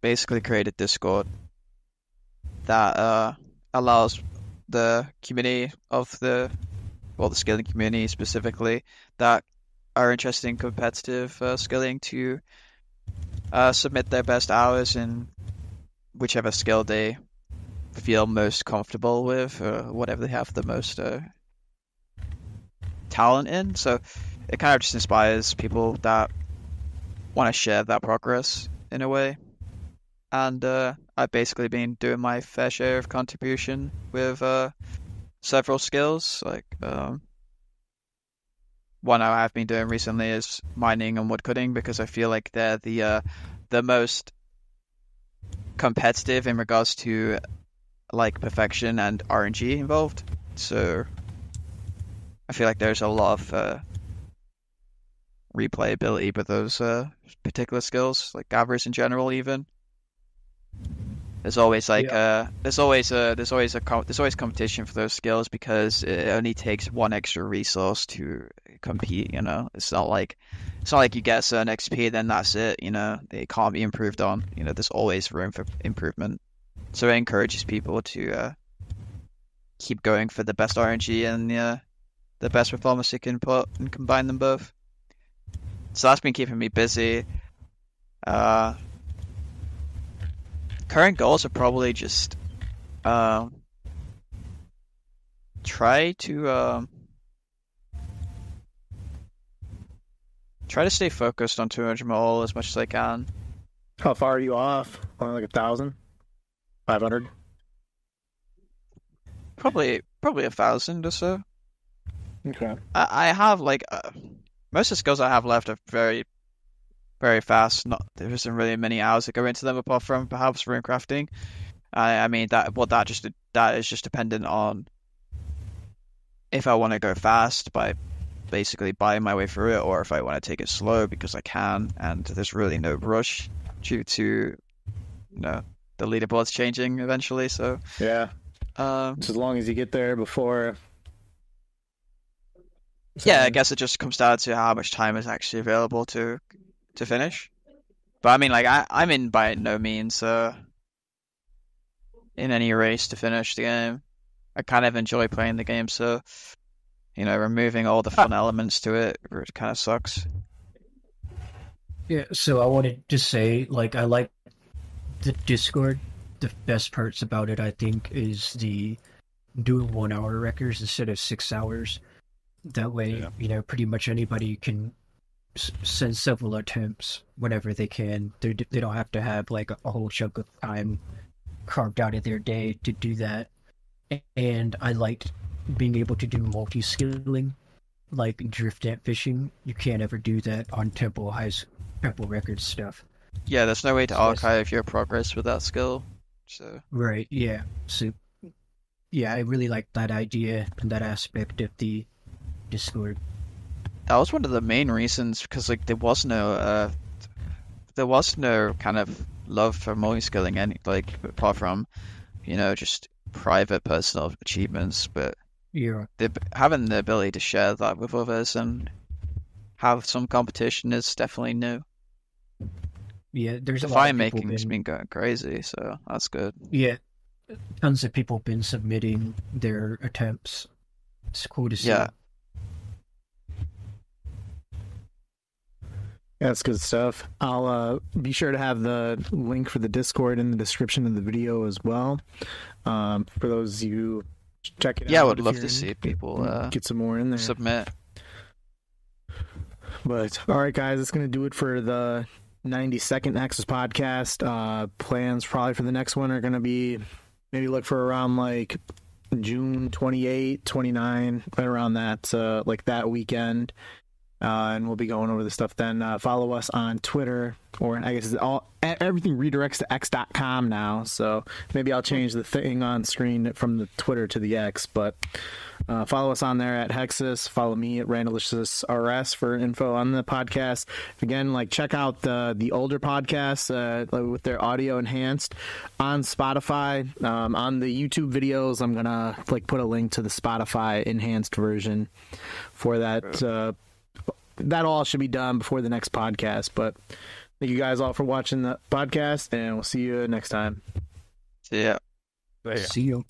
basically created Discord that allows the community of the skilling community specifically that are interested in competitive skilling to submit their best hours in whichever skill they feel most comfortable with, or whatever they have the most talent in. So it kind of just inspires people that want to share that progress in a way. And I've basically been doing my fair share of contribution with several skills. Like one I've been doing recently is mining and woodcutting, because I feel like they're the most competitive in regards to like perfection and RNG involved. So I feel like there's a lot of replayability with those particular skills, like gatherers in general. Even there's always like there's always competition for those skills, because it only takes one extra resource to compete. You know, it's not like you get a certain XP, then that's it. You know, they can't be improved on. You know, there's always room for improvement. So it encourages people to keep going for the best RNG and the best performance you can put, and combine them both. So that's been keeping me busy. Current goals are probably just try to stay focused on 200 mole as much as I can. How far are you off? Only like 1,000? 500? Probably 1,000 or so. Okay. I have like most of the skills I have left are very, very fast. There isn't really many hours that go into them, apart from perhaps rune crafting. I mean that is just dependent on if I want to go fast by basically buying my way through it, or if I want to take it slow because I can, and there's really no rush due to the leaderboard's changing eventually. So yeah, just as long as you get there before. Yeah, I guess it just comes down to how much time is actually available to finish. But I mean, like I'm in by no means in any race to finish the game. I kind of enjoy playing the game, so removing all the fun elements to it kind of sucks. Yeah, so I wanted to say, like, I like the Discord. The best parts about it, I think, is the doing 1 hour records instead of 6 hours. That way, pretty much anybody can send several attempts whenever they can. They don't have to have like a whole chunk of time carved out of their day to do that. And I liked being able to do multi-skilling, like drift ant fishing. You can't ever do that on Temple Records stuff. Yeah, there's no way to archive your progress with that skill. So right, yeah. So yeah, I really like that idea and that aspect of the Discord. That was one of the main reasons, because like there was no kind of love for multi-skilling, apart from just private personal achievements. But having the ability to share that with others and have some competition is definitely new. Yeah, there's the fire making's been going crazy, so that's good. Yeah, tons of people been submitting their attempts. It's cool to see. Yeah. Yeah, that's good stuff. I'll be sure to have the link for the Discord in the description of the video as well. For those of you check it out. Yeah, I would love to see people get some more in there. Submit. But all right, guys, that's going to do it for the 92nd Nexus podcast. Plans probably for the next one are going to be maybe look for around like June 28, 29, right around that, like that weekend. and we'll be going over the stuff then. Follow us on Twitter, or I guess everything redirects to x.com now, so maybe I'll change the thing on screen from the Twitter to the X, but follow us on there at Hexis. Follow me at Randalicious RS for info on the podcast. Again, check out the older podcasts with their audio enhanced on Spotify. On the YouTube videos, I'm gonna put a link to the Spotify enhanced version for that. That all should be done before the next podcast. But thank you guys all for watching the podcast, and we'll see you next time. See ya. See you.